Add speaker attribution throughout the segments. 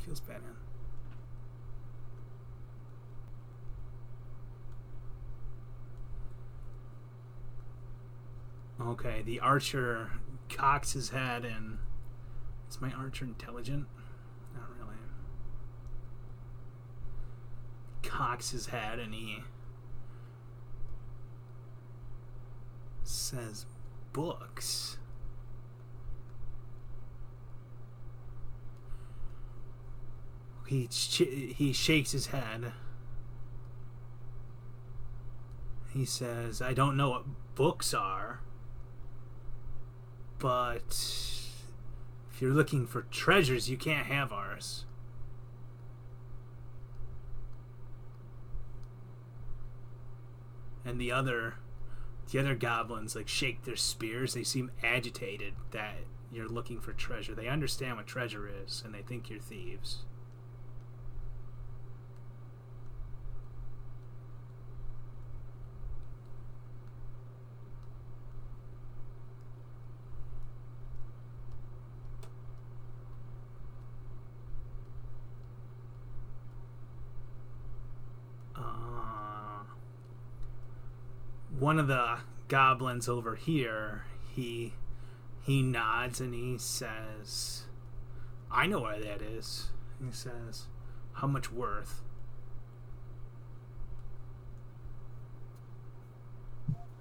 Speaker 1: feels bad, man. Okay, the archer cocks his head and... Is my archer intelligent? Not really. Cocks his head and he says, books. He shakes his head. He says, I don't know what books are, but if you're looking for treasures, you can't have ours. And the other goblins like shake their spears. They seem agitated that you're looking for treasure. They understand what treasure is, and they think you're thieves. One of the goblins over here, he nods and he says, I know where that is. He says, how much worth?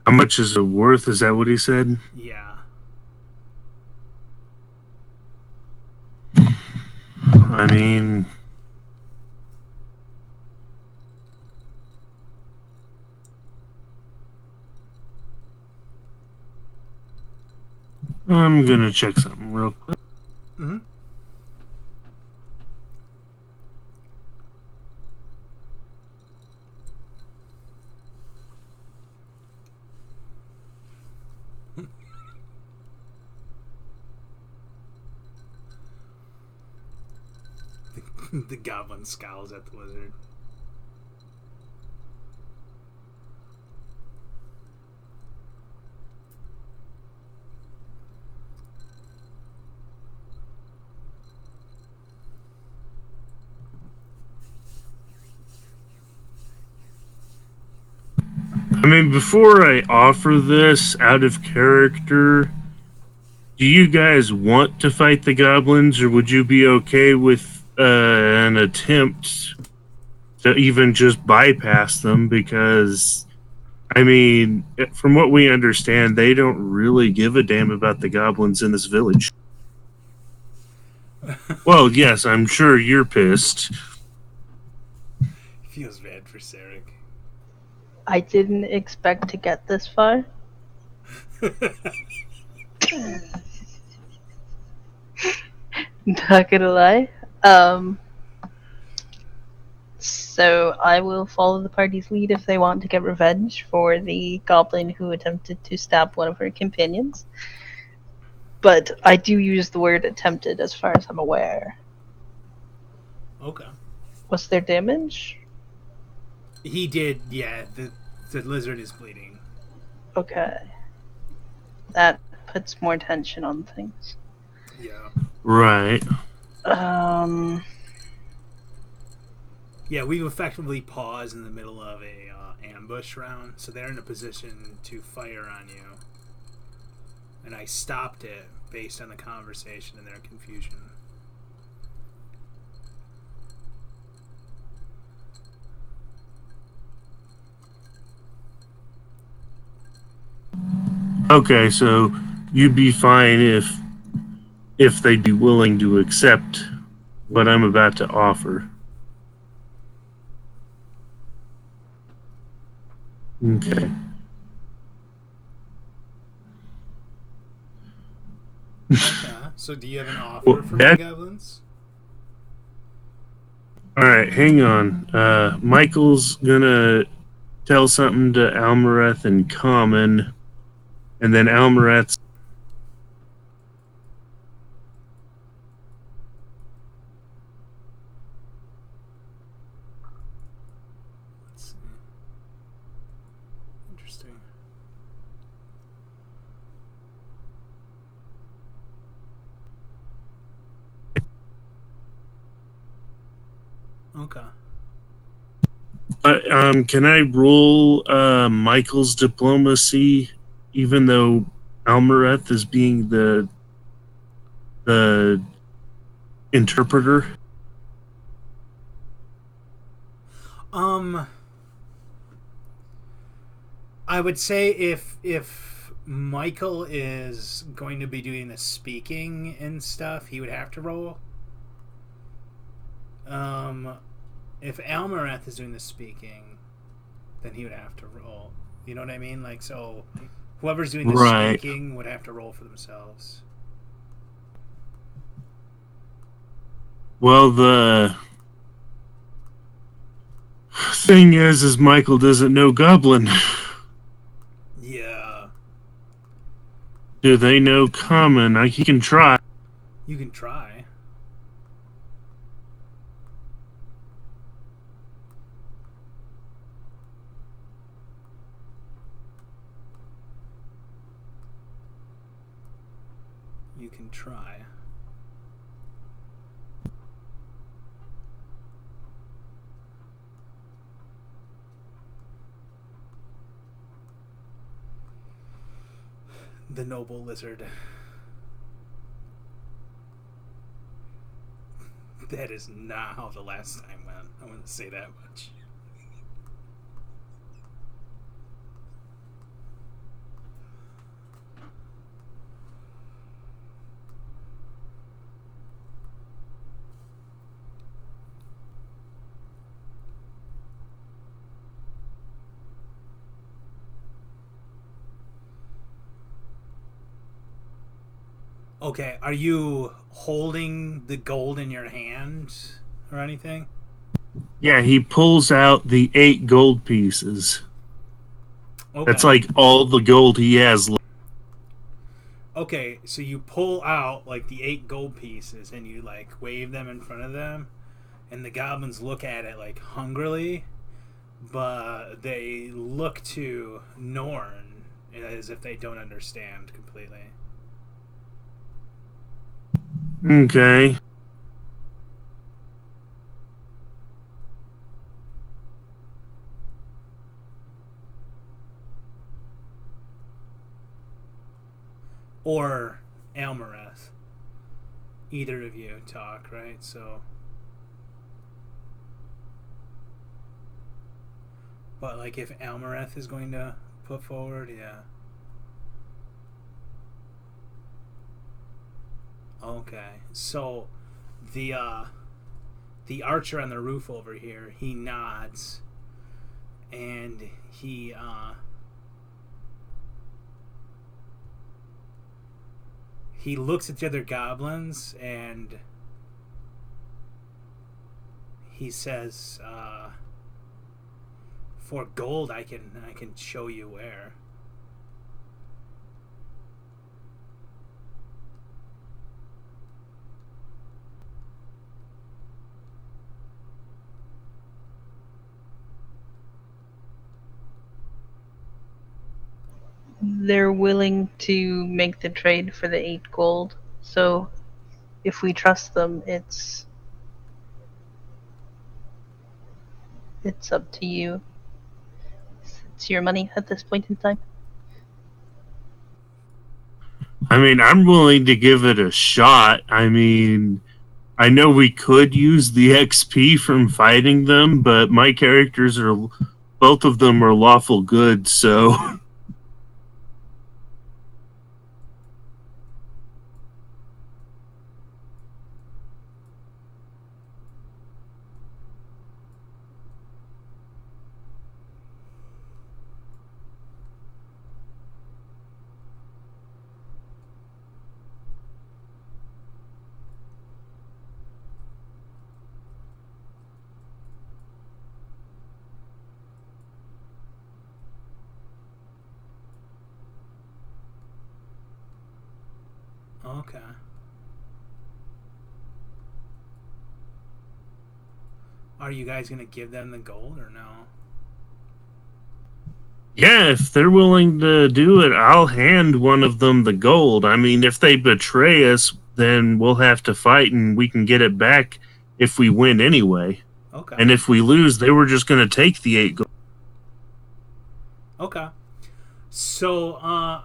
Speaker 2: How much is it worth? Is that what he said?
Speaker 1: Yeah.
Speaker 2: I mean, I'm gonna check something real quick.
Speaker 1: Mm-hmm. The goblin scowls at the wizard.
Speaker 2: I mean, before I offer this out of character, do you guys want to fight the goblins, or would you be okay with an attempt to even just bypass them? Because, I mean, from what we understand, they don't really give a damn about the goblins in this village. Well, yes, I'm sure you're pissed.
Speaker 1: Feels bad for Sarek.
Speaker 3: I didn't expect to get this far. Not gonna lie. So I will follow the party's lead if they want to get revenge for the goblin who attempted to stab one of her companions. But I do use the word attempted as far as I'm aware.
Speaker 1: Okay.
Speaker 3: Was there damage?
Speaker 1: He did, yeah. The lizard is bleeding.
Speaker 3: Okay. That puts more tension on things.
Speaker 1: Yeah.
Speaker 2: Right.
Speaker 1: Yeah, we've effectively paused in the middle of a ambush round, so they're in a position to fire on you. And I stopped it based on the conversation and their confusion.
Speaker 2: Okay, so you'd be fine if they'd be willing to accept what I'm about to offer. Okay.
Speaker 1: Okay, so do you have an offer
Speaker 2: Well,
Speaker 1: for my goblins?
Speaker 2: all right, hang on. Michael's gonna tell something to Almareth in common, and then Almareth's.
Speaker 1: Let's see. Interesting. Okay.
Speaker 2: Can I roll Michael's diplomacy, even though Almareth is being the interpreter?
Speaker 1: I would say if Michael is going to be doing the speaking and stuff, he would have to roll. If Almareth is doing the speaking, then he would have to roll. You know what I mean? Like, so whoever's doing the
Speaker 2: Right.
Speaker 1: speaking would have to roll for themselves.
Speaker 2: Well, the thing is Michael doesn't know Goblin.
Speaker 1: Yeah,
Speaker 2: Do they know Common? He can try.
Speaker 1: you can try. You can try. The noble lizard. That is not how the last time went. I wouldn't say that much. Okay, are you holding the gold in your hand or anything?
Speaker 2: Yeah, he pulls out the 8 gold pieces.
Speaker 1: Okay.
Speaker 2: That's like all the gold he has left.
Speaker 1: Okay, so you pull out like the 8 gold pieces and you like wave them in front of them, and the goblins look at it like hungrily, but they look to Norn as if they don't understand completely.
Speaker 2: Okay.
Speaker 1: Or Almareth. Either of you talk, right? So. But, like, if Almareth is going to put forward, yeah. Okay. So, the archer on the roof over here, he nods. And he looks at the other goblins and he says, "For gold, I can show you where."
Speaker 3: They're willing to make the trade for the 8 gold. So if we trust them, it's up to you. It's your money at this point in time.
Speaker 2: I mean, I'm willing to give it a shot. I mean, I know we could use the XP from fighting them, but my characters are both of them are lawful good, so
Speaker 1: Okay. Are you guys going to give them the gold or no?
Speaker 2: yeah, if they're willing to do it, I'll hand one of them the gold. I mean, if they betray us, then we'll have to fight and we can get it back if we win anyway.
Speaker 1: Okay.
Speaker 2: And if we lose, they were just going to take the 8 gold.
Speaker 1: Okay. So,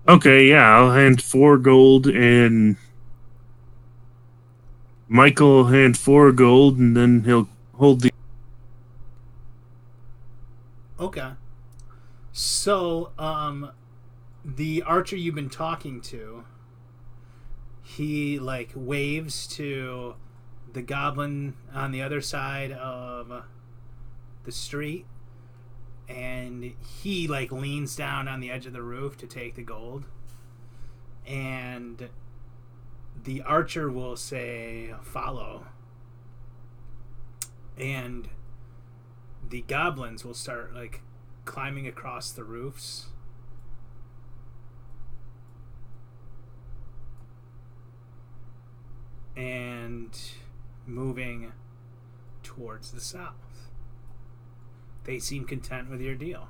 Speaker 2: Okay, yeah, I'll hand 4 gold, and Michael will hand 4 gold, and then he'll hold the.
Speaker 1: okay. So, the archer you've been talking to, he like waves to the goblin on the other side of the street, and he like leans down on the edge of the roof to take the gold, and the archer will say follow, and the goblins will start like climbing across the roofs, and moving towards the south. They seem content with your deal.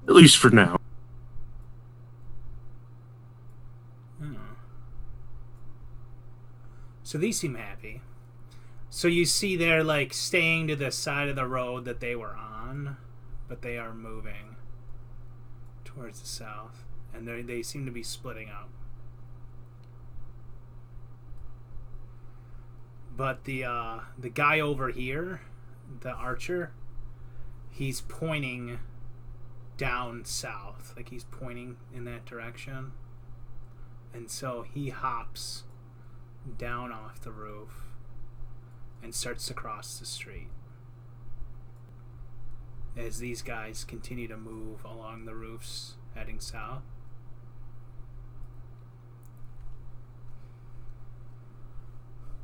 Speaker 2: At least for now.
Speaker 1: So these seem happy. So you see they're like staying to the side of the road that they were on, but they are moving towards the south, and they seem to be splitting up. But the guy over here, the archer, he's pointing down south, like he's pointing in that direction, and so he hops down off the roof and starts to cross the street as these guys continue to move along the roofs heading south.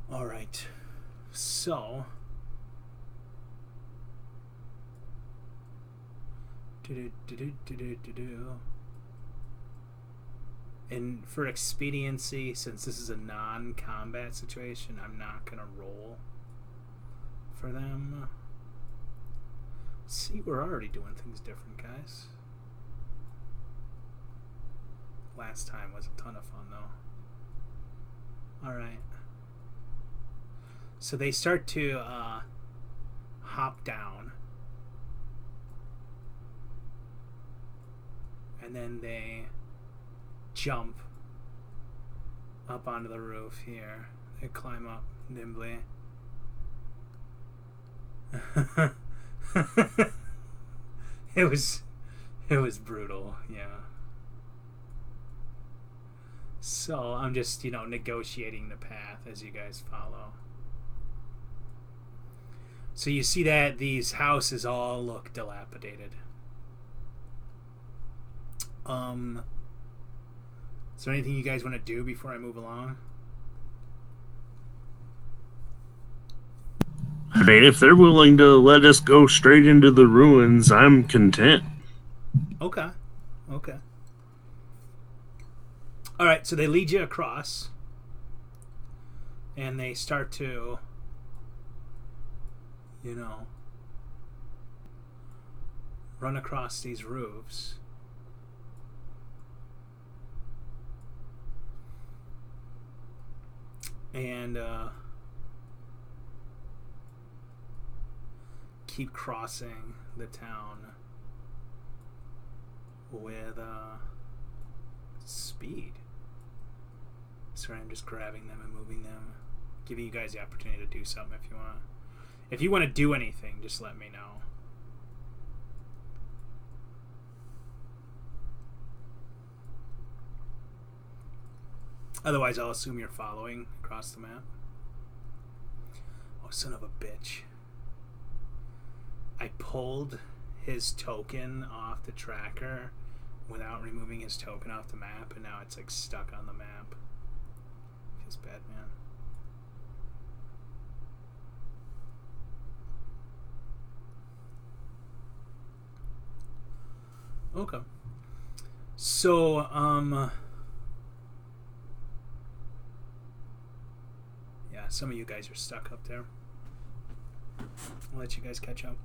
Speaker 1: All right, so and for expediency, since this is a non-combat situation, I'm not gonna roll for them. See, we're already doing things different, guys. Last time was a ton of fun, though. Alright. So they start to hop down. And then they jump up onto the roof here. They climb up nimbly. It was brutal, yeah. So I'm just, negotiating the path as you guys follow. So you see that these houses all look dilapidated. Is there anything you guys want to do before I move along?
Speaker 2: I mean, if they're willing to let us go straight into the ruins, I'm content.
Speaker 1: Okay. Alright, so they lead you across. And they start to, run across these roofs. And keep crossing the town with speed. Sorry, I'm just grabbing them and moving them, giving you guys the opportunity to do something if you want. If you want to do anything, just let me know. Otherwise, I'll assume you're following across the map. Oh, son of a bitch. I pulled his token off the tracker without removing his token off the map, and now it's like stuck on the map. Feels bad, man. Okay. So, yeah, some of you guys are stuck up there. I'll let you guys catch up.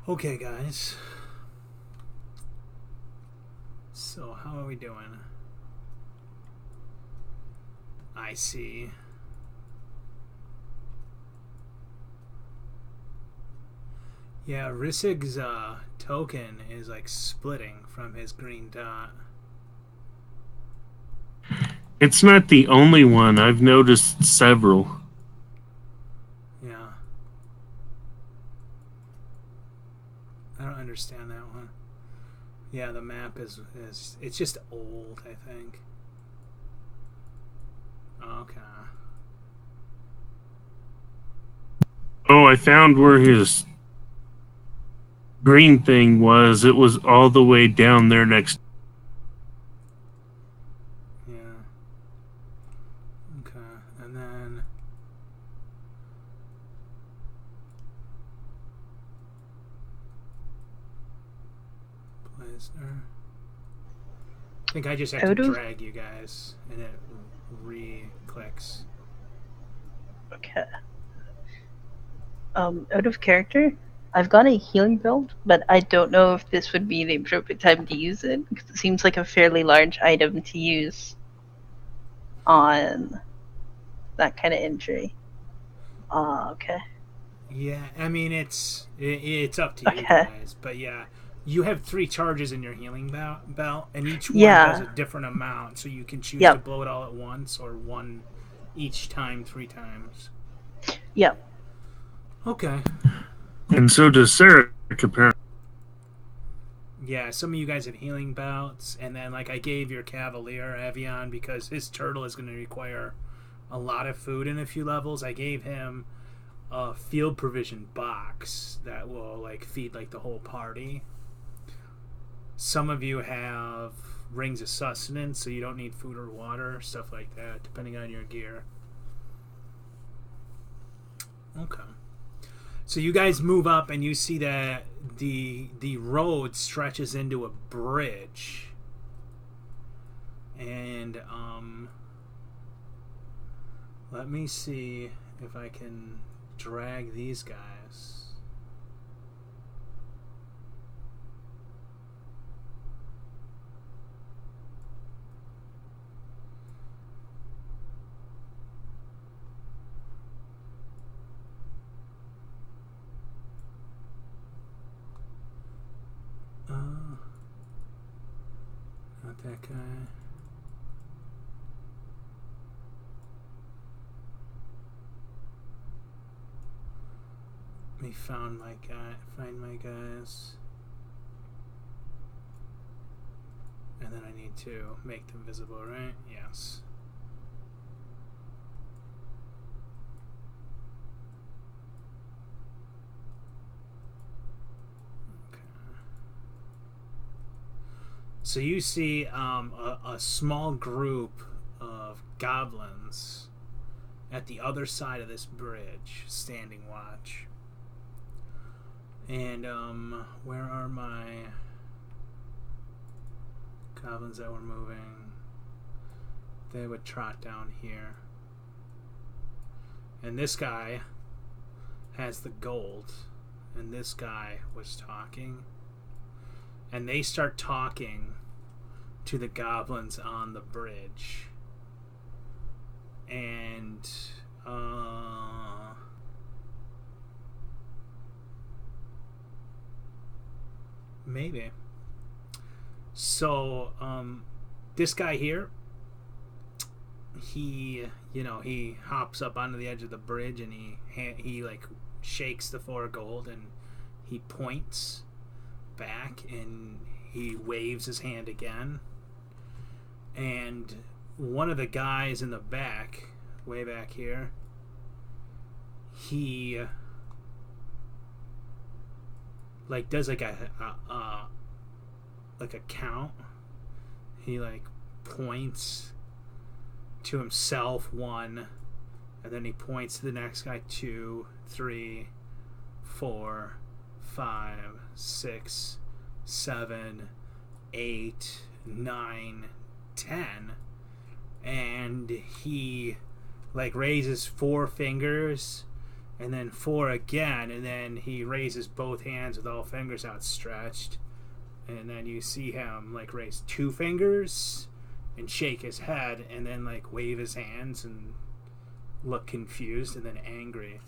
Speaker 1: Okay, guys. So, how are we doing? I see. Yeah, Rissig's token is like splitting from his green dot.
Speaker 2: It's not the only one. I've noticed several.
Speaker 1: Yeah. I don't understand that one. Yeah, the map is it's just old, I think. Okay.
Speaker 2: Oh, I found where his green thing was. It was all the way down there next.
Speaker 1: Yeah. Okay. And then Blazer. I think I just have to
Speaker 3: Out of
Speaker 1: drag you guys and it re-clicks.
Speaker 3: okay. Out of character, I've got a healing build, but I don't know if this would be the appropriate time to use it because it seems like a fairly large item to use on that kind of injury. Okay.
Speaker 1: Yeah, I mean it's up to you
Speaker 3: Okay.
Speaker 1: guys, but yeah, you have 3 charges in your healing belt, and each one does
Speaker 3: Yeah.
Speaker 1: a different amount, so you can choose to
Speaker 3: Yep.
Speaker 1: blow it all at once or one each time 3 times.
Speaker 3: Yep.
Speaker 1: Okay.
Speaker 2: And so does Sarah, apparently.
Speaker 1: Yeah, some of you guys have healing belts, and then like I gave your Cavalier Avion because his turtle is going to require a lot of food in a few levels. I gave him a field provision box that will like feed like the whole party. Some of you have rings of sustenance, so you don't need food or water, stuff like that, depending on your gear. Okay. So you guys move up, and you see that the road stretches into a bridge, and let me see if I can drag these guys. Not that guy. Let me find my guys. And then I need to make them visible, right? Yes. So you see a small group of goblins at the other side of this bridge, standing watch. And where are my goblins that were moving? They would trot down here. And this guy has the gold, and this guy was talking. And they start talking to the goblins on the bridge. And maybe. So this guy here, he hops up onto the edge of the bridge, and he like shakes the 4 gold, and he points back, and he waves his hand again, and one of the guys in the back, way back here, he like does like a count. He like points to himself 1, and then he points to the next guy 2, 3, 4, 5, 6, 7, 8, 9, 10, and he like raises 4 fingers, and then 4 again, and then he raises both hands with all fingers outstretched, and then you see him like raise 2 fingers and shake his head, and then like wave his hands and look confused and then angry.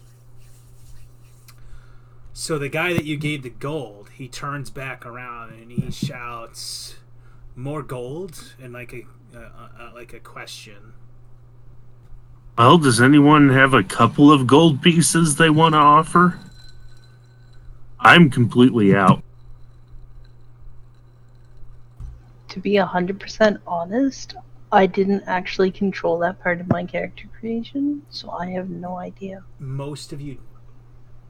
Speaker 1: So the guy that you gave the gold, he turns back around and he shouts, "More gold?" and like a question.
Speaker 2: Well, does anyone have a couple of gold pieces they want to offer? I'm completely out.
Speaker 3: To be 100% honest, I didn't actually control that part of my character creation, so I have no idea.
Speaker 1: Most of you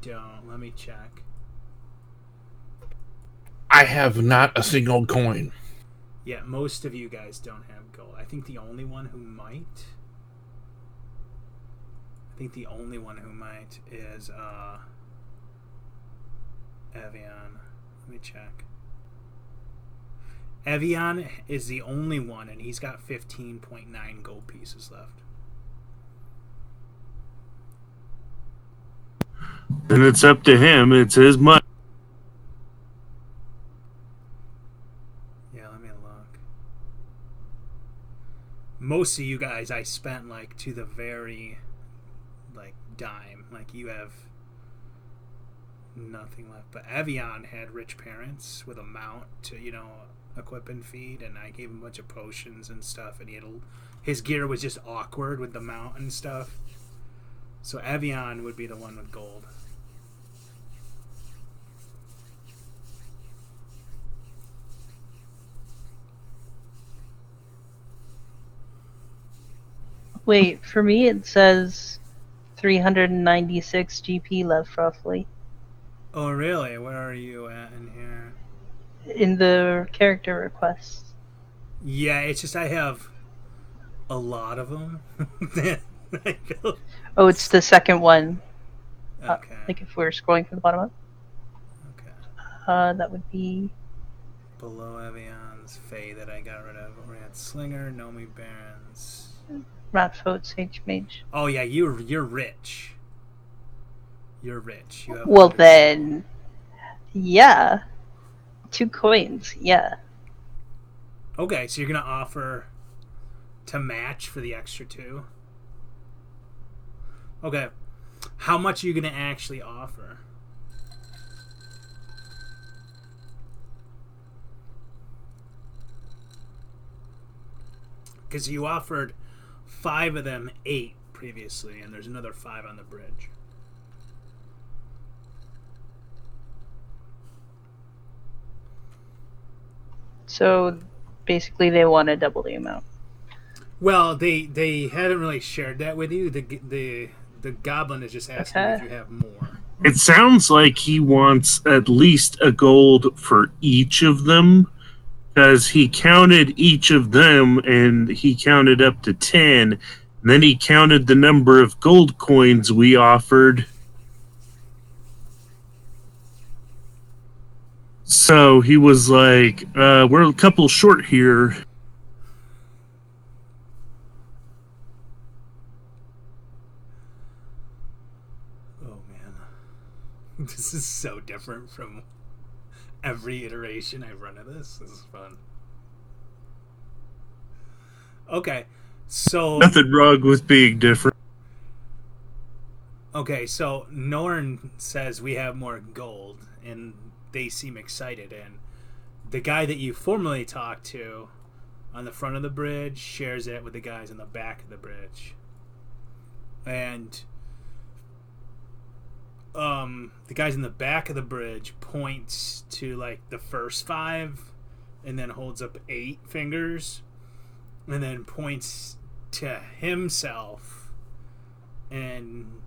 Speaker 1: don't. Let me check.
Speaker 4: I have not a single coin.
Speaker 1: Yeah, most of you guys don't have gold. I think the only one who might is Evian. Let me check. Evian is the only one, and he's got 15.9 gold pieces left.
Speaker 2: Then it's up to him. It's his money.
Speaker 1: Yeah, let me look. Most of you guys I spent like to the very like dime. Like you have nothing left. But Evian had rich parents with a mount to, equip and feed, and I gave him a bunch of potions and stuff, and his gear was just awkward with the mount and stuff. So Evian would be the one with gold.
Speaker 3: Wait, for me it says 396 GP left roughly.
Speaker 1: Oh, really? Where are you at in here?
Speaker 3: In the character requests.
Speaker 1: Yeah, it's just I have a lot of them.
Speaker 3: Oh, it's the second one.
Speaker 1: Okay.
Speaker 3: Like if we're scrolling from the bottom up.
Speaker 1: Okay.
Speaker 3: That would be
Speaker 1: Below Evian's Fae that I got rid of. We had Slinger, Nomi Barons.
Speaker 3: Ratfoot, Sage Mage.
Speaker 1: Oh yeah, you're rich. You're rich. You have
Speaker 3: Well then, yeah. 2 coins, yeah.
Speaker 1: Okay, so you're gonna offer to match for the extra 2. Okay, how much are you gonna actually offer? Because you offered 5 of them 8 previously, and there's another 5 on the bridge.
Speaker 3: So basically they want to double the amount.
Speaker 1: Well, they hadn't really shared that with you. The goblin is just asking if you have more.
Speaker 2: It sounds like he wants at least a gold for each of them, because he counted each of them and he counted up to 10. And then he counted the number of gold coins we offered. So he was like, we're a couple short here.
Speaker 1: Oh man, this is so different from every iteration I've run of this. This is fun. Okay, so
Speaker 2: Nothing wrong with being different.
Speaker 1: Okay, so Norn says we have more gold, and they seem excited. And the guy that you formerly talked to on the front of the bridge shares it with the guys on the back of the bridge. And the guys in the back of the bridge points to like the first 5 and then holds up 8 fingers and then points to himself and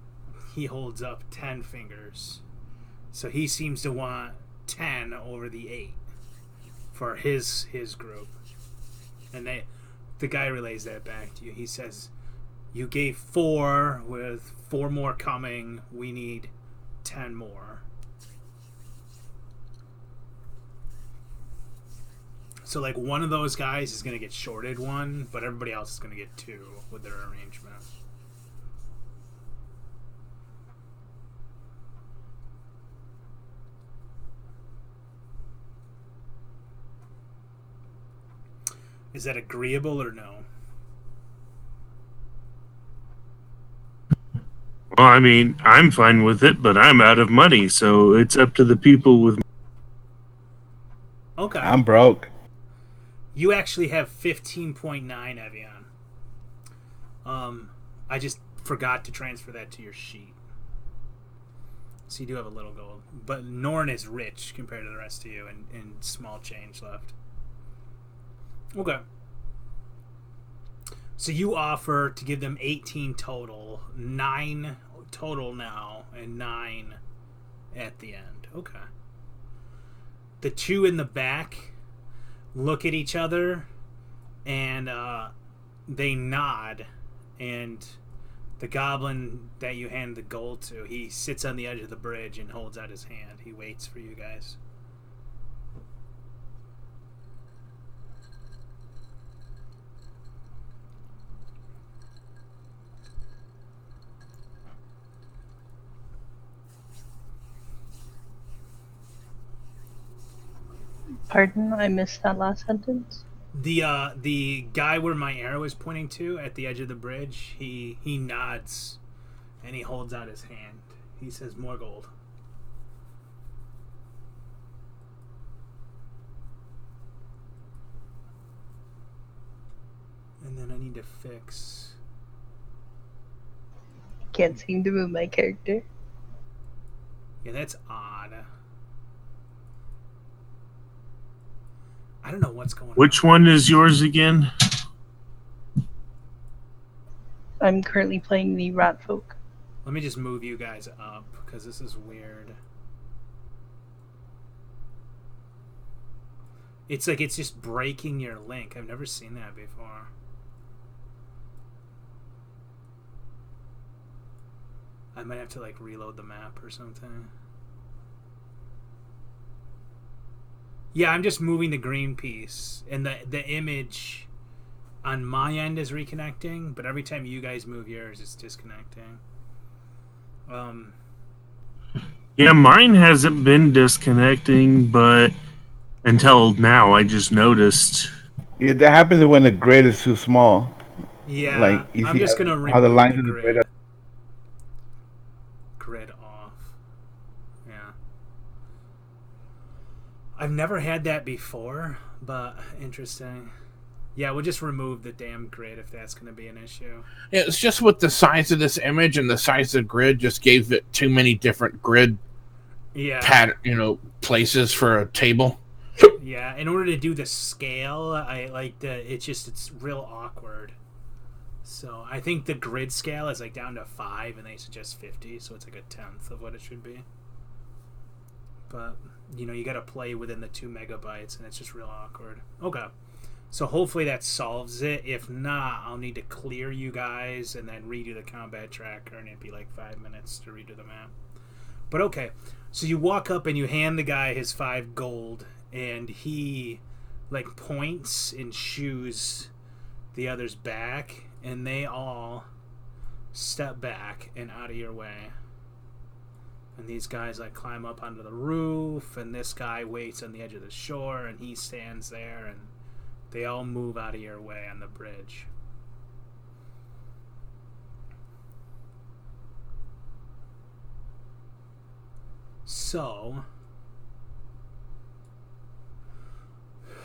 Speaker 1: he holds up 10 fingers. So he seems to want 10 over the 8 for his group. And the guy relays that back to you. He says, you gave 4 with 4 more coming. We need 10 more. So like one of those guys is going to get shorted 1, but everybody else is going to get 2 with their arrangement. Is that agreeable or no?
Speaker 2: Well, I mean, I'm fine with it, but I'm out of money, so it's up to the people with.
Speaker 1: Okay.
Speaker 5: I'm broke.
Speaker 1: You actually have 15.9, Evian. I just forgot to transfer that to your sheet. So you do have a little gold. But Norn is rich compared to the rest of you, and small change left. Okay. So you offer to give them 18 total, 9 total now, and 9 at the end. Okay. The two in the back look at each other, and they nod, and the goblin that you hand the gold to, he sits on the edge of the bridge and holds out his hand. He waits for you guys.
Speaker 3: Pardon, I missed that last sentence.
Speaker 1: The guy where my arrow is pointing to at the edge of the bridge, he nods and he holds out his hand. He says, "More gold." And then I need to fix.
Speaker 3: Can't seem to move my character.
Speaker 1: Yeah, that's odd. I don't know what's going on.
Speaker 2: Which one is yours again?
Speaker 3: I'm currently playing the Rat Folk.
Speaker 1: Let me just move you guys up because this is weird. It's like it's just breaking your link. I've never seen that before. I might have to like reload the map or something. Yeah, I'm just moving the green piece, and the image on my end is reconnecting, but every time you guys move yours, it's disconnecting.
Speaker 2: Yeah, mine hasn't been disconnecting, but until now, I just noticed.
Speaker 5: Yeah, that happens when the grid is too small.
Speaker 1: Yeah,
Speaker 5: Like you
Speaker 1: I'm
Speaker 5: see
Speaker 1: just gonna
Speaker 5: how the
Speaker 1: remove
Speaker 5: lines
Speaker 1: the
Speaker 5: of the
Speaker 1: grid.
Speaker 5: grid.
Speaker 1: Grid off. Yeah. I've never had that before, but interesting. Yeah, we'll just remove the damn grid if that's going to be an issue.
Speaker 4: Yeah, it's just with the size of this image and the size of the grid just gave it too many different grid places for a table.
Speaker 1: Yeah, in order to do the scale, I like it's real awkward. So I think the grid scale is like down to 5 and they suggest 50, so it's like a tenth of what it should be. But you got to play within the 2 megabytes and it's just real awkward. Okay. So hopefully that solves it. If not, I'll need to clear you guys and then redo the combat tracker, and it'd be like 5 minutes to redo the map. But okay, so you walk up and you hand the guy his 5 gold, and he like points and shoos the others back, and they all step back and out of your way. And these guys like climb up onto the roof, and this guy waits on the edge of the shore, and he stands there, and they all move out of your way on the bridge. So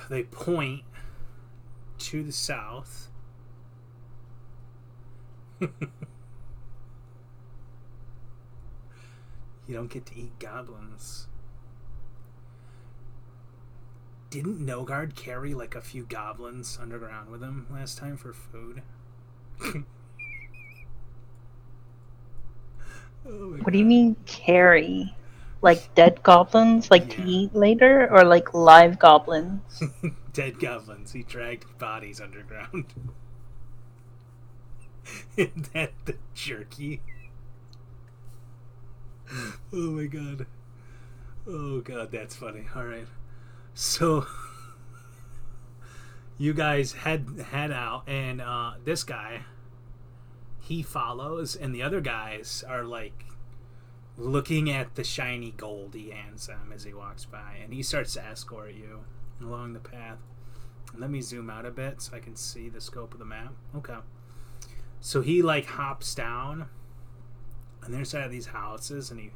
Speaker 1: they point to the south. You don't get to eat goblins. Didn't Nogard carry like a few goblins underground with him last time for food?
Speaker 3: What do you mean carry? Like dead goblins, like to eat later, or like live goblins?
Speaker 1: Dead goblins. He dragged bodies underground. And then the jerky. Oh my god. Oh god, that's funny. Alright. So you guys head out, and this guy, he follows, and the other guys are like looking at the shiny gold he hands them as he walks by, and he starts to escort you along the path. Let me zoom out a bit so I can see the scope of the map. Okay. So he like hops down on their side of these houses, and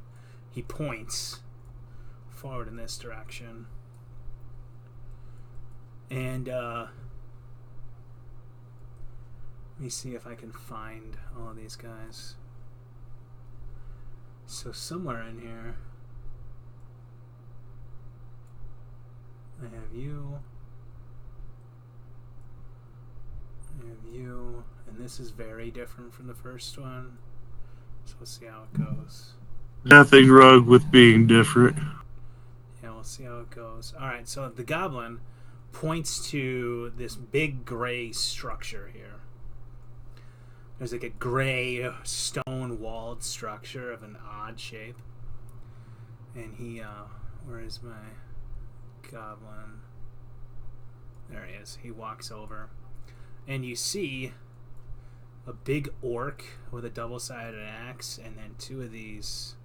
Speaker 1: he points forward in this direction. And let me see if I can find all of these guys. So somewhere in here I have you, and this is very different from the first one. So we'll see how it goes.
Speaker 2: Nothing wrong with being different.
Speaker 1: Yeah, we'll see how it goes. Alright, so the goblin points to this big gray structure here. There's like a gray stone walled structure of an odd shape. And he, where is my goblin? There he is. He walks over. And you see a big orc with a double-sided axe, and then two of these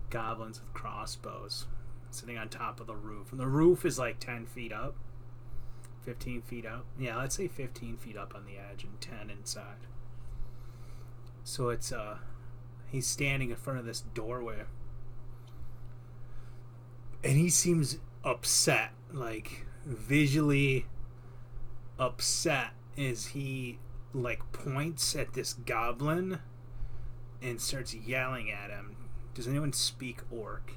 Speaker 1: goblins with crossbows sitting on top of the roof. And the roof is like 10 feet up, 15 feet up. Yeah, let's say 15 feet up on the edge and 10 inside. So it's he's standing in front of this doorway, and he seems upset, like visually upset, as he like points at this goblin and starts yelling at him. Does anyone speak orc?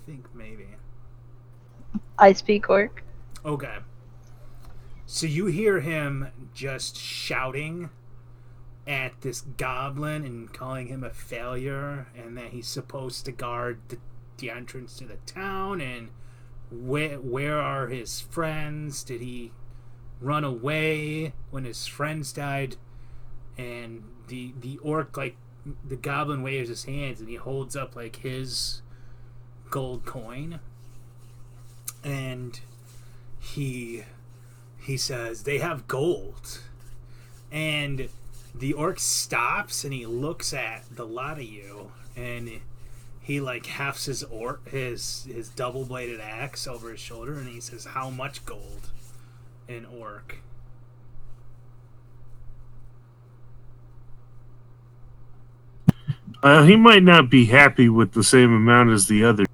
Speaker 1: I think maybe.
Speaker 3: I speak orc.
Speaker 1: Okay. So you hear him just shouting at this goblin and calling him a failure, and that he's supposed to guard the entrance to the town, and where are his friends? Did he run away when his friends died? And the orc, like, the goblin waves his hands and he holds up like his gold coin, and he says, "They have gold." And the orc stops and he looks at the lot of you, and he like hefts his double-bladed axe over his shoulder, and he says, "How much gold?" in orc.
Speaker 2: He might not be happy with the same amount as the other.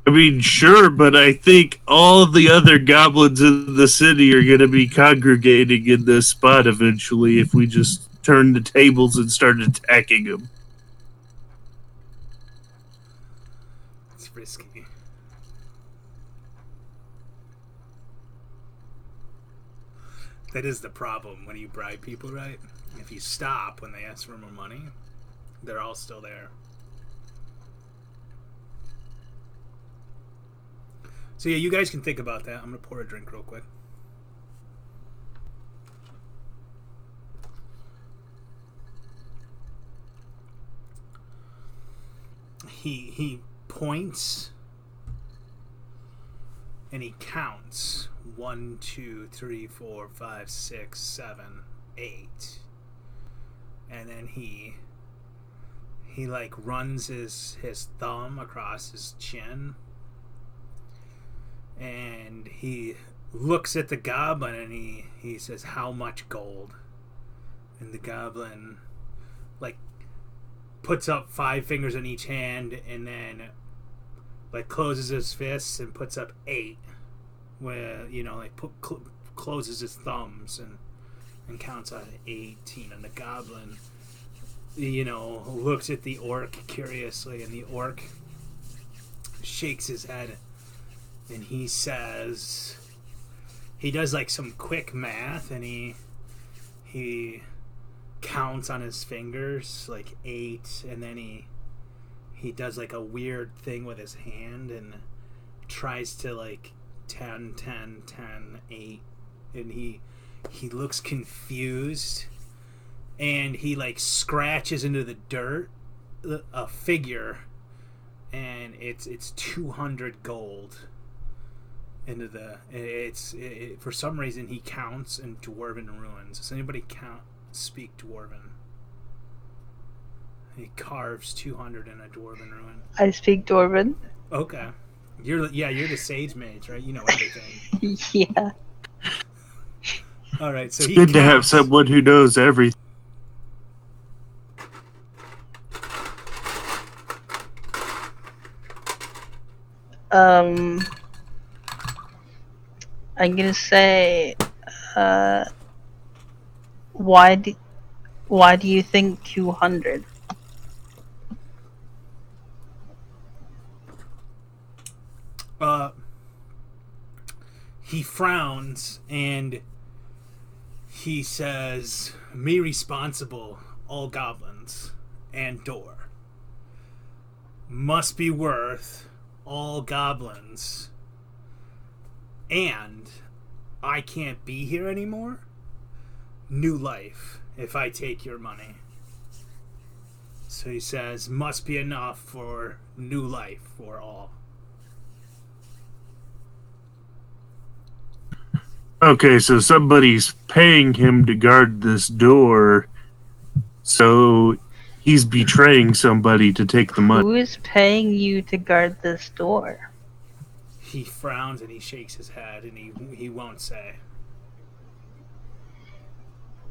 Speaker 2: I mean, sure, but I think all the other goblins in the city are going to be congregating in this spot eventually if we just turn the tables and start attacking them.
Speaker 1: It's risky. That is the problem when you bribe people, right? If you stop when they ask for more money, they're all still there. So yeah, you guys can think about that. I'm gonna pour a drink real quick. He points and he counts 1, 2, 3, 4, 5, 6, 7, 8, and then he like runs his thumb across his chin, and he looks at the goblin and he says, "How much gold?" And the goblin like puts up 5 fingers on each hand, and then like closes his fists and puts up 8, where, you know, like closes his thumbs and counts out 18. And the goblin, you know, looks at the orc curiously, and the orc shakes his head, and he says, he does like some quick math, and he counts on his fingers like 8, and then he does like a weird thing with his hand and tries to like 10, 10, 10, 8, and he looks confused, and he like scratches into the dirt a figure, and it's 200 gold. into the. For some reason he counts in Dwarven ruins. Does anybody speak Dwarven? He carves 200 in a Dwarven ruin.
Speaker 3: I speak Dwarven.
Speaker 1: Okay, you're the sage mage, right? You know everything.
Speaker 3: Yeah.
Speaker 1: All right, so
Speaker 2: It's
Speaker 1: he
Speaker 2: good to have
Speaker 1: counts.
Speaker 2: someone who knows everything.
Speaker 3: I'm gonna say, uh, why do you think 200?
Speaker 1: He frowns and he says, "Me responsible, all goblins and door must be worth all goblins, and I can't be here anymore. New life if I take your money." So he says, "Must be enough for new life for all."
Speaker 2: Okay, so somebody's paying him to guard this door, so he's betraying somebody to take the money.
Speaker 3: Who is paying you to guard this door?
Speaker 1: He frowns and he shakes his head and he won't say.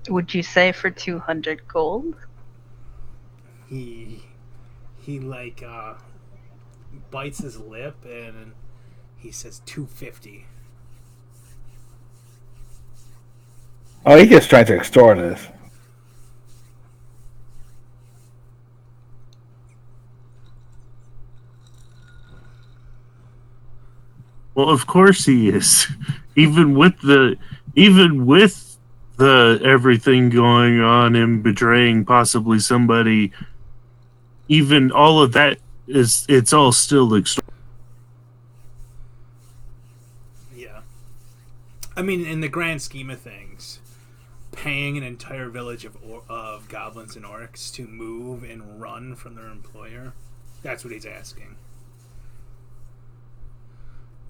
Speaker 3: Would you say for 200 gold?
Speaker 1: He like bites his lip and he says 250.
Speaker 5: Oh, he just trying to extort us.
Speaker 2: Well, of course he is. Even with the everything going on, him betraying possibly somebody, even all of that it's all still
Speaker 1: Yeah. I mean, in the grand scheme of things, paying an entire village of goblins and orcs to move and run from their employer, that's what he's asking.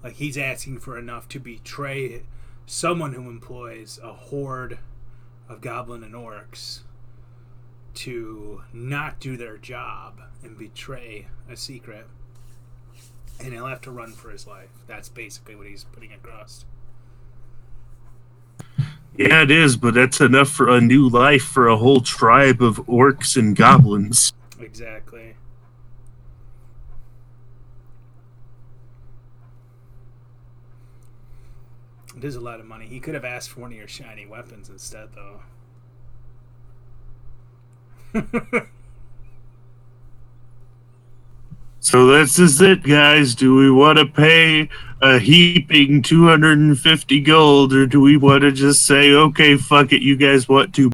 Speaker 1: Like, he's asking for enough to betray someone who employs a horde of goblin and orcs to not do their job and betray a secret. And he'll have to run for his life. That's basically what he's putting across.
Speaker 2: Yeah, it is, but that's enough for a new life for a whole tribe of orcs and goblins.
Speaker 1: Exactly. It is a lot of money. He could have asked for one of your shiny weapons instead, though.
Speaker 2: So this is it, guys. Do we want to pay a heaping 250 gold, or do we want to just say, okay, fuck it, you guys want to?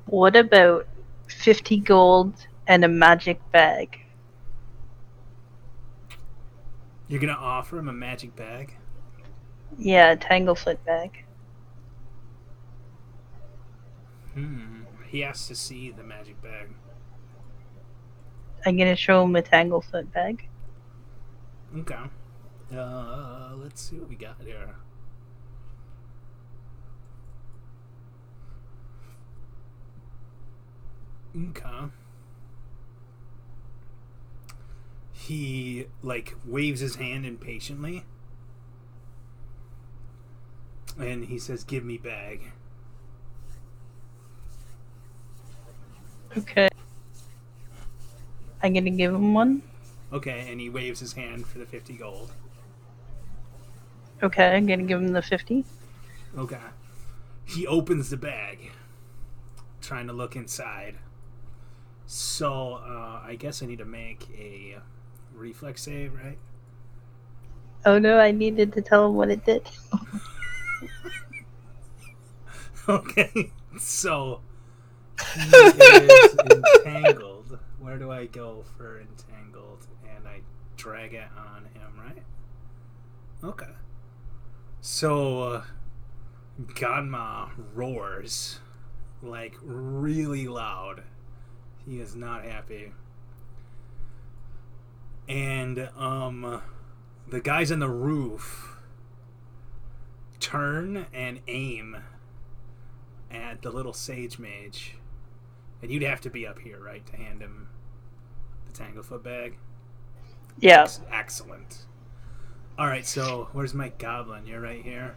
Speaker 3: What about 50 gold and a magic bag?
Speaker 1: You're gonna offer him a magic bag?
Speaker 3: Yeah, a Tanglefoot bag.
Speaker 1: He has to see the magic bag.
Speaker 3: I'm gonna show him a Tanglefoot bag.
Speaker 1: Okay. Let's see what we got here. Okay. He like waves his hand impatiently and he says, "Give me bag."
Speaker 3: Okay. I'm gonna give him one.
Speaker 1: Okay, and he waves his hand for the 50 gold.
Speaker 3: Okay, I'm gonna give him the 50.
Speaker 1: Okay. He opens the bag, trying to look inside. So, I guess I need to make a reflex save, right?
Speaker 3: Oh no, I needed to tell him what it did.
Speaker 1: Okay, so he is entangled. Where do I go for entangled? And I drag it on him, right? Okay. So, Ganma roars, like, really loud. He is not happy. And the guys on the roof turn and aim at the little sage mage. And you'd have to be up here, right, to hand him the Tanglefoot bag?
Speaker 3: Yeah.
Speaker 1: Excellent. Alright, so where's my goblin? You're right here.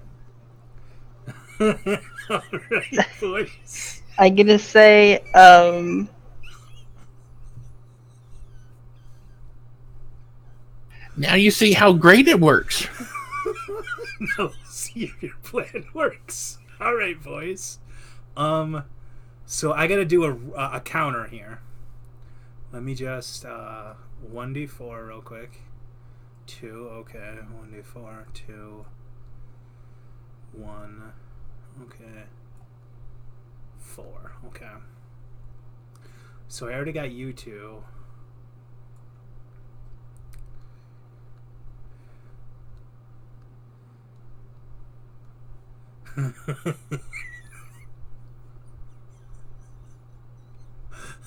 Speaker 1: Alright, boys.
Speaker 3: I'm gonna say,
Speaker 4: Now you see how great it works.
Speaker 1: No, see if your plan works. Alright, boys. So I gotta do a counter here. Let me just 1d4 real quick. 2, okay. 1d4, 2, 1, okay. 4, okay. So I already got you two.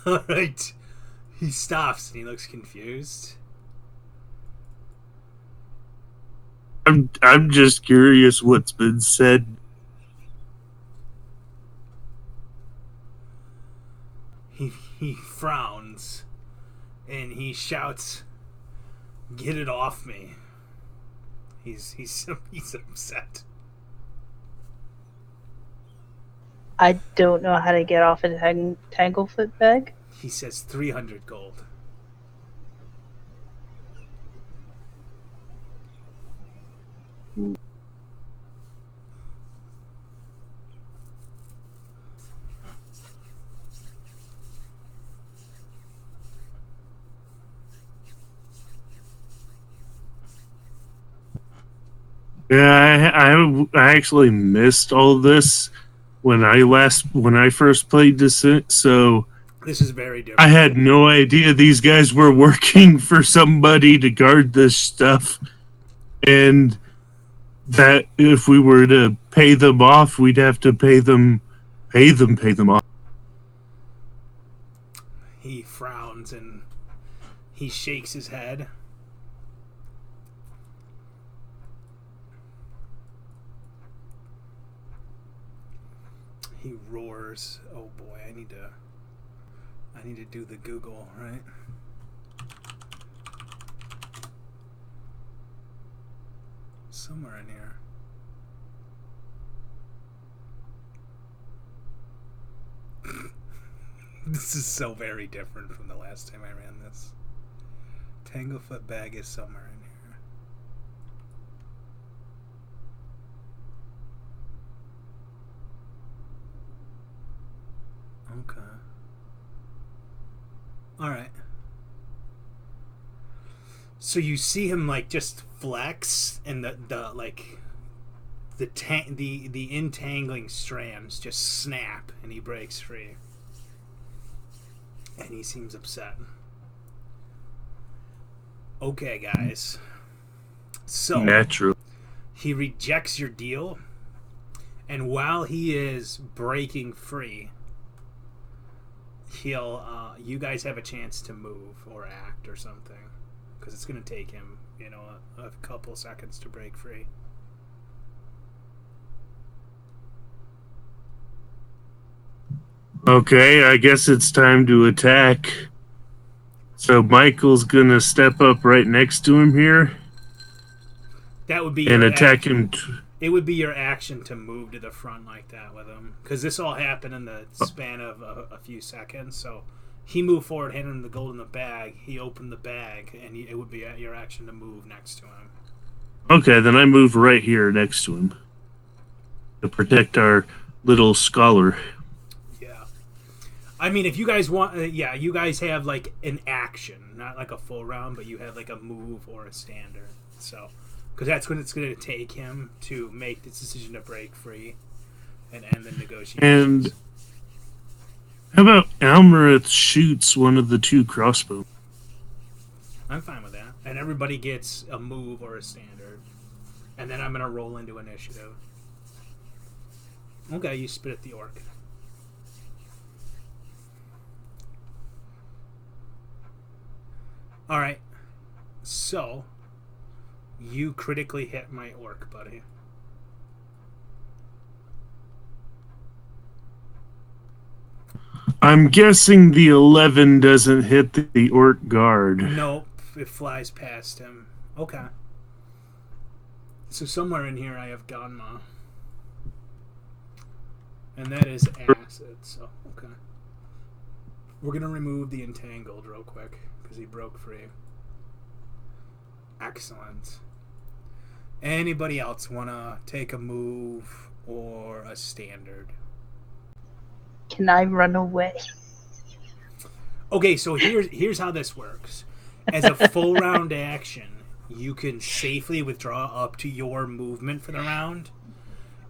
Speaker 1: Alright. He stops and he looks confused.
Speaker 2: I'm just curious what's been said.
Speaker 1: He frowns and he shouts, "Get it off me." He's upset.
Speaker 3: I don't know how to get off a Tanglefoot bag.
Speaker 1: He says 300 gold.
Speaker 2: Yeah, I actually missed all this when I first played Descent, so
Speaker 1: This is very different.
Speaker 2: I had no idea these guys were working for somebody to guard this stuff, and that if we were to pay them off, we'd have to pay them off.
Speaker 1: He frowns and he shakes his head. He roars. Oh boy, I need to do the Google, right? Somewhere in here. This is so very different from the last time I ran this. Tanglefoot bag is somewhere in here. Okay. Alright. So you see him like just flex and the entangling strands just snap and he breaks free. And he seems upset. Okay, guys. So
Speaker 2: Natural.
Speaker 1: he rejects your deal, and while he is breaking free, you guys have a chance to move or act or something, because it's going to take him, a couple seconds to break free.
Speaker 2: Okay, I guess it's time to attack. So Michael's gonna step up right next to him here
Speaker 1: That would be
Speaker 2: and
Speaker 1: your
Speaker 2: attack
Speaker 1: action.
Speaker 2: him.
Speaker 1: It would be your action to move to the front like that with him, because this all happened in the span of a few seconds. So he moved forward, handed him the gold in the bag. He opened the bag, and it would be your action to move next to him.
Speaker 2: Okay, then I move right here next to him to protect our little scholar.
Speaker 1: Yeah. I mean, if you guys want, you guys have like an action, not like a full round, but you have like a move or a standard. So, because that's when it's going to take him to make this decision to break free and end the negotiations.
Speaker 2: And how about Almerith shoots one of the two crossbows?
Speaker 1: I'm fine with that. And everybody gets a move or a standard. And then I'm going to roll into initiative. Okay, you spit at the orc. Alright. So, you critically hit my orc, buddy.
Speaker 2: I'm guessing the 11 doesn't hit the orc guard.
Speaker 1: Nope, it flies past him. Okay. So somewhere in here I have Ganma. And that is acid, so okay. We're gonna remove the entangled real quick, because he broke free. Excellent. Anybody else wanna take a move or a standard?
Speaker 3: Can I run away?
Speaker 1: Okay, so here's how this works. As a full round action, you can safely withdraw up to your movement for the round.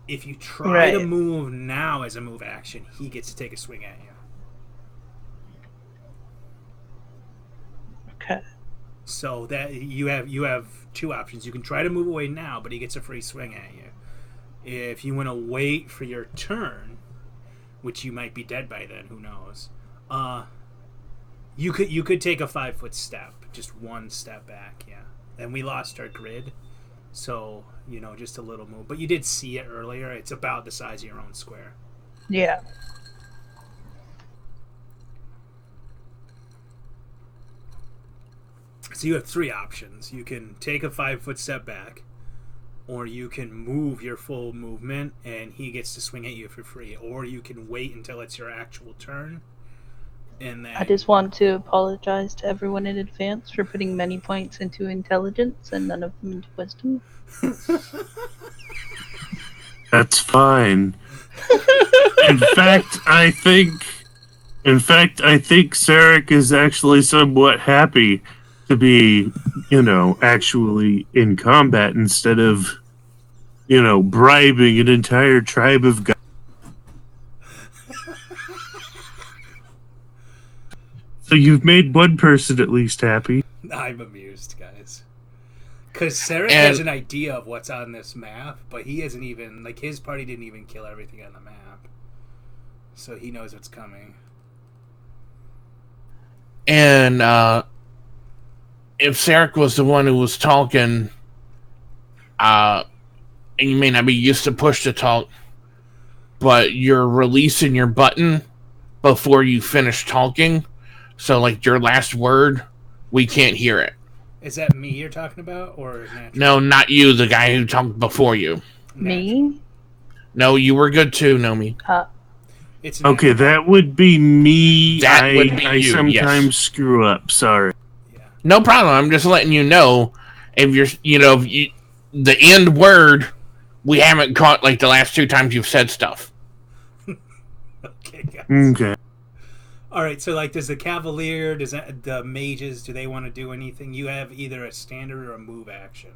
Speaker 1: If you try to move now as a move action, he gets to take a swing at you.
Speaker 3: Okay.
Speaker 1: So that you have two options. You can try to move away now, but he gets a free swing at you. If you want to wait for your turn, which you might be dead by then, who knows? You could take a 5-foot step, just one step back, yeah. And we lost our grid, so just a little move. But you did see it earlier. It's about the size of your own square.
Speaker 3: Yeah.
Speaker 1: So you have three options. You can take a 5-foot step back, or you can move your full movement and he gets to swing at you for free, or you can wait until it's your actual turn. And then
Speaker 3: I just want to apologize to everyone in advance for putting many points into intelligence and none of them into wisdom.
Speaker 2: That's fine. In fact, I think Sarek is actually somewhat happy to be, actually in combat instead of, bribing an entire tribe of guys. So you've made one person at least happy.
Speaker 1: I'm amused, guys. Because Sarek has an idea of what's on this map, but he hasn't even, his party didn't even kill everything on the map. So he knows what's coming.
Speaker 4: And if Sarek was the one who was talking, and you may not be used to push to talk, but you're releasing your button before you finish talking. So, your last word, we can't hear it.
Speaker 1: Is that me you're talking about, or Natural?
Speaker 4: No, not you, the guy who talked before you.
Speaker 3: Me?
Speaker 4: No, you were good too, Nomi.
Speaker 1: It's
Speaker 2: okay, that would be me.
Speaker 4: That would be
Speaker 2: I
Speaker 4: you,
Speaker 2: sometimes
Speaker 4: yes.
Speaker 2: screw up, sorry.
Speaker 1: Yeah.
Speaker 4: No problem, I'm just letting you know, if you're, the end word, we haven't caught, the last two times you've said stuff.
Speaker 1: Okay, guys.
Speaker 2: Okay.
Speaker 1: All right, so does the Cavalier, the mages, do they want to do anything? You have either a standard or a move action.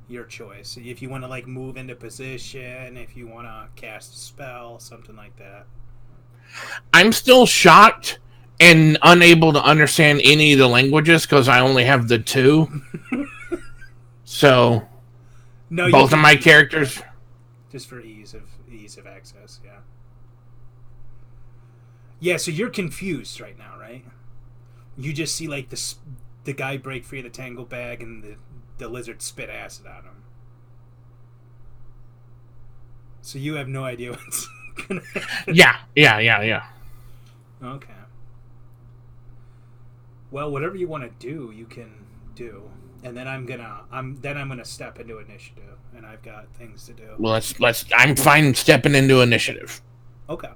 Speaker 1: Your choice. If you want to move into position, if you want to cast a spell, something like that.
Speaker 4: I'm still shocked and unable to understand any of the languages because I only have the two. So both of my characters,
Speaker 1: just for ease of access, yeah. Yeah, so you're confused right now, right? You just see the guy break free of the tangle bag and the lizard spit acid on him. So you have no idea what's gonna happen.
Speaker 4: Yeah.
Speaker 1: Okay. Well, whatever you want to do, you can do. And then I'm gonna step into initiative, and I've got things to do.
Speaker 4: Well, I'm fine stepping into initiative.
Speaker 1: Okay.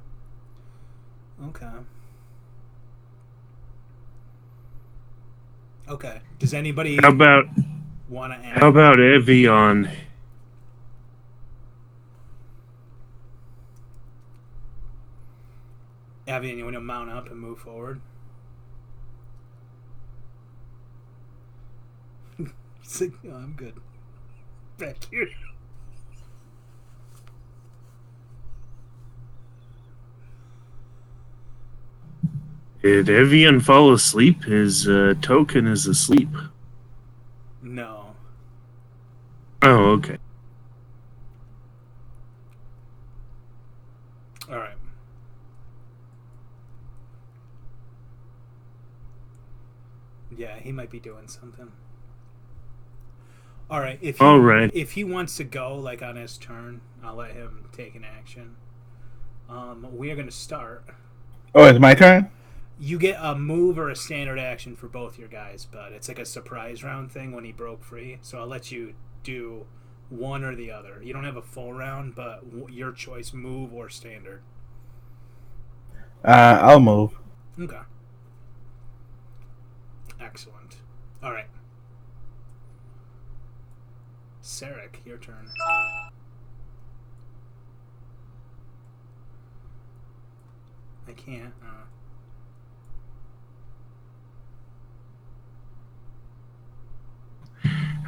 Speaker 1: Does anybody
Speaker 2: How about Evian?
Speaker 1: Evian, you want to mount up and move forward? He's like, no, I'm good. Back here.
Speaker 2: Did Evian fall asleep? His token is asleep.
Speaker 1: No.
Speaker 2: Oh, okay.
Speaker 1: All right. Yeah, he might be doing something. All right.
Speaker 2: All right.
Speaker 1: If he wants to go like on his turn, I'll let him take an action. We are going to start.
Speaker 5: Oh, it's my turn?
Speaker 1: You get a move or a standard action for both your guys, but it's like a surprise round thing when he broke free. So I'll let you do one or the other. You don't have a full round, but your choice, move or standard.
Speaker 5: I'll move.
Speaker 1: Okay. Excellent. All right. Sarek, your turn. I can't.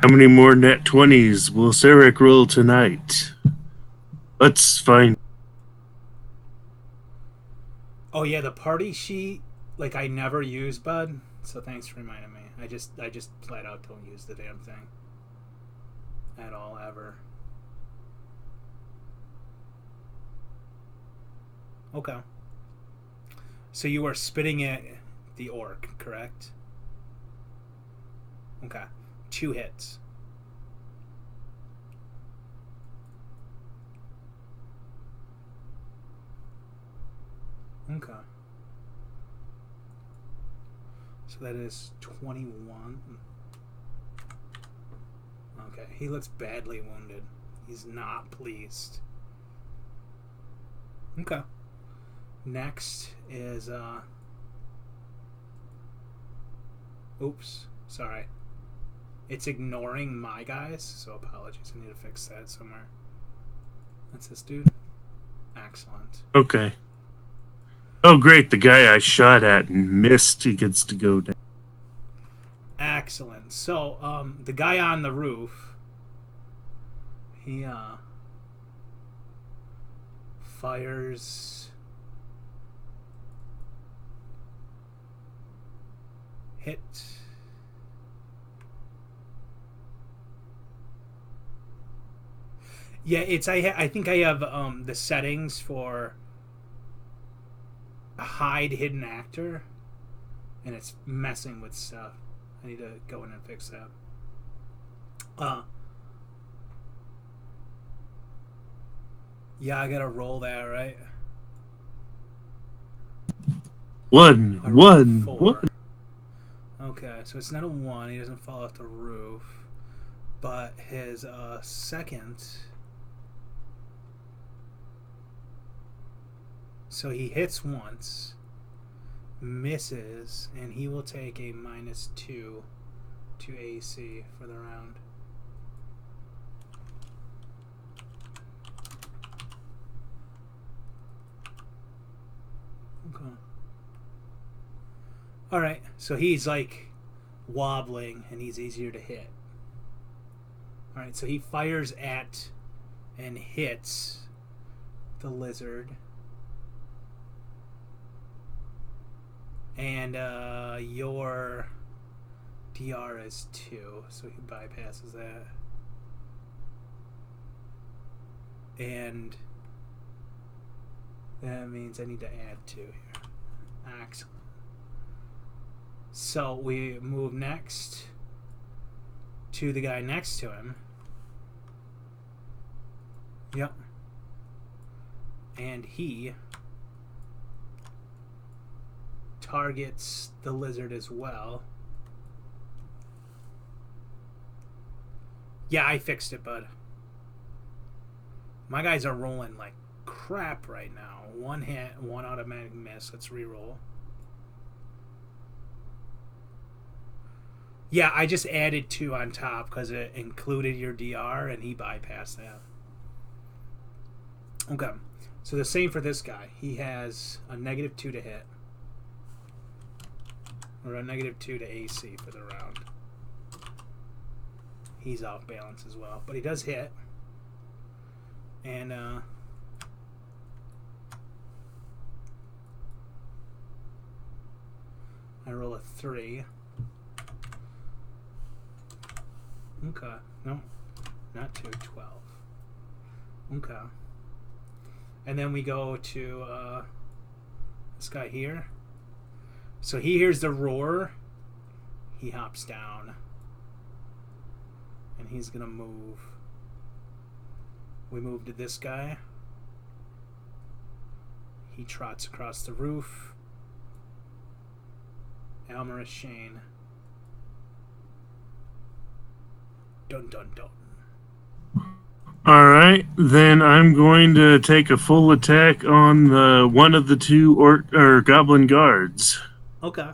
Speaker 2: How many more net 20s will Sarek roll tonight? Let's find.
Speaker 1: Oh yeah, the party sheet. Like I never use, bud. So thanks for reminding me. I just flat out don't use the damn thing at all ever. Okay. So you are spitting at the orc, correct? Okay. 2 hits. Okay. So that is 21. Okay. He looks badly wounded. He's not pleased. Okay. Next is oops, sorry. It's ignoring my guys, so apologies. I need to fix that somewhere. That's this dude. Excellent.
Speaker 2: Okay. Oh, great. The guy I shot at and missed, he gets to go down.
Speaker 1: Excellent. So, the guy on the roof, he fires, hit. Yeah, it's I think I have the settings for hide hidden actor, and it's messing with stuff. I need to go in and fix that. Yeah, I gotta roll that, right?
Speaker 2: One.
Speaker 1: I rolled 4.
Speaker 2: One.
Speaker 1: Okay, so it's not a 1. He doesn't fall off the roof, but his second. So he hits once, misses, and he will take a -2 to AC for the round. Okay. Alright, so he's like wobbling and he's easier to hit. Alright, so he fires at and hits the lizard. And your DR is 2, so he bypasses that. And that means I need to add 2 here. Excellent. So we move next to the guy next to him. Yep. And he targets the lizard as well. Yeah, I fixed it, bud. My guys are rolling like crap right now. 1 hit, 1 automatic miss. Let's reroll. Yeah, I just added 2 on top because it included your DR and he bypassed that. Okay, so the same for this guy. He has a -2 to hit. Or a -2 to AC for the round. He's off balance as well. But he does hit. And I roll a 3. Okay. No. Not 2. 12. Okay. And then we go to this guy here. So he hears the roar. He hops down. And he's gonna move. We move to this guy. He trots across the roof. Almerus Shane. Dun dun dun.
Speaker 2: All right, then I'm going to take a full attack on the one of the two orc or goblin guards.
Speaker 1: Okay.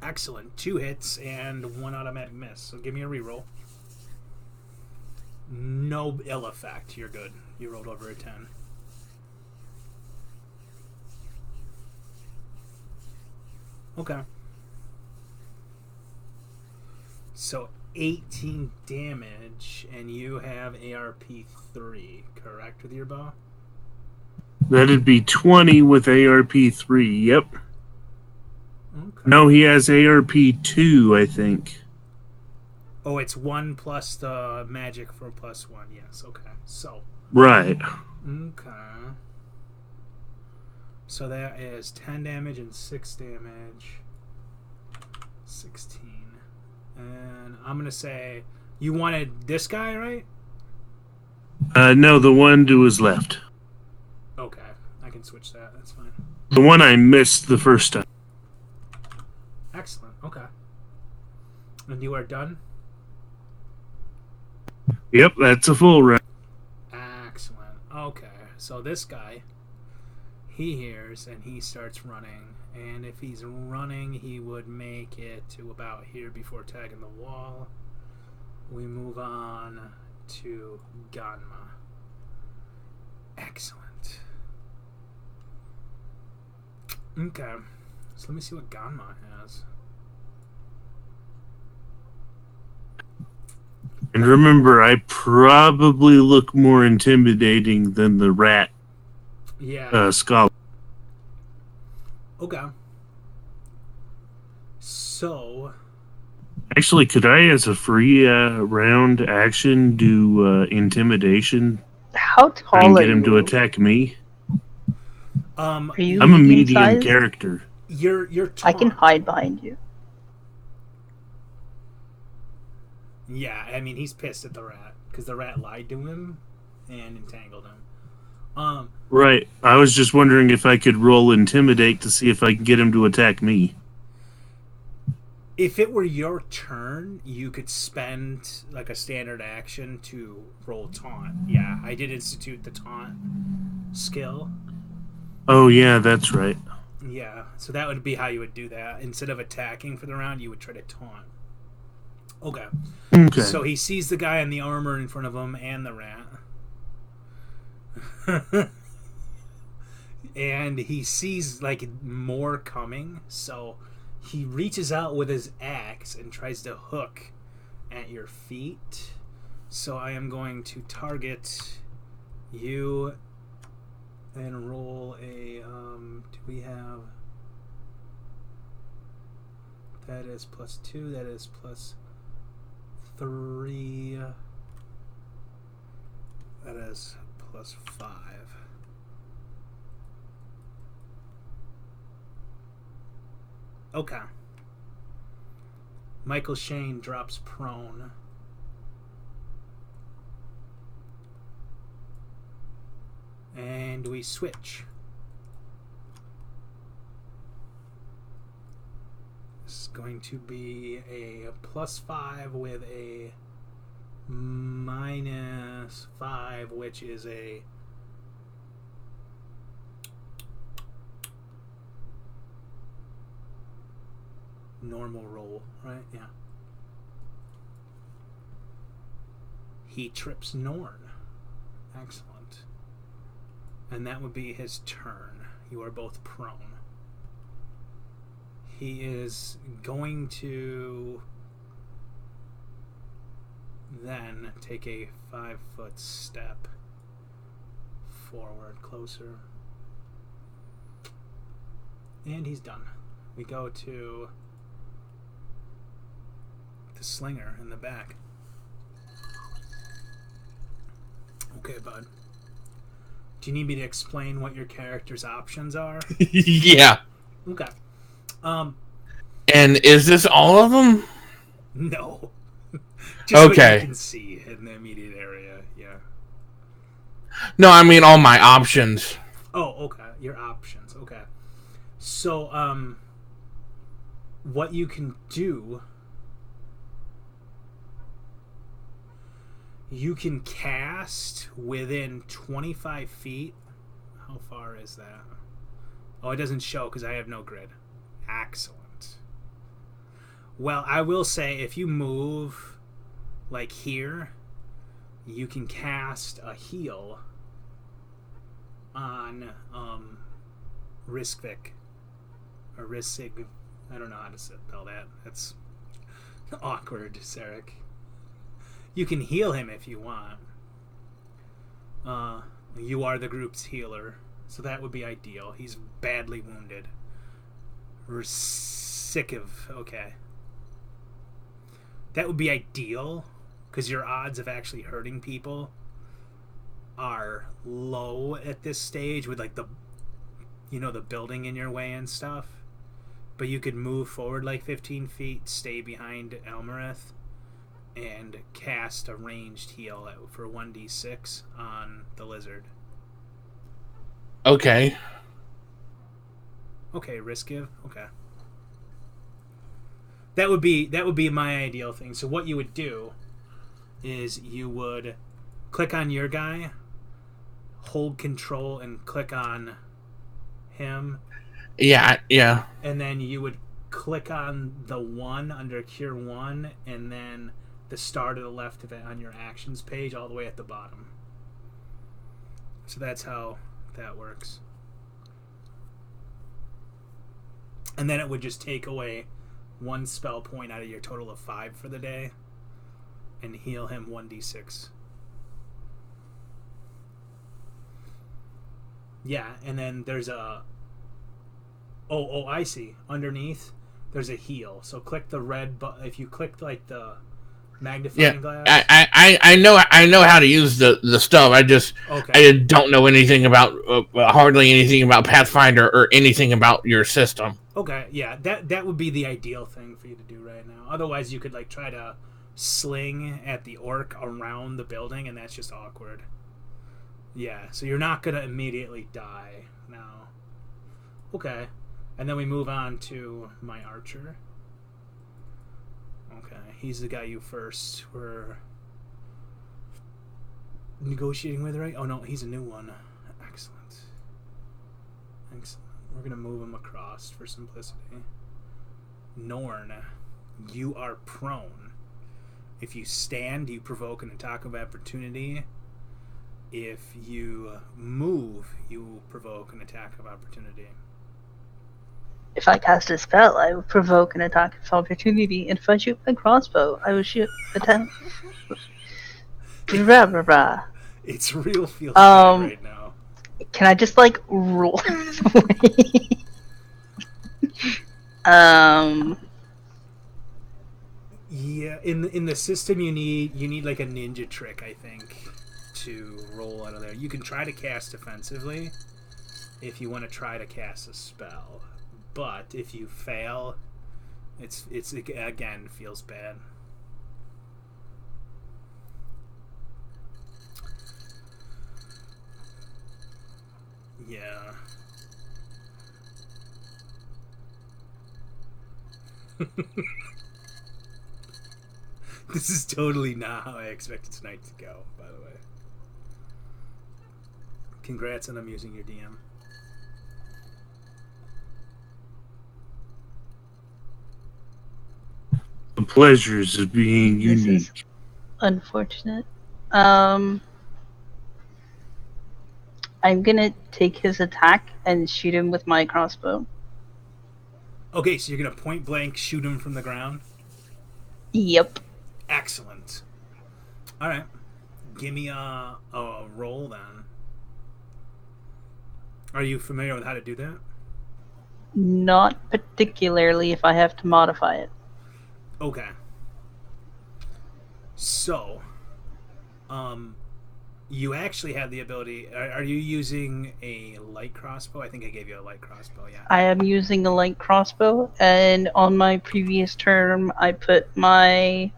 Speaker 1: Excellent. 2 hits and 1 automatic miss. So give me a reroll. No ill effect. You're good. You rolled over a 10. Okay. So 18 damage, and you have ARP 3, correct, with your bow?
Speaker 2: That'd be 20 with ARP 3. Yep.
Speaker 1: Okay.
Speaker 2: No, he has ARP 2, I think.
Speaker 1: Oh, it's 1 plus the magic for +1. Yes, okay. So.
Speaker 2: Right.
Speaker 1: Okay. So that is 10 damage and 6 damage. 16. And I'm going to say you wanted this guy, right?
Speaker 2: No, the one to his left.
Speaker 1: Okay. I can switch that. That's fine.
Speaker 2: The one I missed the first time.
Speaker 1: Excellent. Okay. And you are done?
Speaker 2: Yep, that's a full round.
Speaker 1: Excellent. Okay. So this guy, he hears and he starts running. And if he's running, he would make it to about here before tagging the wall. We move on to Ganma. Excellent. Okay. So let me see what Ganma has.
Speaker 2: And remember, I probably look more intimidating than the rat
Speaker 1: Yeah.
Speaker 2: scholar.
Speaker 1: Okay. So.
Speaker 2: Actually, could I, as a free round action, do intimidation?
Speaker 3: How
Speaker 2: Try and
Speaker 3: tall are
Speaker 2: get him to
Speaker 3: you?
Speaker 2: attack me?
Speaker 3: Are you
Speaker 2: I'm a
Speaker 3: medium
Speaker 2: medium
Speaker 3: sized?
Speaker 2: character.
Speaker 1: You're
Speaker 3: I can
Speaker 1: taunt.
Speaker 3: hide behind you.
Speaker 1: Yeah, I mean he's pissed at the rat because the rat lied to him and entangled him.
Speaker 2: Right. I was just wondering if I could roll intimidate to see if I can get him to attack me.
Speaker 1: If it were your turn, you could spend like a standard action to roll taunt. Yeah, I did institute the taunt skill.
Speaker 2: Oh, yeah, that's right.
Speaker 1: Yeah, so that would be how you would do that. Instead of attacking for the round, you would try to taunt. Okay.
Speaker 2: Okay.
Speaker 1: So he sees the guy in the armor in front of him and the rat. And he sees like more coming, so he reaches out with his axe and tries to hook at your feet. So I am going to target you and roll a do we have that is +2, that is +3, that is +5. Okay. Michael Shane drops prone. And we switch. This is going to be a +5 with a -5, which is a normal roll, right? Yeah. He trips Norn. Excellent. And that would be his turn. You are both prone. He is going to then take a 5-foot step forward, closer. And he's done. We go to the slinger in the back. Okay, bud. Do you need me to explain what your character's options are?
Speaker 4: Yeah.
Speaker 1: Okay.
Speaker 4: And is this all of them?
Speaker 1: No. Just what you
Speaker 4: Okay.
Speaker 1: can see in the immediate area. Yeah.
Speaker 4: No, I mean all my options.
Speaker 1: Oh, okay. Your options. Okay. So, what you can do, you can cast within 25 feet. How far is that? Oh, it doesn't show because I have no grid. Excellent. Well, I will say if you move like here, you can cast a heal on Riskvik or Risig. I don't know how to spell that. That's awkward, Sarek. You can heal him if you want. You are the group's healer, so that would be ideal. He's badly wounded. Risikiv, okay. That would be ideal, because your odds of actually hurting people are low at this stage with like the building in your way and stuff. But you could move forward like 15 feet, stay behind Elmerith, and cast a ranged heal for 1d6 on the lizard.
Speaker 4: Okay.
Speaker 1: Okay, Riskiv. Okay. That would be my ideal thing. So what you would do is you would click on your guy, hold control and click on him.
Speaker 4: Yeah, yeah.
Speaker 1: And then you would click on the 1 under Cure 1 and then the star to the left of it on your actions page all the way at the bottom. So that's how that works. And then it would just take away 1 spell point out of your total of 5 for the day and heal him 1d6. Yeah, and then there's a... Oh, I see. Underneath, there's a heal. So click the red button. If you click like the magnifying glass.
Speaker 4: I know how to use the stuff. I don't know anything about hardly anything about Pathfinder or anything about your system.
Speaker 1: Okay, yeah, that would be the ideal thing for you to do right now. Otherwise, you could like try to sling at the orc around the building, and that's just awkward. Yeah, so you're not gonna immediately die now. Okay, and then we move on to my archer. Okay, he's the guy you first were negotiating with, right? Oh no, he's a new one. Excellent. We're gonna move him across for simplicity. Norn, you are prone. If you stand, you provoke an attack of opportunity. If you move, you provoke an attack of opportunity.
Speaker 3: If I cast a spell, I will provoke an attack of opportunity, and if I shoot my crossbow, I will shoot attack. Rah, rah, rah.
Speaker 1: It's real feels bad right now.
Speaker 3: Can I just like roll away?
Speaker 1: Yeah, in the system you need like a ninja trick, I think, to roll out of there. You can try to cast defensively if you want to try to cast a spell, but if you fail, it's again feels bad. Yeah. This is totally not how I expected tonight to go, by the way. Congrats on amusing your DM.
Speaker 2: The pleasures of being
Speaker 3: This
Speaker 2: unique.
Speaker 3: is unfortunate. I'm gonna take his attack and shoot him with my crossbow.
Speaker 1: Okay, so you're gonna point blank shoot him from the ground?
Speaker 3: Yep.
Speaker 1: Excellent. Alright. Give me a roll then. Are you familiar with how to do that?
Speaker 3: Not particularly if I have to modify it.
Speaker 1: Okay. So, You actually have the ability. Are you using a light crossbow? I think I gave you a light crossbow. Yeah.
Speaker 3: I am using a light crossbow, and on my previous turn, I put my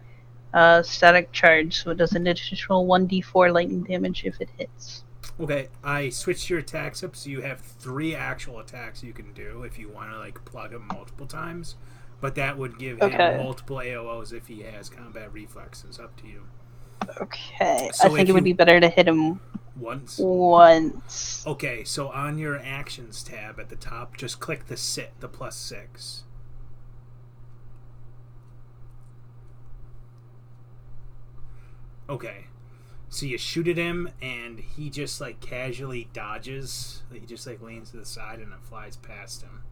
Speaker 3: static charge, so it does an additional 1d4 lightning damage if it hits.
Speaker 1: Okay, I switched your attacks up, so you have 3 actual attacks you can do if you want to like plug him multiple times. But that would give him multiple AOs if he has combat reflexes. Up to you.
Speaker 3: Okay,
Speaker 1: So
Speaker 3: I think it would be better to hit him
Speaker 1: once. Okay, so on your actions tab at the top, just click the +6. Okay. So you shoot at him, and he just like casually dodges. He just like leans to the side, and it flies past him.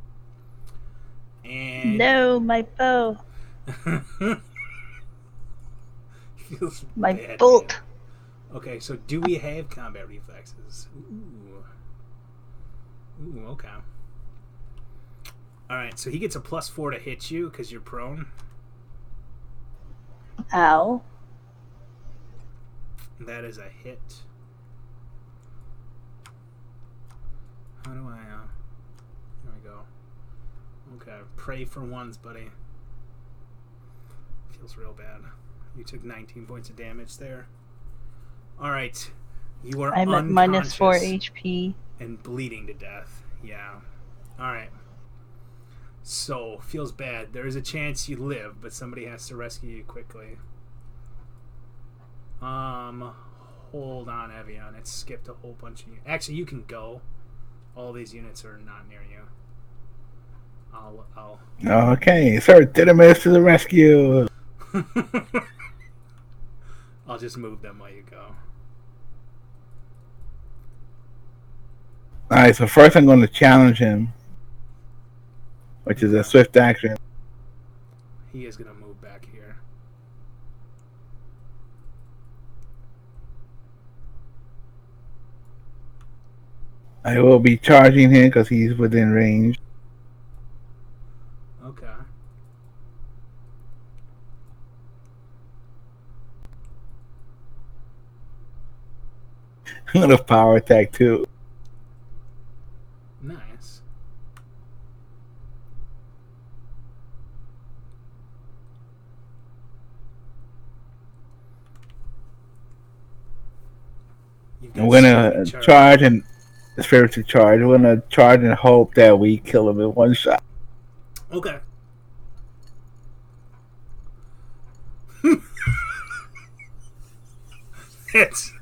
Speaker 1: And
Speaker 3: no, my bow. My
Speaker 1: bad,
Speaker 3: bolt.
Speaker 1: Man. Okay, so do we have combat reflexes? Ooh, okay. All right, so he gets a +4 to hit you because you're prone.
Speaker 3: Ow.
Speaker 1: That is a hit. How do I, there we go. Okay, pray for ones, buddy. Feels real bad. You took 19 points of damage there. Alright. You are
Speaker 3: I'm at -4 HP.
Speaker 1: And bleeding to death. Yeah. Alright. So, feels bad. There is a chance you live, but somebody has to rescue you quickly. Hold on, Evian. It skipped a whole bunch of you. Actually, you can go. All these units are not near you. I'll...
Speaker 5: Okay, Sir Didymus to the rescue.
Speaker 1: I'll just move them while you go.
Speaker 5: Alright, so first I'm going to challenge him, which is a swift action.
Speaker 1: He is going to move back here.
Speaker 5: I will be charging him because he's within range.
Speaker 1: Okay.
Speaker 5: I'm going to power attack too.
Speaker 1: Nice.
Speaker 5: I'm going to charge and spiritual charge. We're going to charge and hope that we kill him in one shot.
Speaker 1: Okay. It's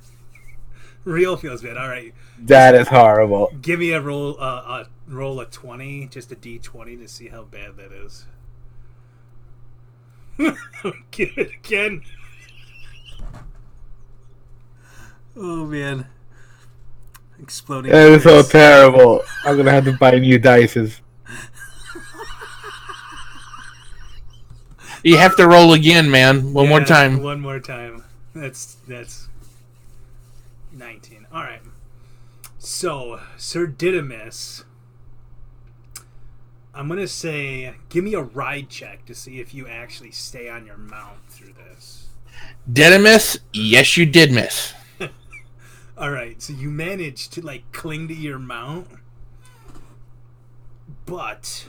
Speaker 1: real feels bad. All right.
Speaker 5: That is horrible.
Speaker 1: Give me a roll of 20, just a d20 to see how bad that is. Get it again. Oh man. Exploding.
Speaker 5: That is so terrible. I'm going to have to buy new dices.
Speaker 4: You have to roll again, man. One more time.
Speaker 1: One more time. That's 19. All right. So, Sir Didymus, I'm going to say, give me a ride check to see if you actually stay on your mount through this.
Speaker 4: Didymus, yes, you did miss.
Speaker 1: All right. So you managed to, like, cling to your mount, but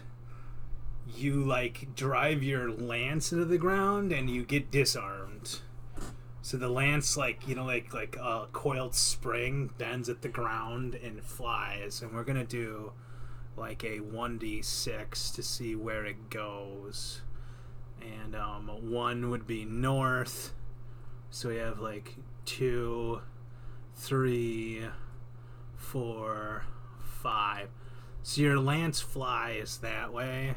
Speaker 1: you, like, drive your lance into the ground and you get disarmed. So the lance, like, you know, like a coiled spring bends at the ground and flies. And we're going to do, like, a 1d6 to see where it goes. And 1 would be north. So we have, like, 2, 3, 4, 5. So your lance flies that way.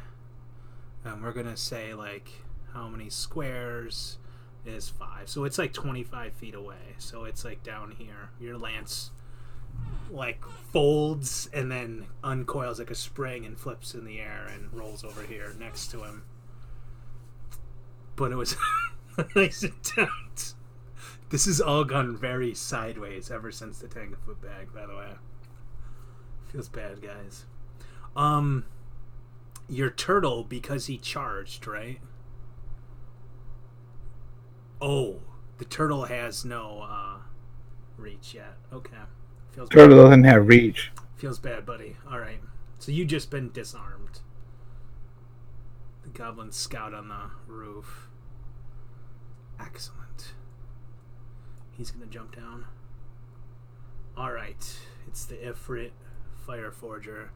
Speaker 1: And we're going to say, like, how many squares is 5. So it's like 25 feet away. So it's like down here. Your lance like folds and then uncoils like a spring and flips in the air and rolls over here next to him. But it was a nice attempt. This has all gone very sideways ever since the Tangafoot bag, by the way. Feels bad, guys. Your turtle, because he charged, right? Oh, the turtle has no reach yet. Okay. Feels
Speaker 5: Turtle
Speaker 1: bad.
Speaker 5: doesn't have reach.
Speaker 1: Feels bad, buddy. All right. So you just been disarmed. The goblin scout on the roof. Excellent. He's gonna jump down. All right. It's the Ifrit Fire Forger.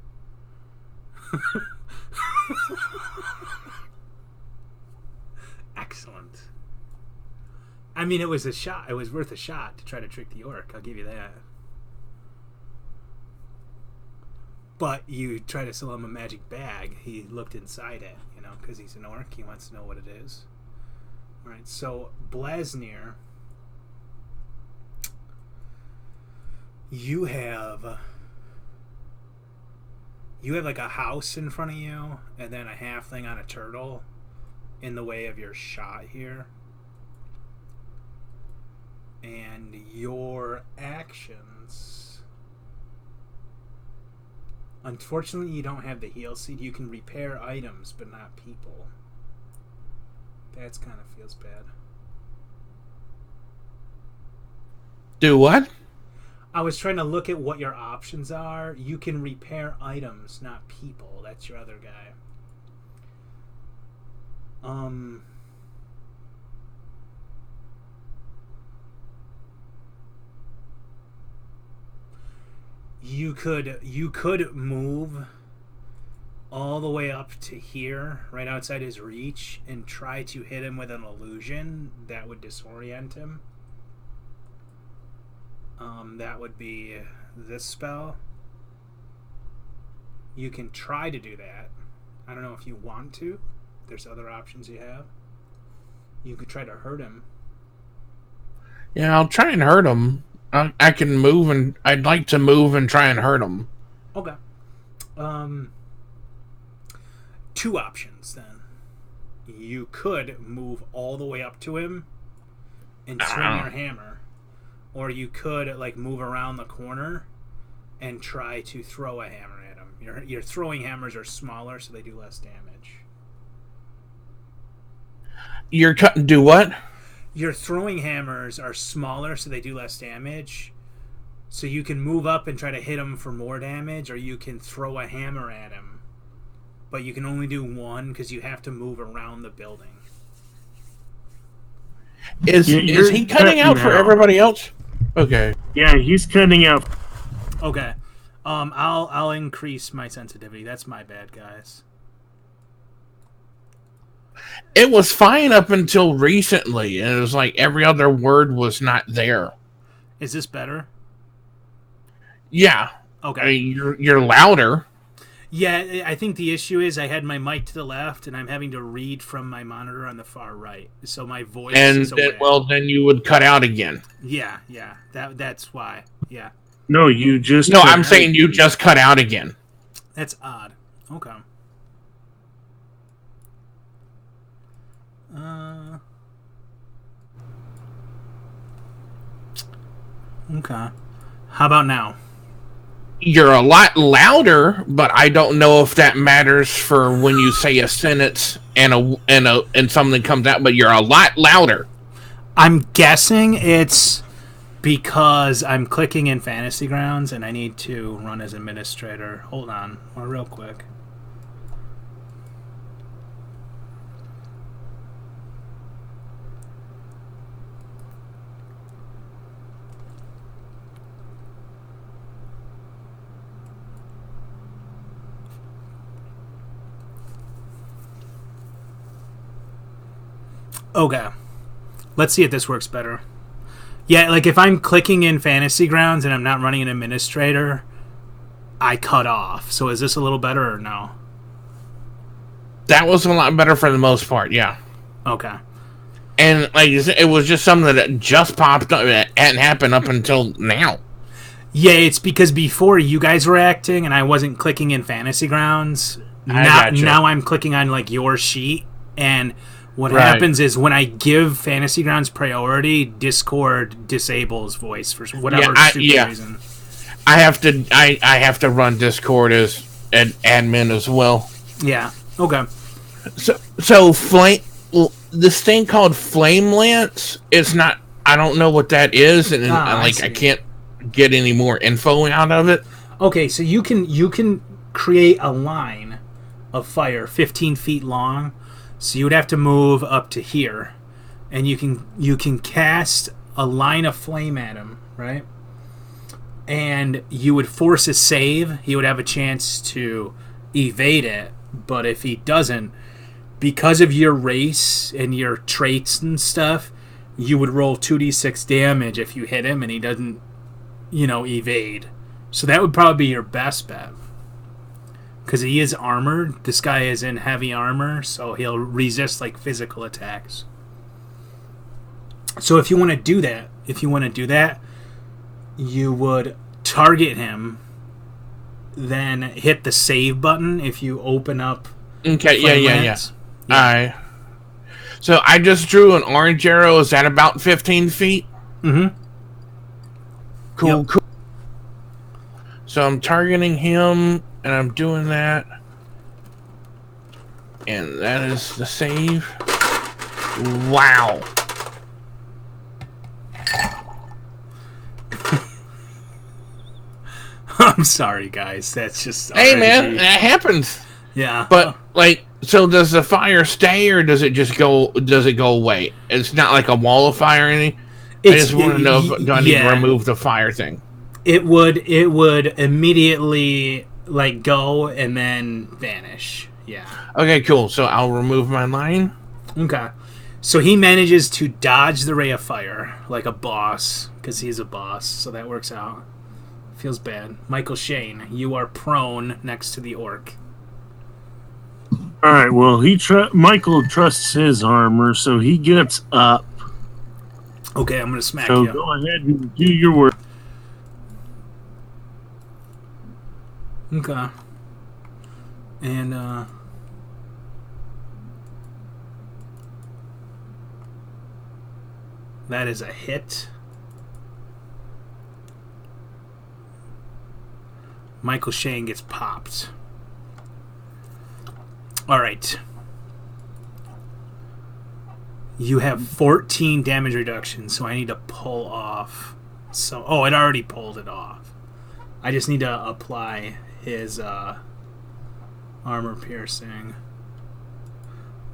Speaker 1: Excellent. I mean, it was a shot. It was worth a shot to try to trick the orc. I'll give you that. But you try to sell him a magic bag. He looked inside it, you know, because he's an orc. He wants to know what it is. All right. So Blasnir, you have like a house in front of you, and then a halfling on a turtle in the way of your shot here. And your actions, unfortunately you don't have the heal seed. You can repair items but not people. That's kind of feels bad.
Speaker 4: Do what?
Speaker 1: I was trying to look at what your options are. You can repair items, not people. That's your other guy. You could move all the way up to here, right outside his reach, and try to hit him with an illusion that would disorient him. That would be this spell. You can try to do that. I don't know if you want to. There's other options you have. You could try to hurt him.
Speaker 4: Yeah, I'll try and hurt him. I can move, and I'd like to move and try and hurt him.
Speaker 1: Okay. Two options then. You could move all the way up to him and swing your hammer, or you could like move around the corner and try to throw a hammer at him. Your throwing hammers are smaller, so they do less damage.
Speaker 4: You're cutting. Do what?
Speaker 1: Your throwing hammers are smaller, so they do less damage. So you can move up and try to hit him for more damage, or you can throw a hammer at him. But you can only do one because you have to move around the building.
Speaker 4: Is he cutting out for everybody else? Okay.
Speaker 2: Yeah, he's cutting out.
Speaker 1: Okay. I'll increase my sensitivity. That's my bad, guys.
Speaker 4: It was fine up until recently, and it was like every other word was not there.
Speaker 1: Is this better?
Speaker 4: Yeah.
Speaker 1: Okay.
Speaker 4: I mean, you're louder.
Speaker 1: Yeah, I think the issue is I had my mic to the left, and I'm having to read from my monitor on the far right, so my voice is away.
Speaker 4: Then you would cut out again.
Speaker 1: Yeah. That's why. Yeah.
Speaker 2: No, you just.
Speaker 4: No, I'm saying you just cut out again.
Speaker 1: That's odd. Okay. Okay. How about now?
Speaker 4: You're a lot louder, but I don't know if that matters for when you say a sentence and something comes out. But you're a lot louder.
Speaker 1: I'm guessing it's because I'm clicking in Fantasy Grounds and I need to run as administrator. Hold on, real quick. Okay. Let's see if this works better. Yeah, like if I'm clicking in Fantasy Grounds and I'm not running an administrator, I cut off. So is this a little better or no?
Speaker 4: That was a lot better for the most part, yeah.
Speaker 1: Okay.
Speaker 4: And like it was just something that just popped up. It hadn't happened up until now.
Speaker 1: Yeah, it's because before you guys were acting and I wasn't clicking in Fantasy Grounds. Now I'm clicking on like your sheet, and what happens is when I give Fantasy Grounds priority, Discord disables voice for whatever stupid reason.
Speaker 4: I have to run Discord as an admin as well.
Speaker 1: Yeah. Okay.
Speaker 4: So flame. This thing called Flame Lance is not I don't know what that is, and
Speaker 1: I
Speaker 4: I
Speaker 1: see.
Speaker 4: can't get any more info out of it.
Speaker 1: Okay, so you can create a line of fire 15 feet long. So you would have to move up to here, and you can cast a line of flame at him, right? And you would force a save. He would have a chance to evade it, but if he doesn't, because of your race and your traits and stuff, you would roll 2d6 damage if you hit him and he doesn't, evade. So that would probably be your best bet. Because he is armored. This guy is in heavy armor, so he'll resist like physical attacks. So if you want to do that, you would target him, then hit the save button if you open up.
Speaker 4: Okay, yeah.
Speaker 1: Yeah.
Speaker 4: Alright. So I just drew an orange arrow. Is that about 15 feet?
Speaker 1: Mm-hmm.
Speaker 4: Cool,
Speaker 1: Yep.
Speaker 4: cool. So I'm targeting him, and I'm doing that. And that is the save. Wow.
Speaker 1: I'm sorry, guys. That's just.
Speaker 4: Hey, man, that happens.
Speaker 1: Yeah.
Speaker 4: But, so does the fire stay, or does it just go, away? It's not like a wall of fire or anything? I just want to know if do I need to remove the fire thing.
Speaker 1: It would immediately go and then vanish. Yeah.
Speaker 4: Okay, cool. So I'll remove my line.
Speaker 1: Okay. So he manages to dodge the ray of fire like a boss, because he's a boss, so that works out. Feels bad. Michael Shane, you are prone next to the orc.
Speaker 2: All right. Well, Michael trusts his armor, so he gets up.
Speaker 1: Okay, I'm gonna smack
Speaker 2: So
Speaker 1: you.
Speaker 2: go ahead and do your work.
Speaker 1: Okay. And that is a hit. Michael Shane gets popped. Alright. You have 14 damage reduction, so I need to pull off. So, it already pulled it off. I just need to apply his armor piercing.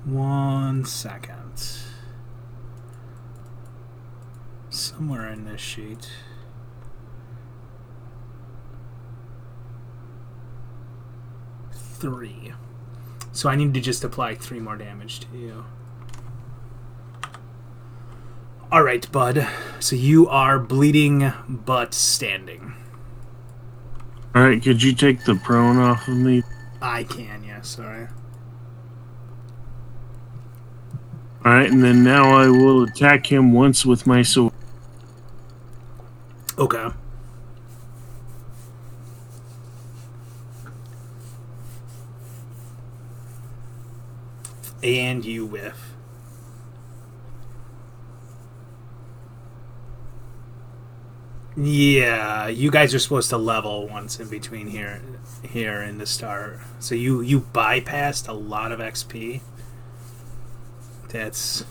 Speaker 1: 1 second. Somewhere in this sheet. Three. So I need to just apply 3 more damage to you. Alright, bud. So you are bleeding but standing.
Speaker 2: Alright, could you take the prone off of me?
Speaker 1: I can, yes, alright.
Speaker 2: Alright, and then now I will attack him once with my sword.
Speaker 1: Okay. And you whiff. Yeah, you guys are supposed to level once in between here in the start. So you bypassed a lot of XP. It's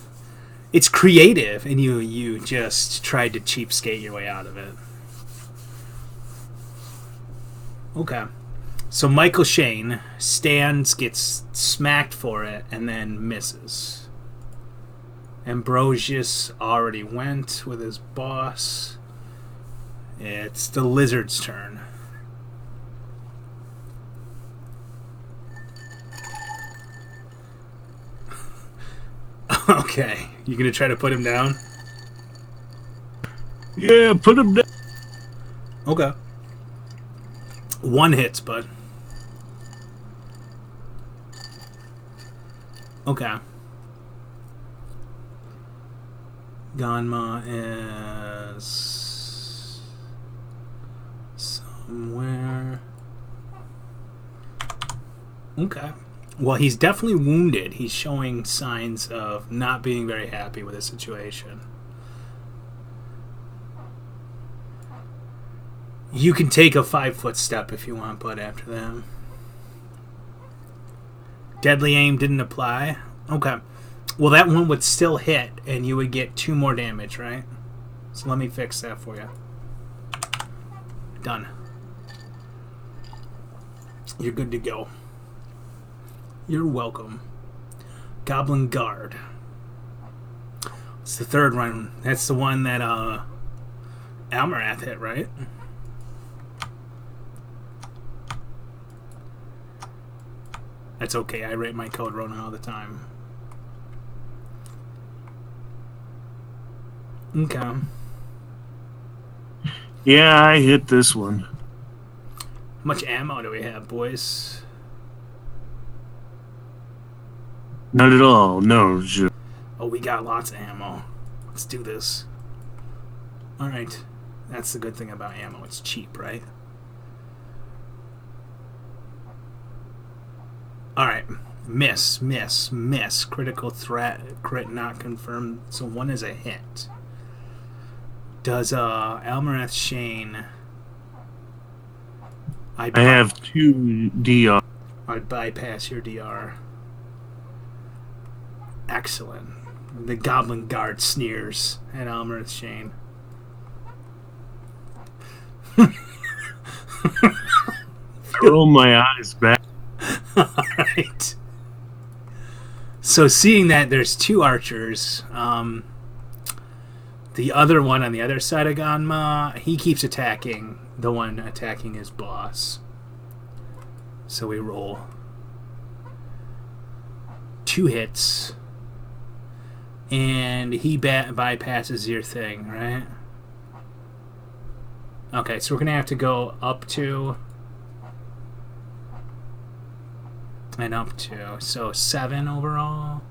Speaker 1: creative, and you just tried to cheapskate your way out of it. Okay. So Michael Shane stands, gets smacked for it, and then misses. Ambrosius already went with his boss. It's the lizard's turn. Okay. You gonna try to put him down?
Speaker 2: Yeah, put him down.
Speaker 1: Okay. 1 hits, bud. Okay. Ganma is somewhere. Okay. Well, he's definitely wounded. He's showing signs of not being very happy with the situation. You can take a 5-foot step if you want, bud, after that. Deadly aim didn't apply. Okay. Well, that one would still hit, and you would get 2 more damage, right? So let me fix that for you. Done. You're good to go. You're welcome. Goblin Guard. It's the third one. That's the one that Almerath hit, right? That's okay. I rate my code Ronin all the time. Okay.
Speaker 2: Yeah, I hit this one.
Speaker 1: How much ammo do we have, boys?
Speaker 2: Not at all. No.
Speaker 1: Oh, we got lots of ammo. Let's do this. Alright. That's the good thing about ammo. It's cheap, right? Alright. Miss. Critical threat. Crit not confirmed. So one is a hit. Does Almerath Shane...
Speaker 2: I have 2 DR.
Speaker 1: I'd bypass your DR. Excellent. The Goblin Guard sneers at Almerath Shane.
Speaker 2: Roll my eyes back.
Speaker 1: Alright. So seeing that there's 2 archers, the other one on the other side of Ganma, he keeps attacking the one attacking his boss. So we roll 2 hits, and he bypasses your thing, right? Okay, so we're gonna have to go up to and up to. So 7 overall.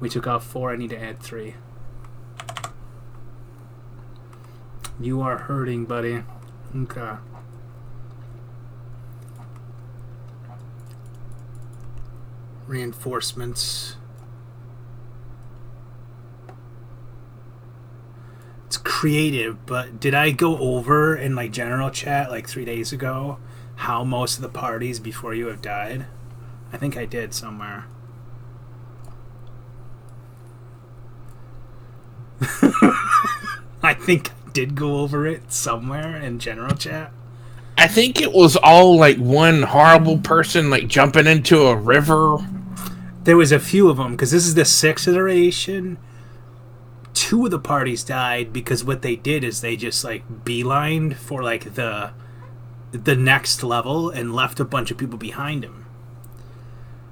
Speaker 1: We took off 4. I need to add 3. You are hurting, buddy. Okay. Reinforcements. It's creative, but did I go over in my general chat like 3 days ago how most of the parties before you have died? I think I did somewhere. I think I did go over it somewhere in general chat.
Speaker 4: I think it was all like one horrible person like jumping into a river.
Speaker 1: There was a few of them because this is the 6th iteration. 2 of the parties died because what they did is they just like beelined for like the next level and left a bunch of people behind them.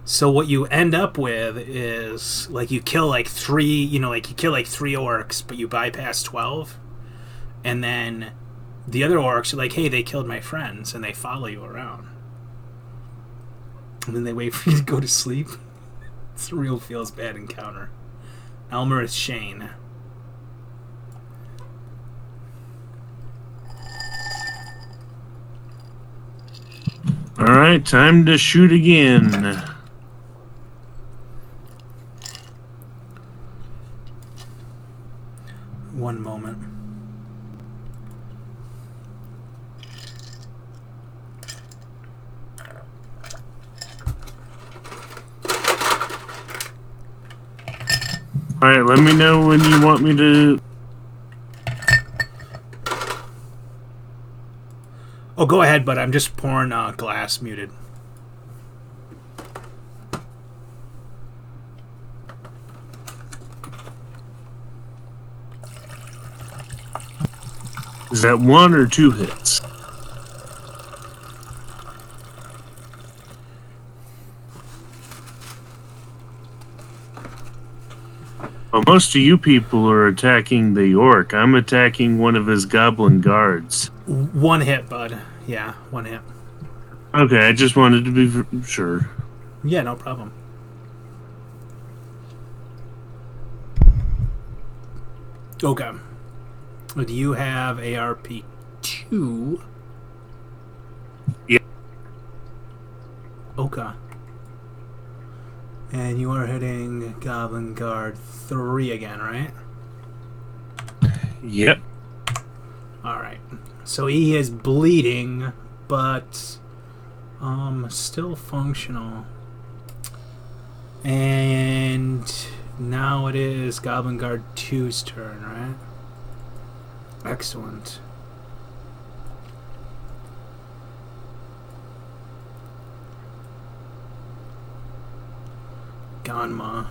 Speaker 1: So what you end up with is like you kill like 3, you kill like 3 orcs, but you bypass 12, and then the other orcs are like, hey, they killed my friends, and they follow you around, and then they wait for you to go to sleep. It's a real feels bad encounter. Almerath Shane.
Speaker 2: All right, time to shoot again.
Speaker 1: One moment.
Speaker 2: All right, let me know when you want me to.
Speaker 1: Oh, go ahead, but I'm just pouring glass muted.
Speaker 2: Is that 1 or 2 hits? Well, most of you people are attacking the orc. I'm attacking one of his goblin guards.
Speaker 1: 1 hit, bud. Yeah, 1 hit.
Speaker 2: Okay, I just wanted to be sure.
Speaker 1: Yeah, no problem. Okay. Do you have ARP2?
Speaker 2: Yeah.
Speaker 1: Okay. And you are hitting Goblin Guard 3 again, right?
Speaker 2: Yep.
Speaker 1: Alright. So he is bleeding, but still functional. And now it is Goblin Guard 2's turn, right? Excellent. Ganma.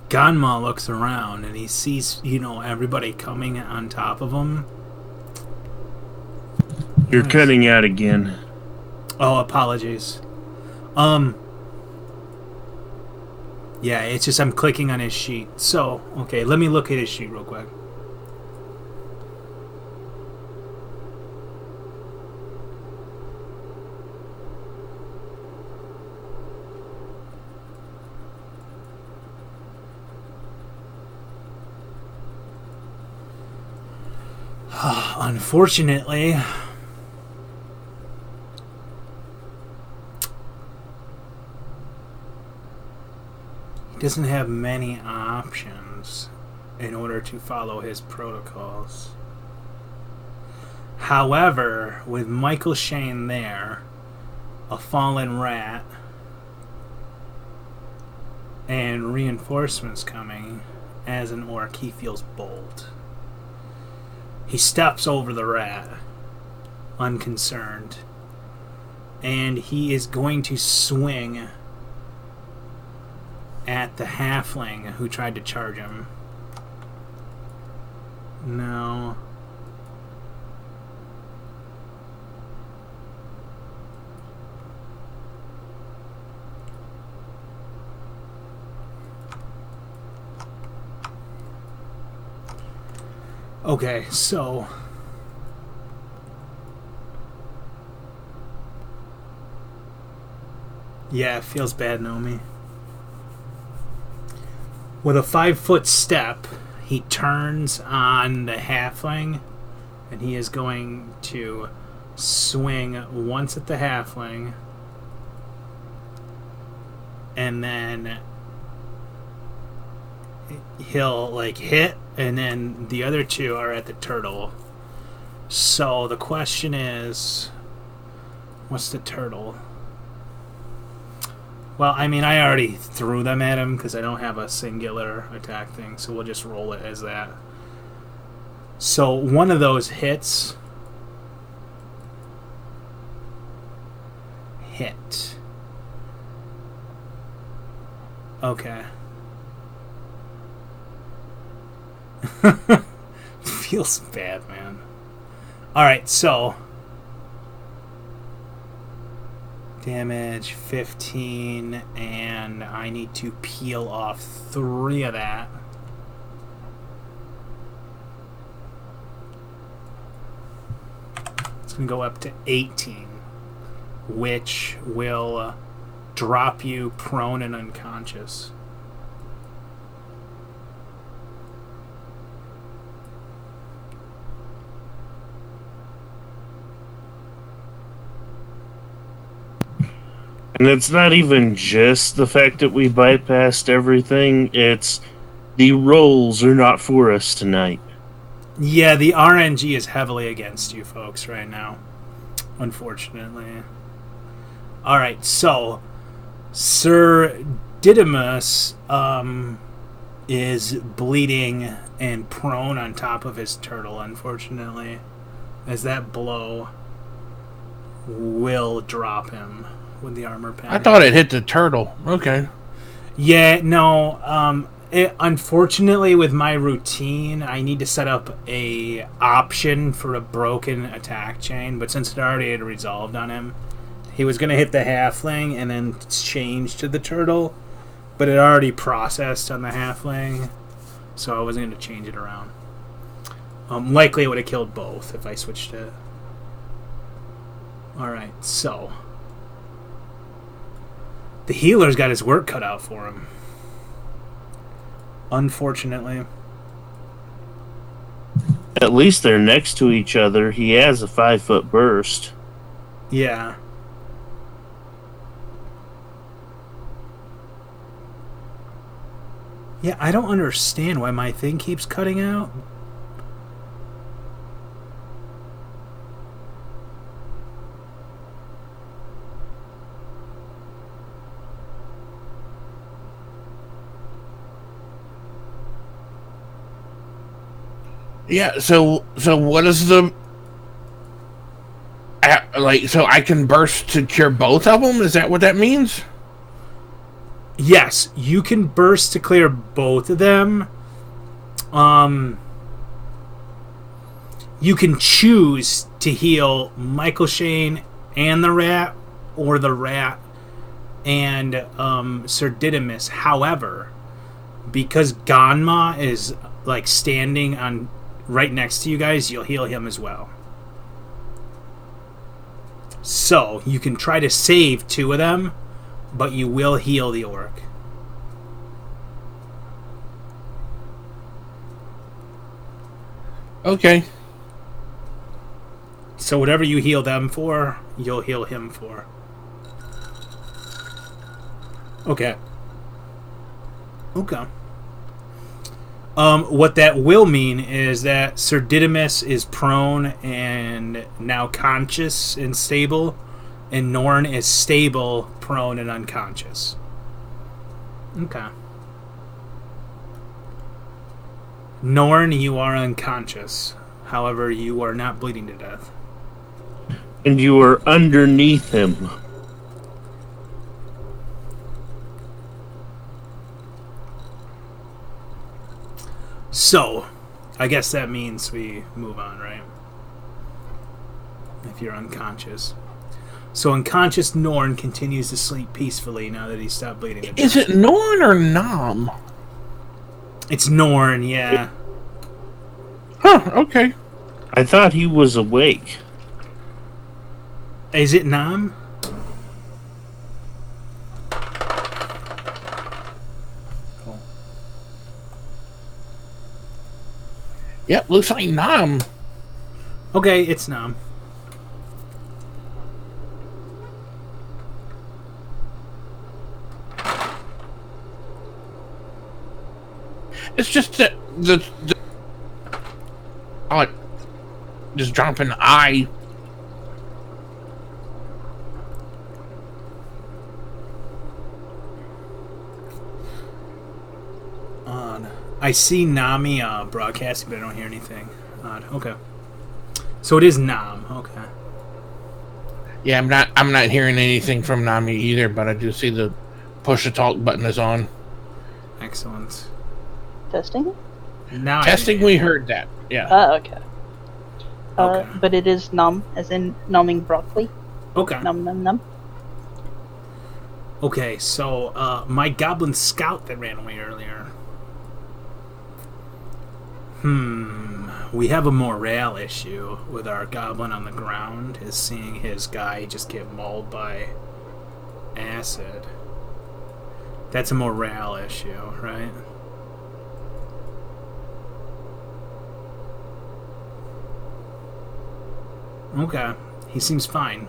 Speaker 1: Ganma looks around and he sees, everybody coming on top of him.
Speaker 2: You're cutting out again.
Speaker 1: Oh, apologies. Yeah, it's just I'm clicking on his sheet. So, okay, let me look at his sheet real quick. Unfortunately, he doesn't have many options in order to follow his protocols. However, with Michael Shane there, a fallen rat, and reinforcements coming, as an orc, he feels bold. He steps over the rat, unconcerned, and he is going to swing at the halfling who tried to charge him. No. Okay, so yeah, it feels bad, Nomi. With a 5-foot step, he turns on the halfling, and he is going to swing once at the halfling, and then he'll hit, and then the other two are at the turtle. So the question is, what's the turtle? Well, I mean, I already threw them at him because I don't have a singular attack thing, so we'll just roll it as that. So one of those hits. Hit. Okay. Feels bad, man. Alright, so damage 15, and I need to peel off 3 of that. It's going to go up to 18, which will drop you prone and unconscious.
Speaker 2: And it's not even just the fact that we bypassed everything, it's the rolls are not for us tonight.
Speaker 1: Yeah, the RNG is heavily against you folks right now, unfortunately. Alright, so Sir Didymus is bleeding and prone on top of his turtle, unfortunately, as that blow will drop him with the armor pen.
Speaker 4: I thought it hit the turtle. Okay.
Speaker 1: Yeah, no. Unfortunately, with my routine, I need to set up a option for a broken attack chain. But since it already had resolved on him, he was going to hit the halfling and then change to the turtle. But it already processed on the halfling, so I wasn't going to change it around. Likely it would have killed both if I switched it. Alright, so the healer's got his work cut out for him. Unfortunately.
Speaker 2: At least they're next to each other. He has a 5-foot burst.
Speaker 1: Yeah. Yeah, I don't understand why my thing keeps cutting out.
Speaker 4: Yeah. So what is the so I can burst to cure both of them? Is that what that means?
Speaker 1: Yes, you can burst to clear both of them. You can choose to heal Michael Shane and the rat, or the rat and Sir Didymus. However, because Ganma is like standing on right next to you guys, you'll heal him as well. So you can try to save two of them, but you will heal the orc.
Speaker 4: Okay.
Speaker 1: So whatever you heal them for, you'll heal him for. Okay. Okay. What that will mean is that Sir Didymus is prone and now conscious and stable, and Norn is stable, prone, and unconscious. Okay. Norn, you are unconscious. However, you are not bleeding to death.
Speaker 2: And you are underneath him.
Speaker 1: So, I guess that means we move on, right? If you're unconscious. So unconscious Norn continues to sleep peacefully now that he stopped bleeding to death.
Speaker 4: Is it Norn or Nom?
Speaker 1: It's Norn, yeah.
Speaker 4: Huh, okay.
Speaker 2: I thought he was awake.
Speaker 1: Is it Nom? Cool.
Speaker 4: Yep, looks like Nom.
Speaker 1: Okay, it's Nom.
Speaker 4: It's just that the oh, just dropping the eye.
Speaker 1: I see Nami broadcasting, but I don't hear anything. Odd. Okay. So it is Nom. Okay.
Speaker 4: Yeah, I'm not hearing anything from Nami either, but I do see the push to talk button is on.
Speaker 1: Excellent.
Speaker 3: Testing?
Speaker 1: Now
Speaker 4: Testing, we heard that. Yeah.
Speaker 3: Okay.
Speaker 1: Okay.
Speaker 3: But it is nom, as in numbing broccoli.
Speaker 1: Okay.
Speaker 3: Num num num.
Speaker 1: Okay, so my goblin scout that ran away earlier. We have a morale issue with our goblin on the ground, is seeing his guy just get mauled by acid. That's a morale issue, right? Okay. He seems fine.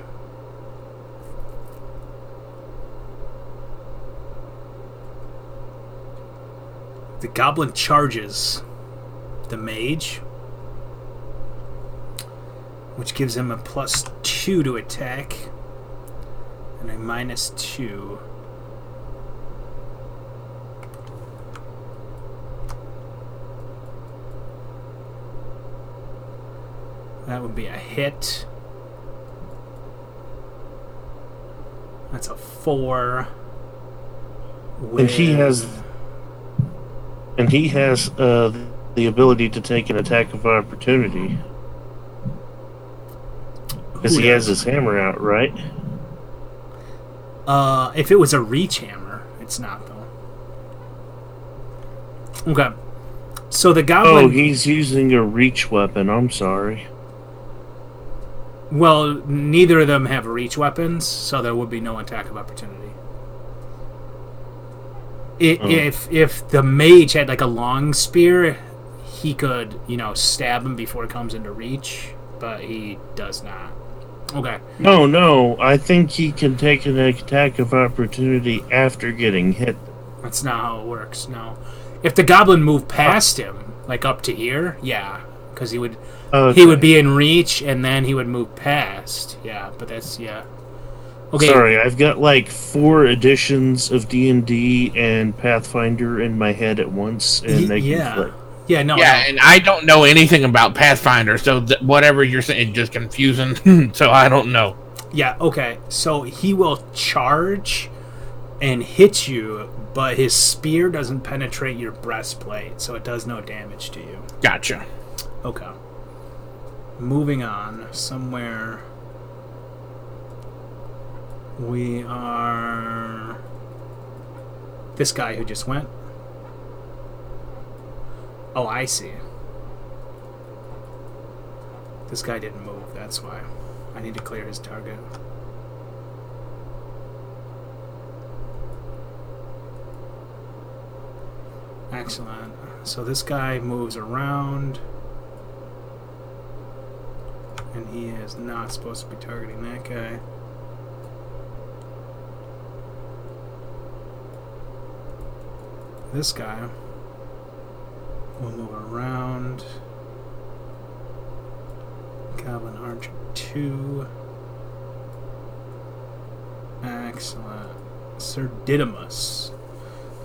Speaker 1: The goblin charges the mage, which gives him a +2 to attack and a -2. That would be a hit. That's a 4.
Speaker 2: And he has the ability to take an attack of opportunity. Because he has his hammer out, right?
Speaker 1: If it was a reach hammer, it's not though. Okay. So the goblin.
Speaker 2: Oh, he's using a reach weapon. I'm sorry.
Speaker 1: Well, neither of them have reach weapons, so there would be no attack of opportunity. If the mage had like a long spear, he could, stab him before it comes into reach, but he does not. Okay.
Speaker 2: No, I think he can take an attack of opportunity after getting hit.
Speaker 1: That's not how it works, no. If the goblin moved past him, like up to here, yeah, because he would be in reach, and then he would move past. Yeah, but that's, yeah. Okay.
Speaker 2: Sorry, I've got like 4 editions of D&D and Pathfinder in my head at once, and they conflict.
Speaker 1: Yeah, no,
Speaker 4: Yeah,
Speaker 1: no.
Speaker 4: and I don't know anything about Pathfinder, so whatever you're saying is just confusing. So I don't know.
Speaker 1: Yeah, okay. So he will charge and hit you, but his spear doesn't penetrate your breastplate, so it does no damage to you.
Speaker 4: Gotcha.
Speaker 1: Okay. Moving on. Somewhere... We are... This guy who just went. Oh, I see. This guy didn't move, that's why. I need to clear his target. Excellent. So this guy moves around. And he is not supposed to be targeting that guy. This guy will move around. Goblin Archer 2. Excellent. Sir Didymus,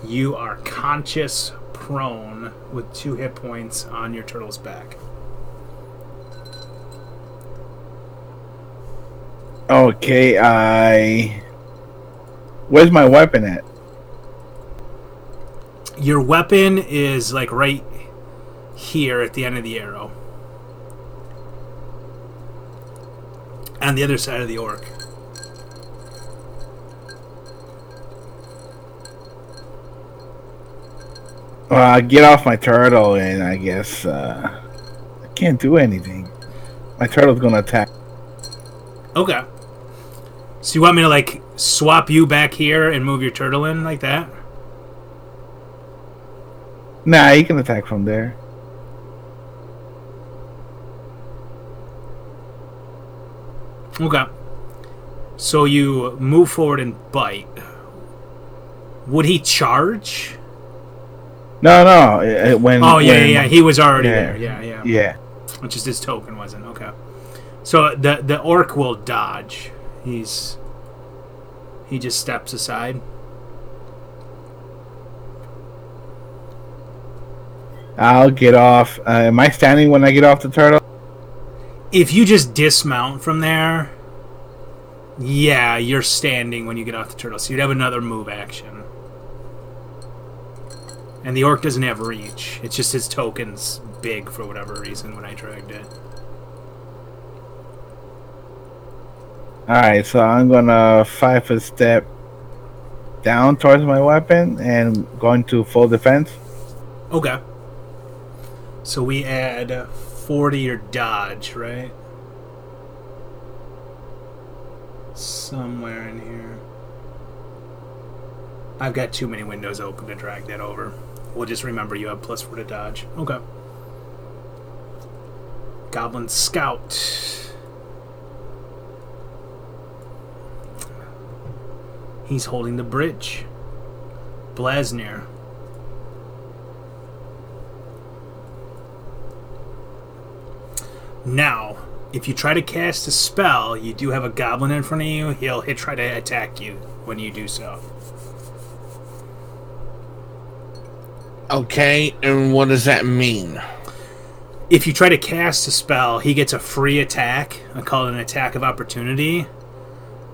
Speaker 1: you are conscious prone with 2 hit points on your turtle's back.
Speaker 5: Okay, where's my weapon at?
Speaker 1: Your weapon is like right here at the end of the arrow. On the other side of the orc.
Speaker 5: Well, I get off my turtle and I guess I can't do anything. My turtle's gonna attack.
Speaker 1: Okay. So you want me to like swap you back here and move your turtle in like that?
Speaker 5: Nah, he can attack from there.
Speaker 1: Okay. So you move forward and bite. Would he charge?
Speaker 5: No. When
Speaker 1: Yeah. He was already there. Yeah.
Speaker 5: Yeah.
Speaker 1: Which is his token, wasn't okay. So the orc will dodge. He just steps aside.
Speaker 5: I'll get off. Am I standing when I get off the turtle?
Speaker 1: If you just dismount from there, yeah, you're standing when you get off the turtle. So you'd have another move action. And the orc doesn't have reach. It's just his token's big for whatever reason when I dragged it.
Speaker 5: Alright, so I'm gonna 5-foot step down towards my weapon and going to full defense.
Speaker 1: Okay. So we add 40 your dodge, right? Somewhere in here. I've got too many windows open to drag that over. We'll just remember you have +4 to dodge. Okay. Goblin Scout. He's holding the bridge. Blasnir. Now, if you try to cast a spell, you do have a goblin in front of you. He'll try to attack you when you do so.
Speaker 4: Okay, and what does that mean?
Speaker 1: If you try to cast a spell, he gets a free attack. I call it an attack of opportunity.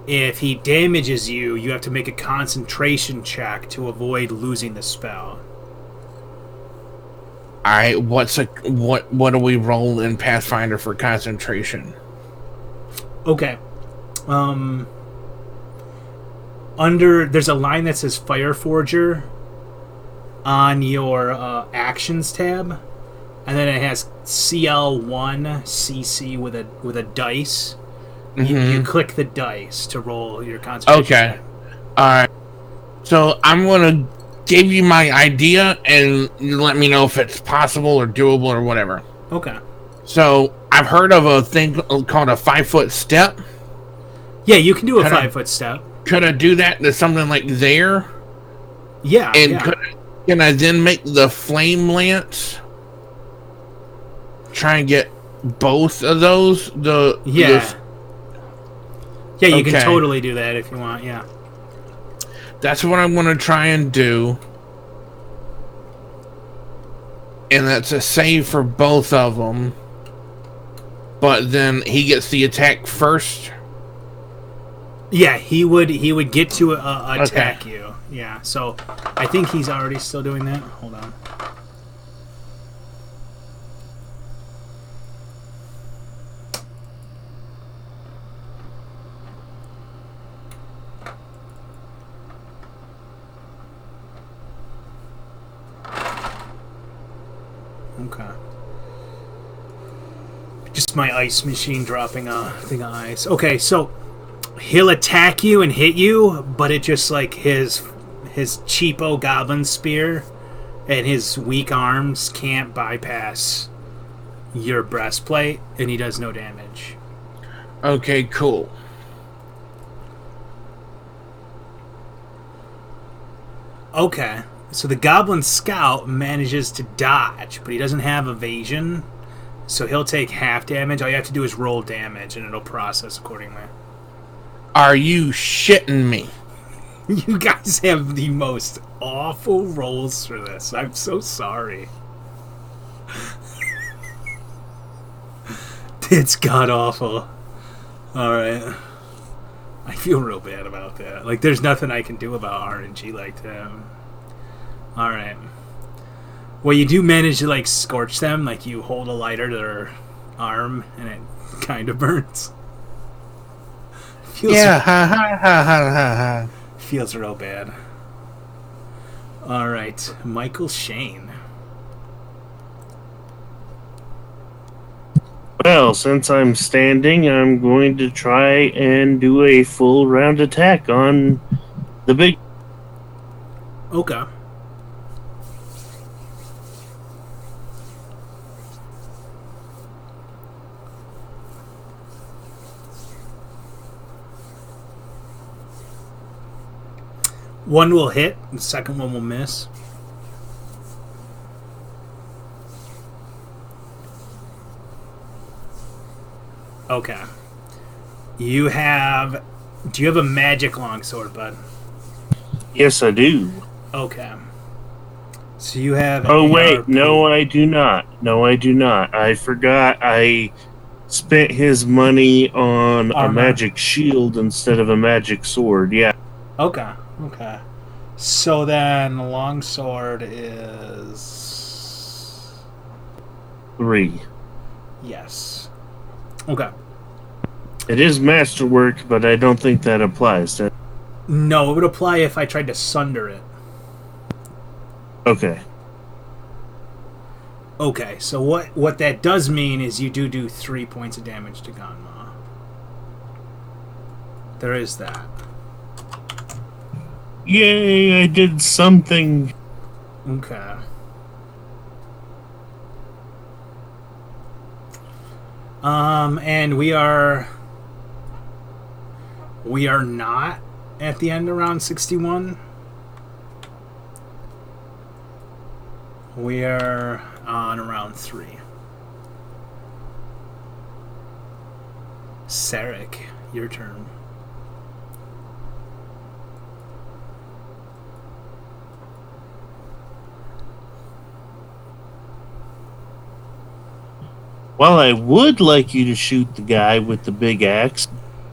Speaker 1: If he damages you, you have to make a concentration check to avoid losing the spell.
Speaker 4: Alright, what do we roll in Pathfinder for concentration?
Speaker 1: Okay. There's a line that says Fire Forger on your actions tab, and then it has CL1 CC with a dice. You click the dice to roll your concentration.
Speaker 4: Okay. Alright. So I'm gonna give you my idea and you let me know if it's possible or doable or whatever.
Speaker 1: Okay.
Speaker 4: So I've heard of a thing called a 5-foot step.
Speaker 1: Yeah, you can do a 5-foot step.
Speaker 4: Could I do that to something like there?
Speaker 1: Yeah.
Speaker 4: And can I then make the flame lance? Try and get both of those?
Speaker 1: Yeah, you can totally do that if you want, yeah.
Speaker 4: That's what I'm going to try and do. and that's a save for both of them. But then he gets the attack first.
Speaker 1: Yeah, he would get to attack you. Yeah, so I think he's already still doing that. Hold on. Okay. Just my ice machine dropping a thing of ice. Okay, so he'll attack you and hit you, but it just like his cheapo goblin spear and his weak arms can't bypass your breastplate, and he does no damage.
Speaker 4: Okay, cool.
Speaker 1: Okay, so the goblin scout manages to dodge, but he doesn't have evasion, so he'll take half damage. All you have to do is roll damage, and it'll process accordingly.
Speaker 4: Are you shitting me?
Speaker 1: You guys have the most awful rolls for this. I'm so sorry. It's god awful. Alright. I feel real bad about that. Like, there's nothing I can do about RNG like that. Alright. Well, you do manage to, like, scorch them. Like, you hold a lighter to their arm, and it kind of burns.
Speaker 4: Yeah, ha ha ha ha ha ha.
Speaker 1: Feels real bad. Alright. Michael Shane.
Speaker 2: Well, since I'm standing, I'm going to try and do a full round attack on the big.
Speaker 1: Okay. One will hit, the second one will miss. Okay. Do you have a magic longsword, bud?
Speaker 2: Yes, I do.
Speaker 1: Okay. So you have.
Speaker 2: Oh, wait.
Speaker 1: ARP.
Speaker 2: No, I do not. No, I do not. I forgot I spent his money on a
Speaker 1: Armor.
Speaker 2: magic shield instead of a magic sword. Yeah.
Speaker 1: Okay. Okay. So then, longsword is
Speaker 2: 3.
Speaker 1: yes. Okay.
Speaker 2: It is masterwork, but I don't think that applies.
Speaker 1: No, it would apply if I tried to sunder it.
Speaker 2: Okay.
Speaker 1: Okay, so what that does mean is you do 3 points of damage to Ganma. There is that.
Speaker 2: Yay, I did something.
Speaker 1: Okay. And we are not at the end of round 61. We are on round 3. Sarek, your turn.
Speaker 2: Well, I would like you to shoot the guy with the big axe,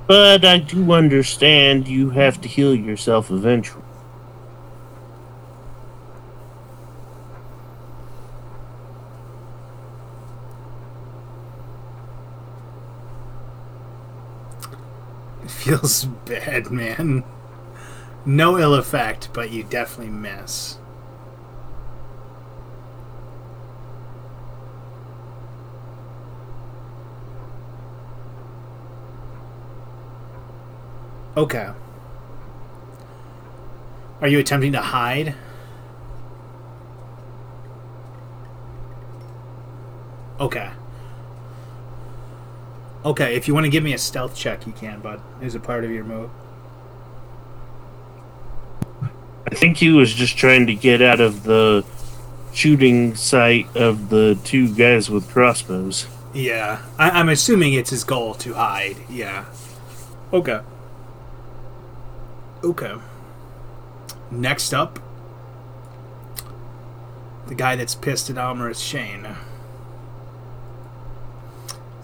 Speaker 2: but I do understand you have to heal yourself eventually.
Speaker 1: It feels bad, man. No ill effect, but you definitely miss. Okay. Are you attempting to hide? Okay. Okay, if you want to give me a stealth check, you can, bud. Is it part of your move?
Speaker 2: I think he was just trying to get out of the shooting sight of the 2 guys with crossbows.
Speaker 1: Yeah. I'm assuming it's his goal to hide. Yeah. Okay. Okay. Next up, The guy that's pissed at Elmer is Shane.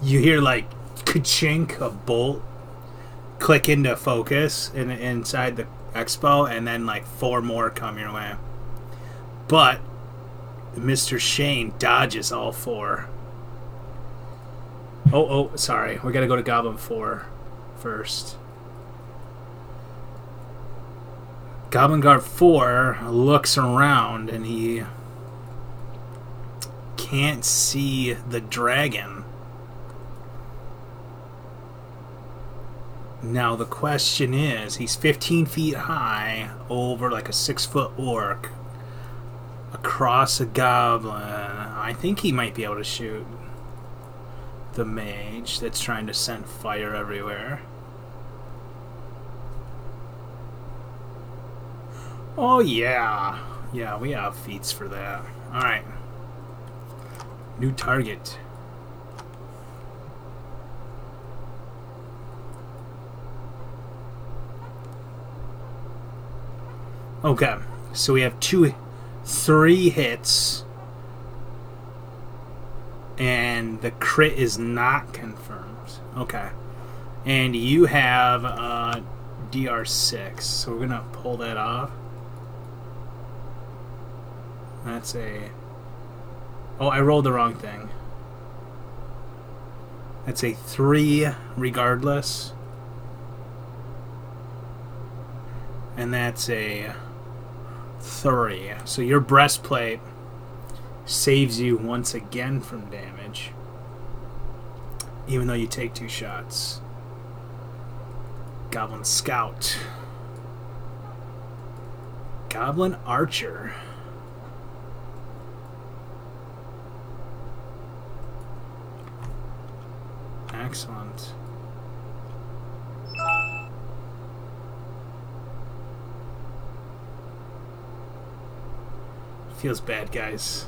Speaker 1: You hear like ka-chink, a bolt click into focus inside the expo, and then like 4 more come your way. But Mr. Shane dodges all 4. Oh, sorry. We gotta go to Goblin 4 first. Goblin Guard 4 looks around and he can't see the dragon. Now the question is, he's 15 feet high over like a 6-foot orc across a goblin. I think he might be able to shoot the mage that's trying to send fire everywhere. Oh yeah. Yeah, we have feats for that. Alright. New target. Okay, so we have 3 hits, and the crit is not confirmed. Okay, and you have DR6, so we're gonna pull that off. That's a... Oh, I rolled the wrong thing. That's a 3 regardless, and that's a 3. So your breastplate saves you once again from damage, even though you take 2 shots. Goblin Scout. Goblin Archer. Excellent. Feels bad, guys.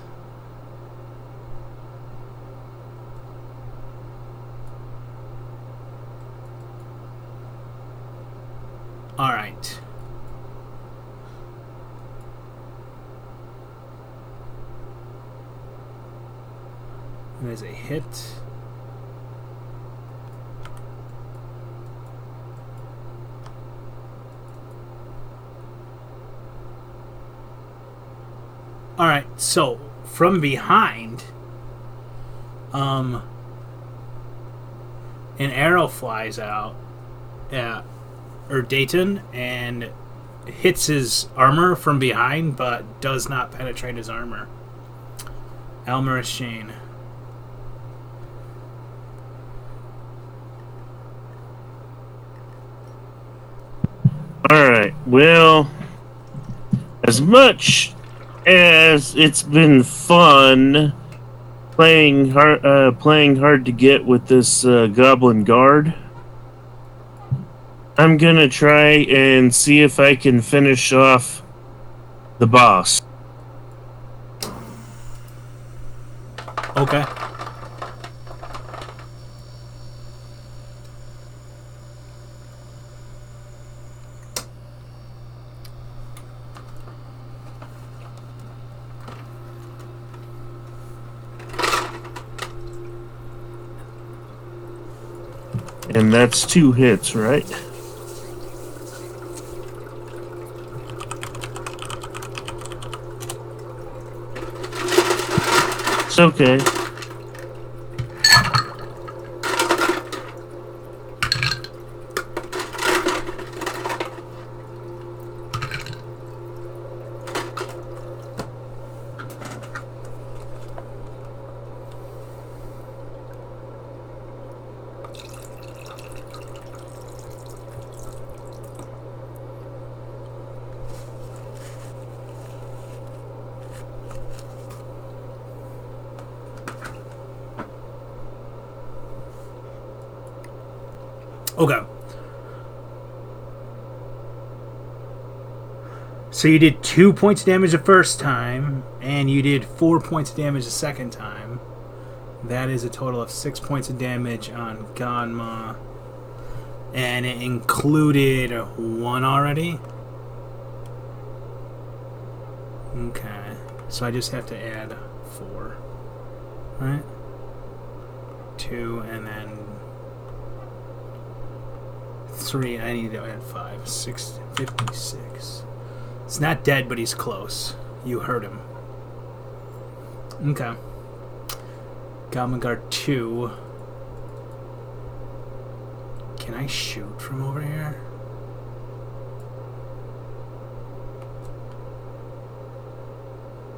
Speaker 1: All right. There's a hit. Alright, so from behind, an arrow flies out at Dayton and hits his armor from behind, but does not penetrate his armor. Elmer Shane.
Speaker 2: Alright, well, as much as it's been fun playing hard to get with this Goblin Guard, I'm gonna try and see if I can finish off the boss.
Speaker 1: Okay.
Speaker 2: And that's 2 hits, right? It's okay.
Speaker 1: Okay. So you did 2 points of damage the first time, and you did 4 points of damage the second time. That is a total of 6 points of damage on Ganma. And it included 1 already? Okay. So I just have to add 4. Right? 2 and then 3. I need to add 5. 6, 56. It's not dead, but he's close. You hurt him. Okay. Goblin Guard 2. Can I shoot from over here?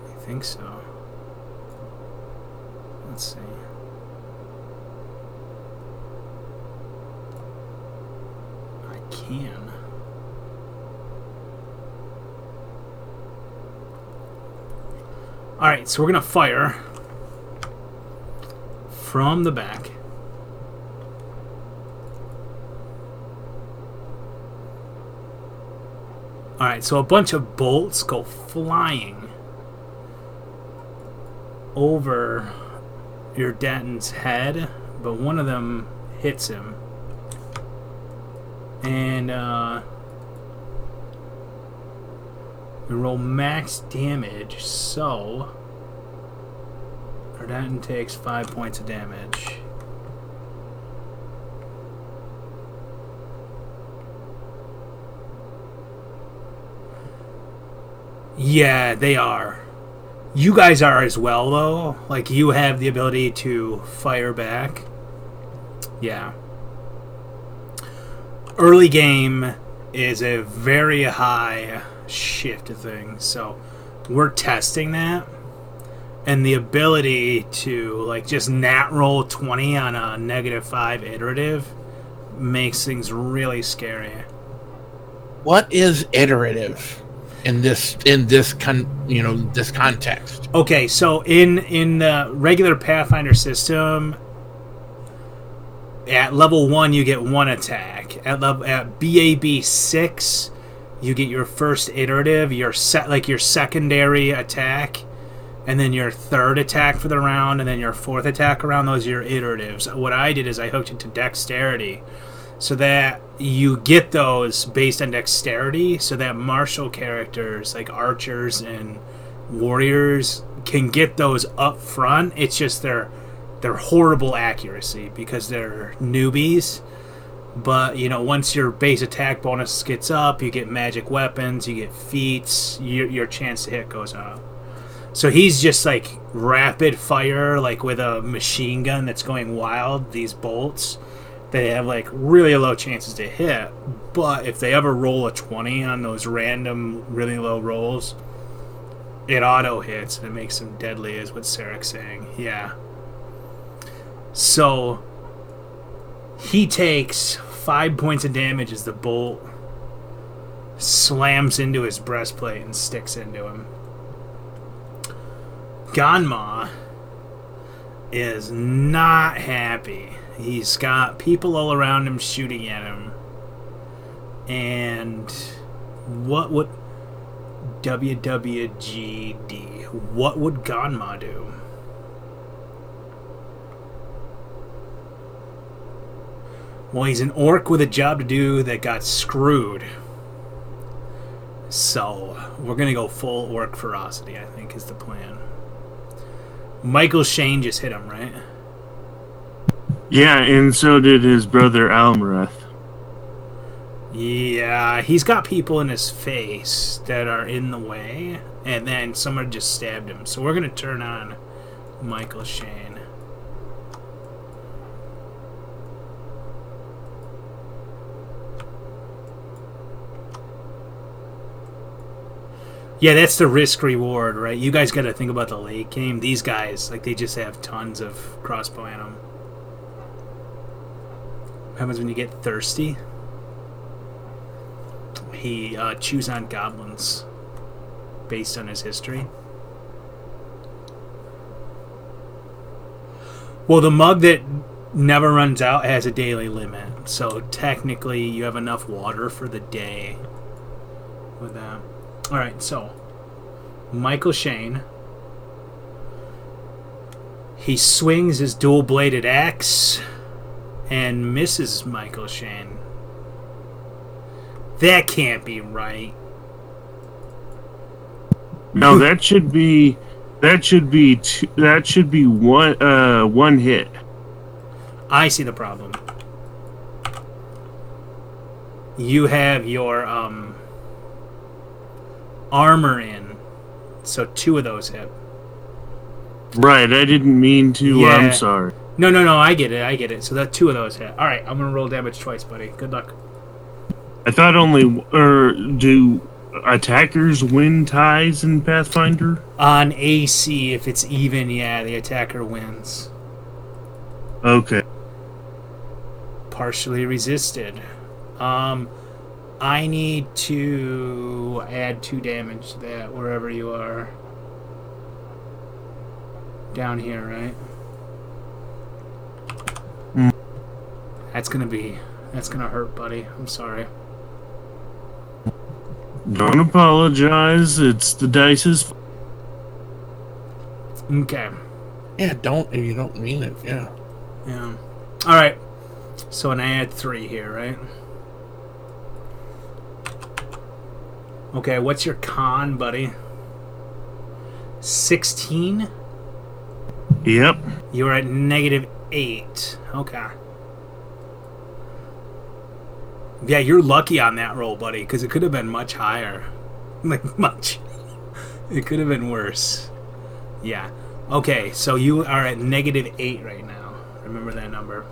Speaker 1: I think so. Let's see. I can. Alright, so we're gonna fire from the back. Alright, so a bunch of bolts go flying over your Denton's head, but one of them hits him. And we roll max damage, so our Denton takes 5 points of damage. Yeah, they are. You guys are as well, though. Like, you have the ability to fire back. Yeah. Early game is a very high shift thing, so we're testing that. And the ability to, like, just nat roll 20 on a -5 iterative makes things really scary.
Speaker 4: What is iterative in this this context?
Speaker 1: Okay, so in the regular Pathfinder system, at level 1 you get 1 attack. At BAB 6, you get your first iterative, your secondary attack, and then your third attack for the round, and then your fourth attack around. Those are your iteratives. What I did is I hooked it to dexterity, so that you get those based on dexterity, so that martial characters like archers and warriors can get those up front. It's just their horrible accuracy because they're newbies. But, you know, once your base attack bonus gets up, you get magic weapons, you get feats, your chance to hit goes up. So he's just like rapid fire, like with a machine gun that's going wild, these bolts. They have like really low chances to hit, but if they ever roll a 20 on those random really low rolls, it auto hits and it makes them deadly, is what Sarek's saying. Yeah. So he takes 5 points of damage as the bolt slams into his breastplate and sticks into him. Ganma is not happy. He's got people all around him shooting at him. And what would WWGD? What would Ganma do? Well, he's an orc with a job to do that got screwed. So, we're going to go full orc ferocity, I think, is the plan. Michael Shane just hit him, right?
Speaker 2: Yeah, and so did his brother Almreth.
Speaker 1: Yeah, he's got people in his face that are in the way, and then someone just stabbed him. So we're going to turn on Michael Shane. Yeah, that's the risk reward, right? You guys got to think about the late game. These guys, like, they just have tons of crossbow in them. What happens when you get thirsty? He chews on goblins based on his history. Well, the mug that never runs out has a daily limit, so technically you have enough water for the day with that. Alright, so Michael Shane. He swings his dual-bladed axe and misses Michael Shane. That can't be right.
Speaker 2: No, that should be one hit.
Speaker 1: I see the problem. You have your armor in, so 2 of those hit.
Speaker 2: Right, I didn't mean to.
Speaker 1: Yeah.
Speaker 2: I'm sorry.
Speaker 1: No, I get it. So that 2 of those hit. All right, I'm gonna roll damage twice, buddy. Good luck.
Speaker 2: I thought do attackers win ties in Pathfinder?
Speaker 1: On AC, if it's even, yeah, the attacker wins.
Speaker 2: Okay.
Speaker 1: Partially resisted. I need to add 2 damage to that wherever you are. Down here, right?
Speaker 2: Mm.
Speaker 1: That's gonna hurt, buddy. I'm sorry.
Speaker 2: Don't apologize. It's the dice's.
Speaker 1: Okay.
Speaker 4: Yeah, don't if you don't mean it. Yeah.
Speaker 1: Yeah. All right. So and I add 3 here, right? Okay. What's your con, buddy? 16.
Speaker 2: Yep.
Speaker 1: You're at -8. Okay. Yeah, you're lucky on that roll, buddy, because it could have been much higher. Like, much. It could have been worse. Yeah. Okay, so you are at -8 right now. Remember that number.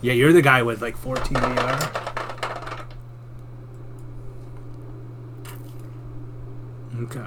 Speaker 1: Yeah, you're the guy with, like, 14 AR. Okay.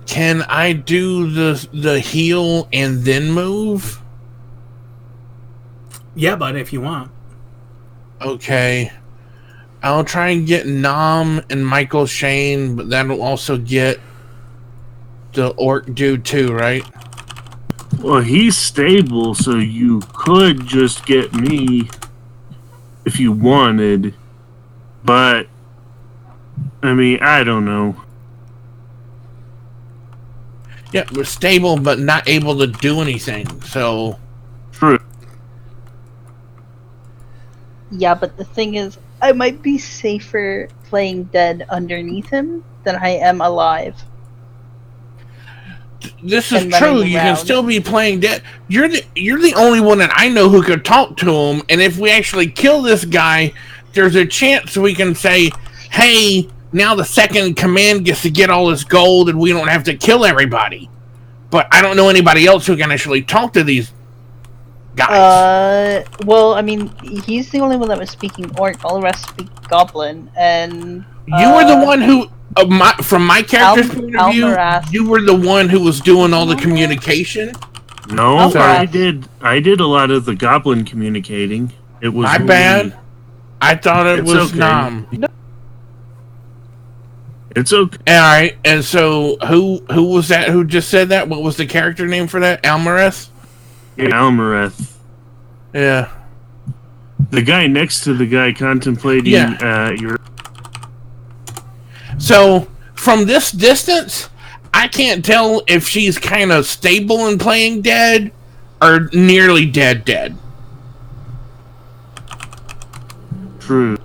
Speaker 4: Can I do the heal and then move?
Speaker 1: Yeah, bud, if you want.
Speaker 4: Okay. I'll try and get Nam and Michael Shane, but that'll also get the orc dude too, right?
Speaker 2: Well, he's stable, so you could just get me if you wanted. But, I mean, I don't know.
Speaker 4: Yeah, we're stable, but not able to do anything, so...
Speaker 2: True.
Speaker 3: Yeah, but the thing is, I might be safer playing dead underneath him than I am alive.
Speaker 4: This is
Speaker 3: And
Speaker 4: true.
Speaker 3: running
Speaker 4: You can
Speaker 3: around.
Speaker 4: still be playing dead. You're the only one that I know who could talk to him, and if we actually kill this guy, there's a chance we can say, hey, now the second command gets to get all this gold and we don't have to kill everybody. But I don't know anybody else who can actually talk to these guys.
Speaker 3: Well, I mean, he's the only one that was speaking orc. All the rest speak goblin, and
Speaker 4: You were the one who, from my character's point of view,
Speaker 3: Almaraz.
Speaker 4: you were the one who was doing all the communication.
Speaker 2: No,
Speaker 3: Okay.
Speaker 2: I did a lot of the goblin communicating. It was
Speaker 4: My
Speaker 2: me.
Speaker 4: bad. I thought it
Speaker 2: It's
Speaker 4: was
Speaker 2: okay.
Speaker 4: Nam.
Speaker 2: It's okay.
Speaker 4: All right, and so who was that? Who just said that? What was the character name for that? Almareth?
Speaker 2: Yeah, Almareth.
Speaker 4: Yeah.
Speaker 2: The guy next to the guy contemplating your...
Speaker 4: So from this distance, I can't tell if she's kind of stable and playing dead, or nearly dead.
Speaker 2: True.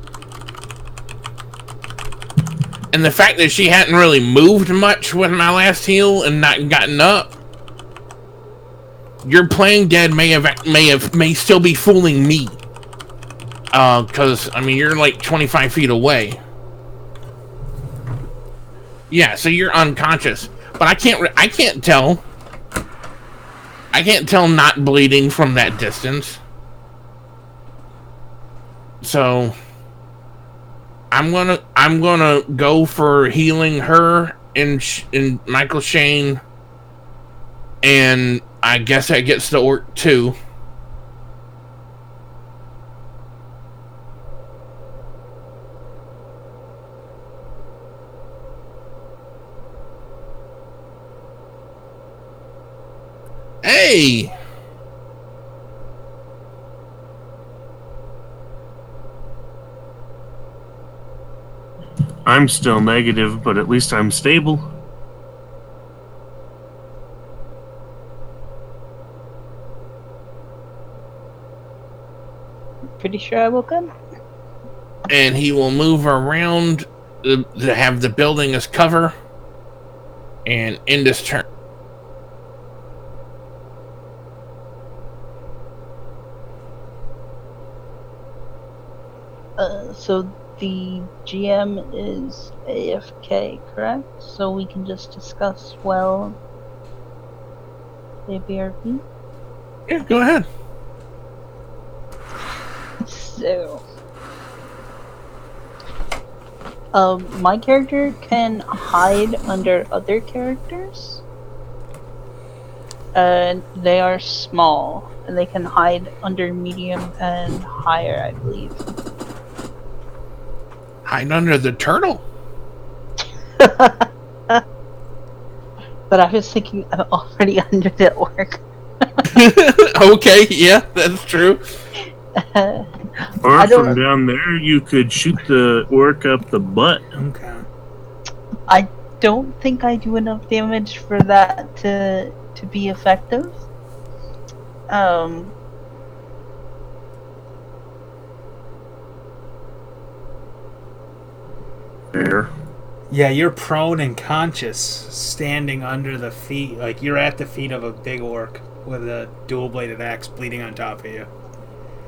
Speaker 4: And the fact that she hadn't really moved much with my last heal and not gotten up, your playing dead may still be fooling me. Because, I mean, you're like 25 feet away. Yeah, so you're unconscious. But I can't tell. I can't tell not bleeding from that distance. So I'm gonna go for healing her and Michael Shane, and I guess that gets the orc too. Hey!
Speaker 2: I'm still negative, but at least I'm stable.
Speaker 3: Pretty sure I woke up.
Speaker 4: And he will move around to have the building as cover and end his turn.
Speaker 3: So the GM is AFK, correct? So we can just discuss the BRP.
Speaker 4: Yeah, go ahead.
Speaker 3: So, my character can hide under other characters. They are small, and they can hide under medium and higher, I believe.
Speaker 4: Hide under the turtle.
Speaker 3: But I was thinking I'm already under the orc.
Speaker 4: Okay, yeah, that's true.
Speaker 2: Or from down there, you could shoot the orc up the butt.
Speaker 1: Okay.
Speaker 3: I don't think I do enough damage for that to be effective.
Speaker 2: Fair.
Speaker 1: Yeah, you're prone and conscious, standing under the feet, like you're at the feet of a big orc with a dual-bladed axe bleeding on top of you.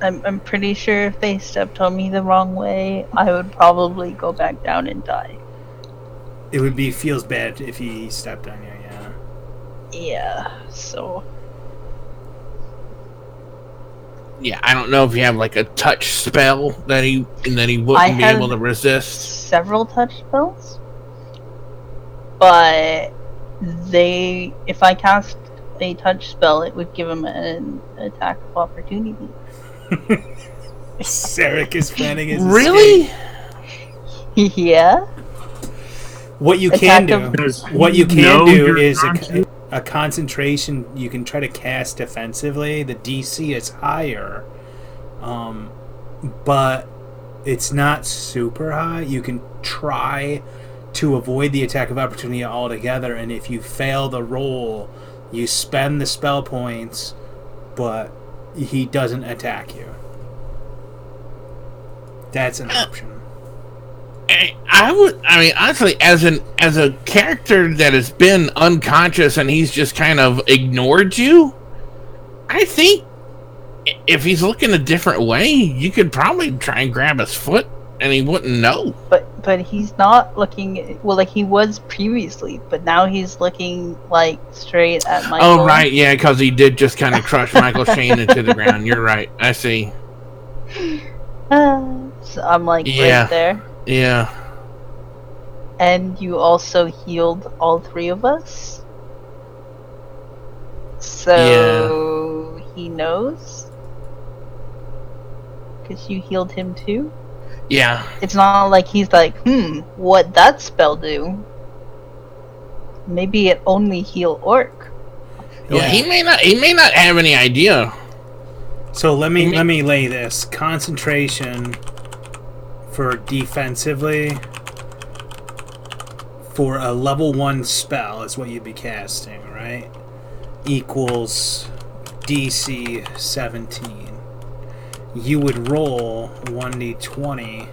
Speaker 3: I'm pretty sure if they stepped on me the wrong way, I would probably go back down and die.
Speaker 1: It would feels bad if he stepped on you, yeah.
Speaker 3: Yeah, so...
Speaker 4: Yeah, I don't know if you have like a touch spell that he wouldn't be able to resist.
Speaker 3: Several touch spells, but if I cast a touch spell, it would give him an attack of opportunity.
Speaker 1: Sarek is planning his
Speaker 4: Really?
Speaker 1: escape.
Speaker 3: Yeah.
Speaker 1: What you can do is a concentration. You can try to cast defensively. The DC is higher, but it's not super high. You can try to avoid the attack of opportunity altogether, and if you fail the roll, you spend the spell points, but he doesn't attack you. That's an option.
Speaker 4: I mean, honestly, as a character that has been unconscious and he's just kind of ignored you, I think if he's looking a different way, you could probably try and grab his foot and he wouldn't know.
Speaker 3: But he's not looking, well, like he was previously, but now he's looking like straight at Michael.
Speaker 4: Oh right, yeah, because he did just kind of crush Michael Shane into the ground. You're right. I see.
Speaker 3: So I'm like right there.
Speaker 4: Yeah.
Speaker 3: And you also healed all three of us. So he knows. Because you healed him too.
Speaker 4: Yeah.
Speaker 3: It's not like he's like, what'd that spell do? Maybe it only heal orc.
Speaker 4: Yeah, he may not have any idea.
Speaker 1: So let me lay this. Concentration for defensively for a level 1 spell is what you'd be casting, right? Equals DC 17. You would roll 1d20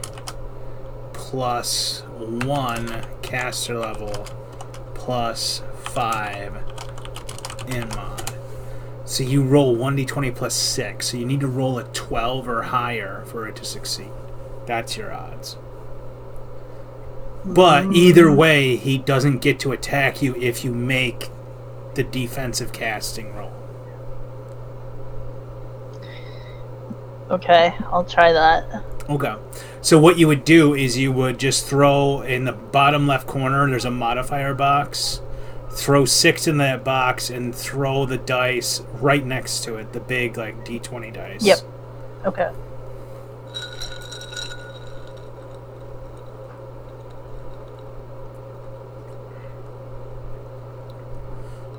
Speaker 1: plus 1 caster level plus 5 in mod. So you roll 1d20 plus 6. So you need to roll a 12 or higher for it to succeed. That's your odds. But either way, he doesn't get to attack you if you make the defensive casting roll.
Speaker 3: Okay, I'll try that.
Speaker 1: Okay. So what you would do is you would just throw in the bottom left corner, there's a modifier box. Throw 6 in that box and throw the dice right next to it, the big like D20 dice.
Speaker 3: Yep. Okay.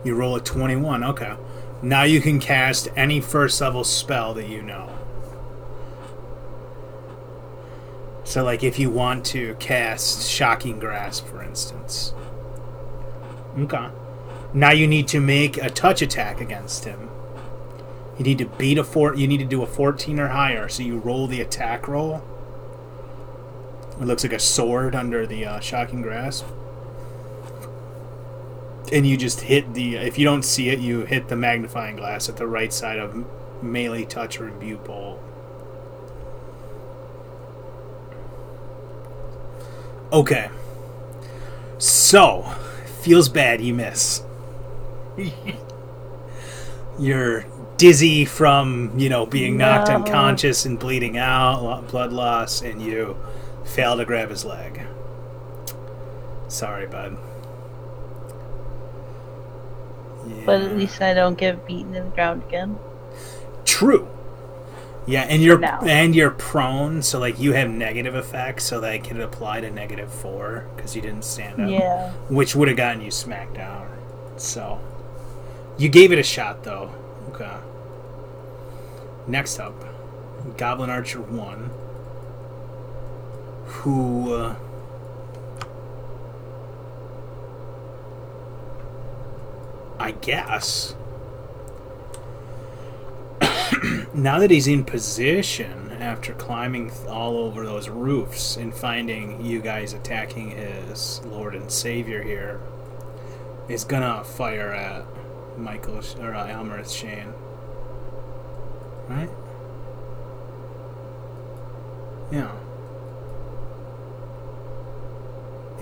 Speaker 1: You roll a 21. Okay. Now you can cast any first level spell that you know. So like if you want to cast Shocking Grasp, for instance. Okay. Now you need to make a touch attack against him. You need to beat you need to do a 14 or higher, so you roll the attack roll. It looks like a sword under the Shocking Grasp. And you just hit the, if you don't see it, you hit the magnifying glass at the right side of melee touch or view bolt. Okay. So, feels bad you miss. You're dizzy from, being knocked unconscious and bleeding out, blood loss, and you fail to grab his leg. Sorry, bud. Yeah.
Speaker 3: But at least I don't get beaten in the ground again.
Speaker 1: True. Yeah, and you're prone, so like you have negative effects, so that can apply to -4 because you didn't stand up.
Speaker 3: Yeah.
Speaker 1: Which would have gotten you smacked down. So you gave it a shot, though. Okay. Next up, Goblin Archer 1, who I guess now that he's in position after climbing all over those roofs and finding you guys attacking his Lord and Savior here, is gonna fire at Michael or Elmerith Shane. Right? Yeah.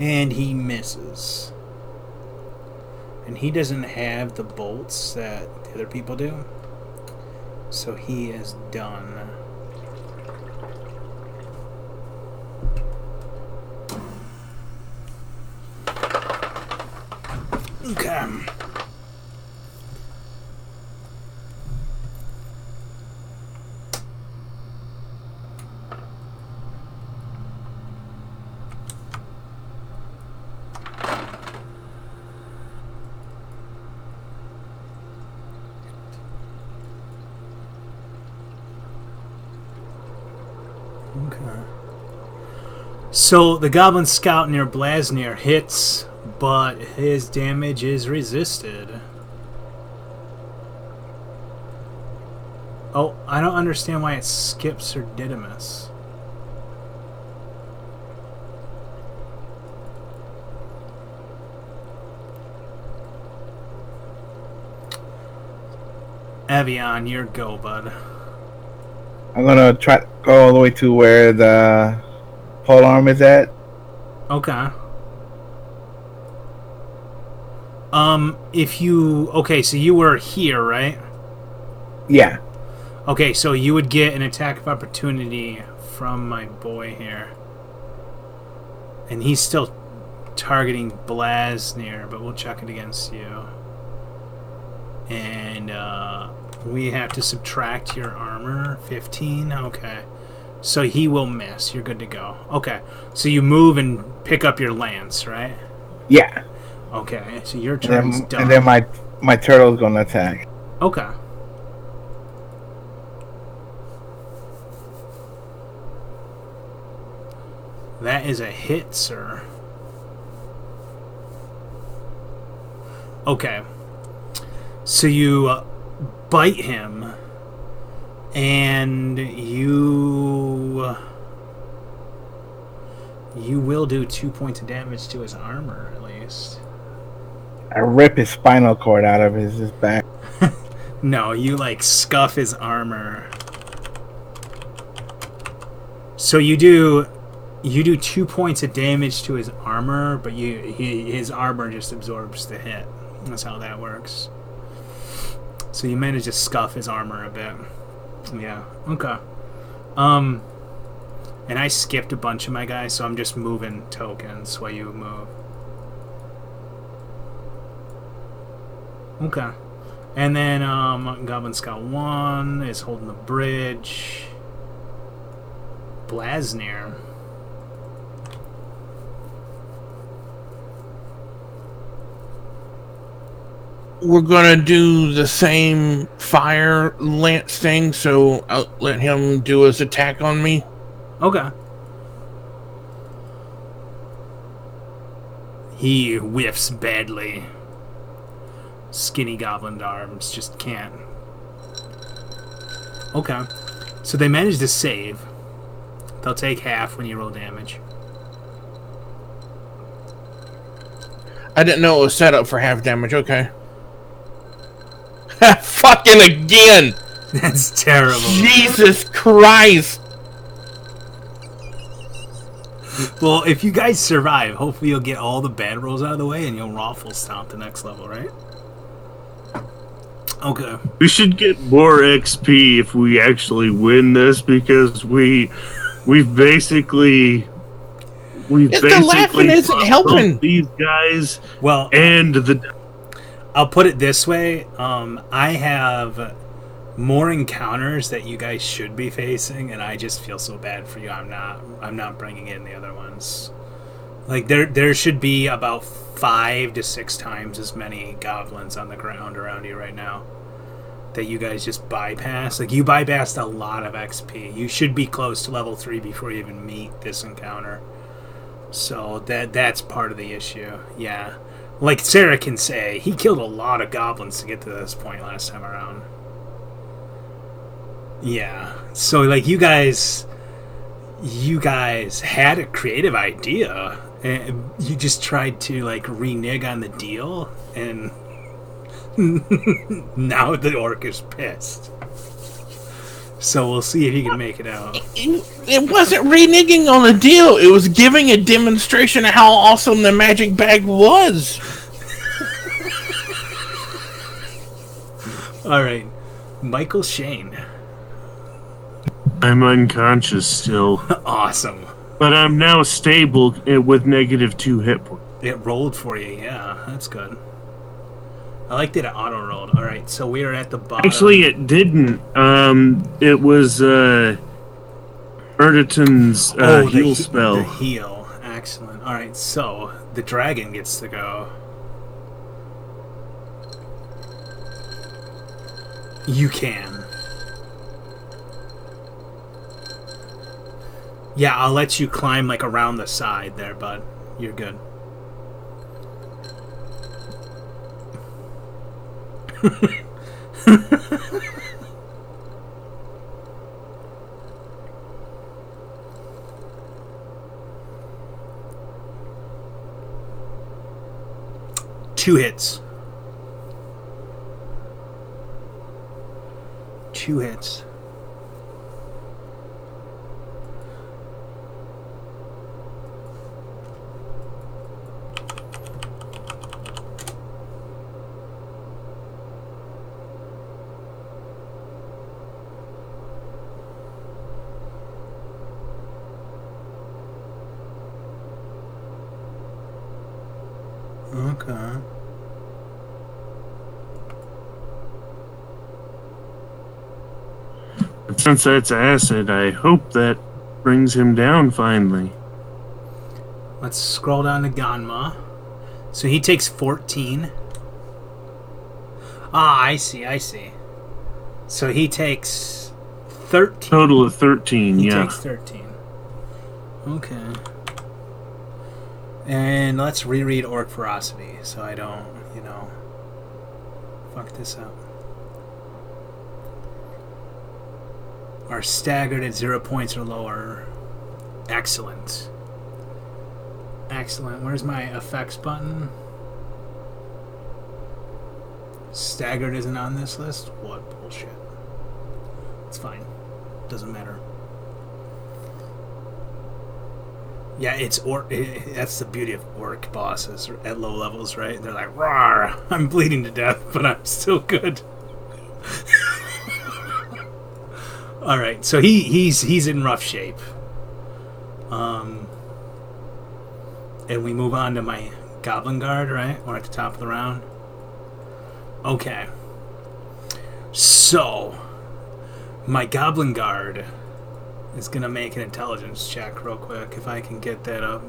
Speaker 1: And he misses. And he doesn't have the bolts that the other people do. So he is done. Okay. So the Goblin Scout near Blasnir hits, but his damage is resisted. Oh, I don't understand why it skips Sir Didymus. Evian, your go, bud.
Speaker 5: I'm gonna try to go all the way to where the pole arm is at.
Speaker 1: Okay. Okay, so you were here, right?
Speaker 5: Yeah.
Speaker 1: Okay, so you would get an attack of opportunity from my boy here. And he's still targeting Blasnir, but we'll check it against you. And, we have to subtract your armor. 15? Okay. So he will miss. You're good to go. Okay. So you move and pick up your lance, right?
Speaker 5: Yeah.
Speaker 1: Okay. So your turn's done.
Speaker 5: And then my turtle's gonna attack.
Speaker 1: Okay. That is a hit, sir. Okay. So you bite him, and you will do 2 points of damage to his armor, at least.
Speaker 5: I rip his spinal cord out of his back.
Speaker 1: No, you like scuff his armor. So you do 2 points of damage to his armor, but his armor just absorbs the hit. That's how that works. So you manage to scuff his armor a bit. Yeah. Okay. And I skipped a bunch of my guys, so I'm just moving tokens while you move. Okay. And then Goblin Scout 1 is holding the bridge. Blasnir.
Speaker 4: We're gonna do the same fire lance thing, so I'll let him do his attack on me.
Speaker 1: Okay. He whiffs badly. Skinny goblin arms just can't. Okay. So they managed to save. They'll take half when you roll damage.
Speaker 4: I didn't know it was set up for half damage. Okay. Fucking again!
Speaker 1: That's terrible.
Speaker 4: Jesus Christ!
Speaker 1: Well, if you guys survive, hopefully you'll get all the bad rolls out of the way and you'll raffle stomp the next level, right? Okay.
Speaker 2: We should get more XP if we actually win this, because we've basically
Speaker 4: The laughing isn't helping
Speaker 2: these guys.
Speaker 1: Well,
Speaker 2: and the
Speaker 1: I'll put it this way: I have more encounters that you guys should be facing, and I just feel so bad for you. I'm not bringing in the other ones. Like there should be about 5 to 6 times as many goblins on the ground around you right now that you guys just bypass. Like, you bypassed a lot of XP. You should be close to level 3 before you even meet this encounter. So that's part of the issue. Yeah. Like Sarah can say, he killed a lot of goblins to get to this point last time around. Yeah. So, like, you guys had a creative idea, and you just tried to, like, renege on the deal, and now the orc is pissed. So we'll see if he can make it out.
Speaker 4: It wasn't reneging on the deal. It was giving a demonstration of how awesome the magic bag was.
Speaker 1: All right, Michael Shane.
Speaker 2: I'm unconscious still,
Speaker 1: Awesome.
Speaker 2: but I'm now stable with -2 hit points.
Speaker 1: It rolled for you. Yeah, that's good. I like that it auto rolled. All right, so we are at the bottom.
Speaker 2: Actually, it didn't. It was Erditon's heal spell.
Speaker 1: The heal. Excellent. All right, so the dragon gets to go. You can. Yeah, I'll let you climb like around the side there, bud. You're good. Two hits. 2 hits. Okay.
Speaker 2: But since that's acid, I hope that brings him down finally.
Speaker 1: Let's scroll down to Ganma. So he takes 14. Ah, I see. So he takes 13.
Speaker 2: Total of 13,
Speaker 1: He
Speaker 2: yeah.
Speaker 1: takes 13. Okay. And let's reread Orc Ferocity so I don't, fuck this up. Are staggered at 0 points or lower. Excellent. Excellent. Where's my effects button? Staggered isn't on this list? What bullshit. It's fine. Doesn't matter. Yeah, that's the beauty of orc bosses at low levels, right? They're like, "Rawr, I'm bleeding to death, but I'm still good." All right, so he's in rough shape. And we move on to my Goblin Guard, right? We're at the top of the round. Okay. So, my Goblin Guard is going to make an intelligence check real quick, if I can get that up.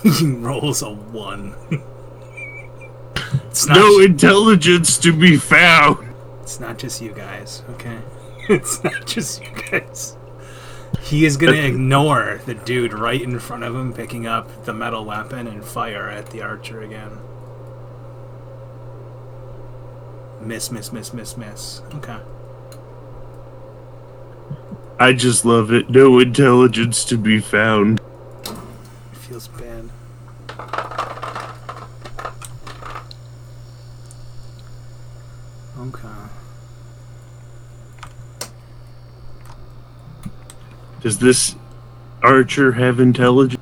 Speaker 1: He rolls a 1. It's not
Speaker 2: No intelligence to be found.
Speaker 1: It's not just you guys, okay? It's not just you guys. He is going to ignore the dude right in front of him picking up the metal weapon and fire at the archer again. Miss. Okay.
Speaker 2: I just love it. No intelligence to be found.
Speaker 1: It feels bad. Okay.
Speaker 2: Does this archer have intelligence?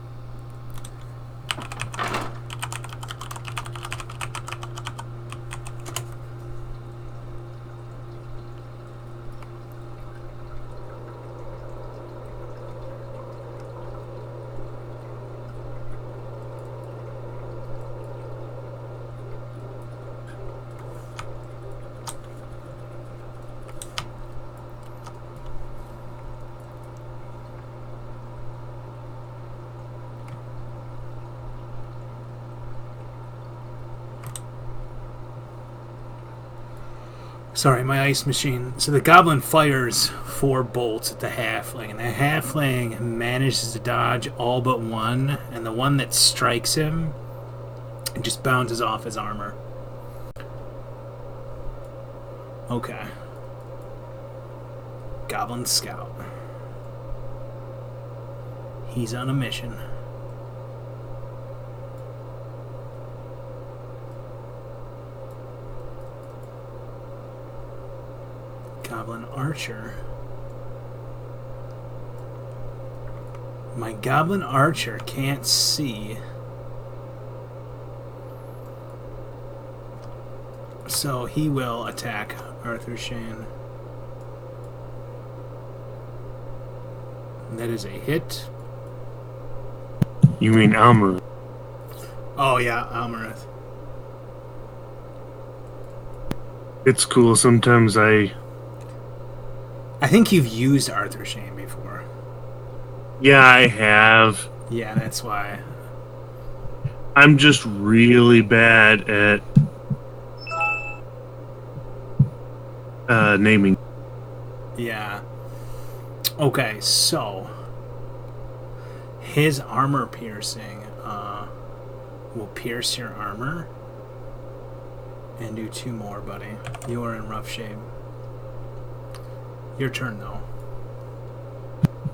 Speaker 1: Sorry, my ice machine. So the goblin fires 4 bolts at the halfling, and the halfling manages to dodge all but one, and the one that strikes him just bounces off his armor. Okay. Goblin Scout. He's on a mission. Goblin Archer. My Goblin Archer can't see. So he will attack Arthur Shane. That is a hit.
Speaker 2: You mean Almer?
Speaker 1: Oh yeah, Almerith.
Speaker 2: It's cool. Sometimes I
Speaker 1: think you've used Arthur Shane before.
Speaker 2: Yeah, I have.
Speaker 1: Yeah, that's why.
Speaker 2: I'm just really bad at naming.
Speaker 1: Yeah. Okay, so his armor piercing will pierce your armor and do 2 more, buddy. You are in rough shape. Your turn, though.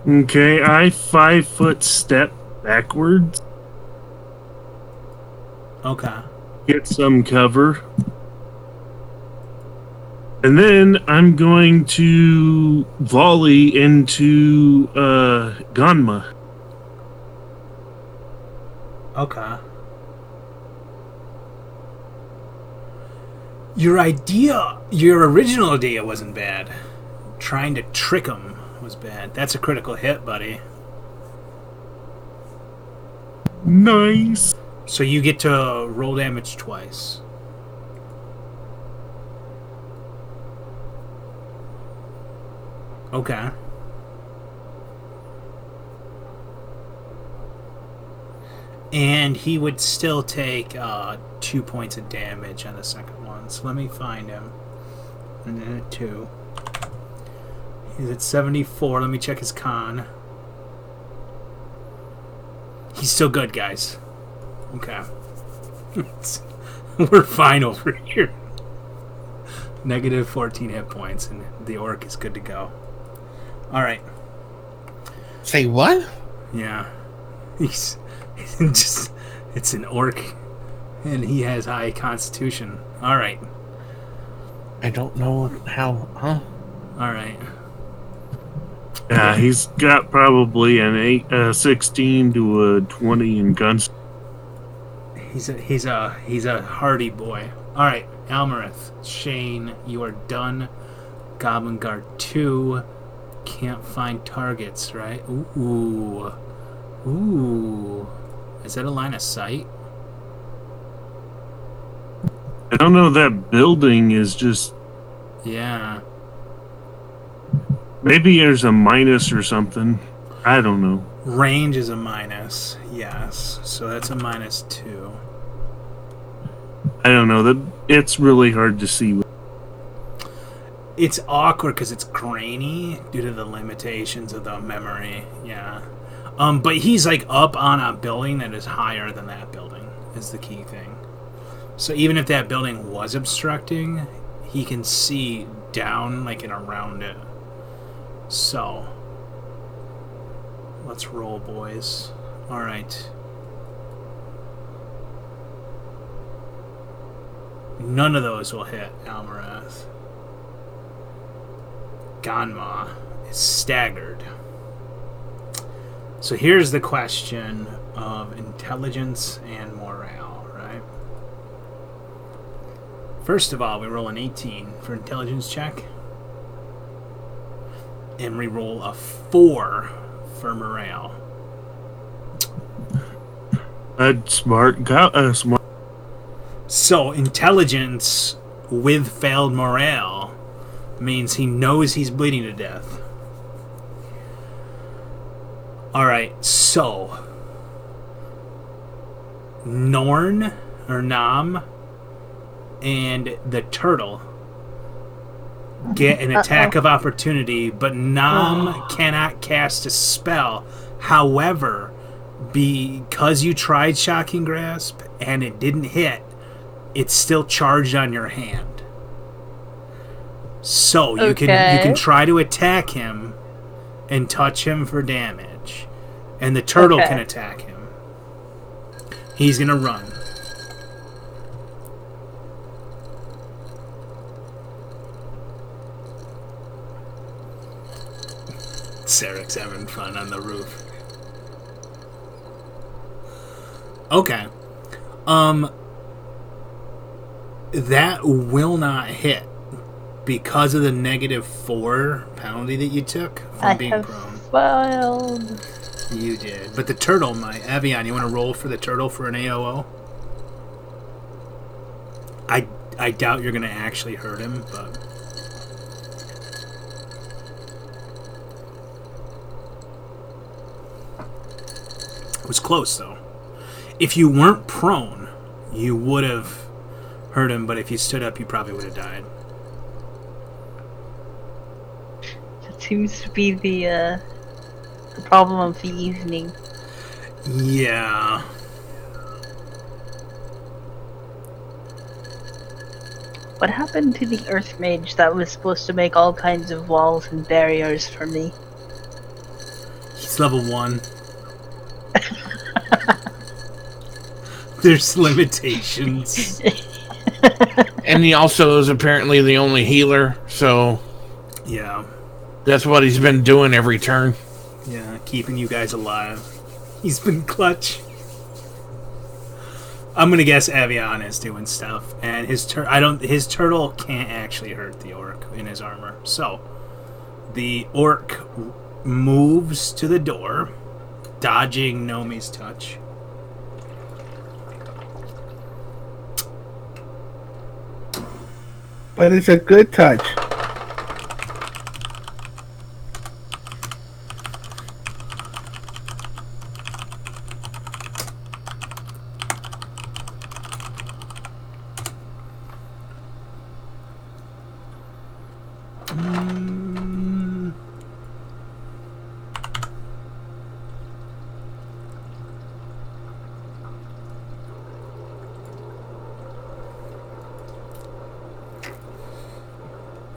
Speaker 2: Okay, I 5-foot step backwards.
Speaker 1: Okay.
Speaker 2: Get some cover. And then I'm going to volley into Ganma.
Speaker 1: Okay. Your original idea wasn't bad. Trying to trick him was bad. That's a critical hit, buddy.
Speaker 2: Nice.
Speaker 1: So you get to roll damage twice. Okay. And he would still take 2 points of damage on the second one. So let me find him. And then a 2. He's at 74. Let me check his con. He's still good, guys. Okay. We're fine over here. Negative 14 hit points, and the orc is good to go. Alright.
Speaker 4: Say what?
Speaker 1: Yeah. He's just... It's an orc And he has high constitution. All right.
Speaker 4: I don't know how, huh?
Speaker 1: All right.
Speaker 2: Yeah, he's got probably an 16 to a 20 in guns.
Speaker 1: He's a hardy boy. All right, Almerith, Shane, you are done. Goblin Guard 2 can't find targets, right? Ooh. Is that a line of sight?
Speaker 2: I don't know. That building is just.
Speaker 1: Yeah.
Speaker 2: Maybe there's a minus or something. I don't know.
Speaker 1: Range is a minus. Yes. So that's a -2.
Speaker 2: I don't know. That it's really hard to see.
Speaker 1: It's awkward because it's grainy due to the limitations of the memory. Yeah. But he's like up on a building that is higher than that building is the key thing. So even if that building was obstructing, he can see down like and around it. So let's roll, boys. All right. None of those will hit Almarath. Ganma is staggered. So here's the question of intelligence and morale, right? First of all, we roll an 18 for intelligence check. And we roll a 4 for morale.
Speaker 2: Smart.
Speaker 1: So intelligence with failed morale means he knows he's bleeding to death. Alright, so Norn or Nam and the turtle get an attack of opportunity, but Nam cannot cast a spell. However, because you tried Shocking Grasp and it didn't hit, it's still charged on your hand. So you can try to attack him and touch him for damage. And the turtle can attack him. He's gonna run. Sarek's having fun on the roof. Okay. That will not hit because of the -4 penalty that you took from being prone.
Speaker 3: Failed.
Speaker 1: You did. But the turtle might. Avian, you want to roll for the turtle for an AOO? I doubt you're going to actually hurt him, but... It was close, though. If you weren't prone, you would have hurt him, but if you stood up, you probably would have died.
Speaker 3: That seems to be the problem of the evening.
Speaker 1: Yeah.
Speaker 3: What happened to the Earth Mage that was supposed to make all kinds of walls and barriers for me?
Speaker 1: He's level 1. There's limitations.
Speaker 4: And he also is apparently the only healer, so...
Speaker 1: Yeah.
Speaker 4: That's what he's been doing every turn.
Speaker 1: Yeah, keeping you guys alive. He's been clutch. I'm gonna guess Avian is doing stuff, and his turtle can't actually hurt the orc in his armor. So the orc moves to the door, dodging Nomi's touch.
Speaker 5: But it's a good touch.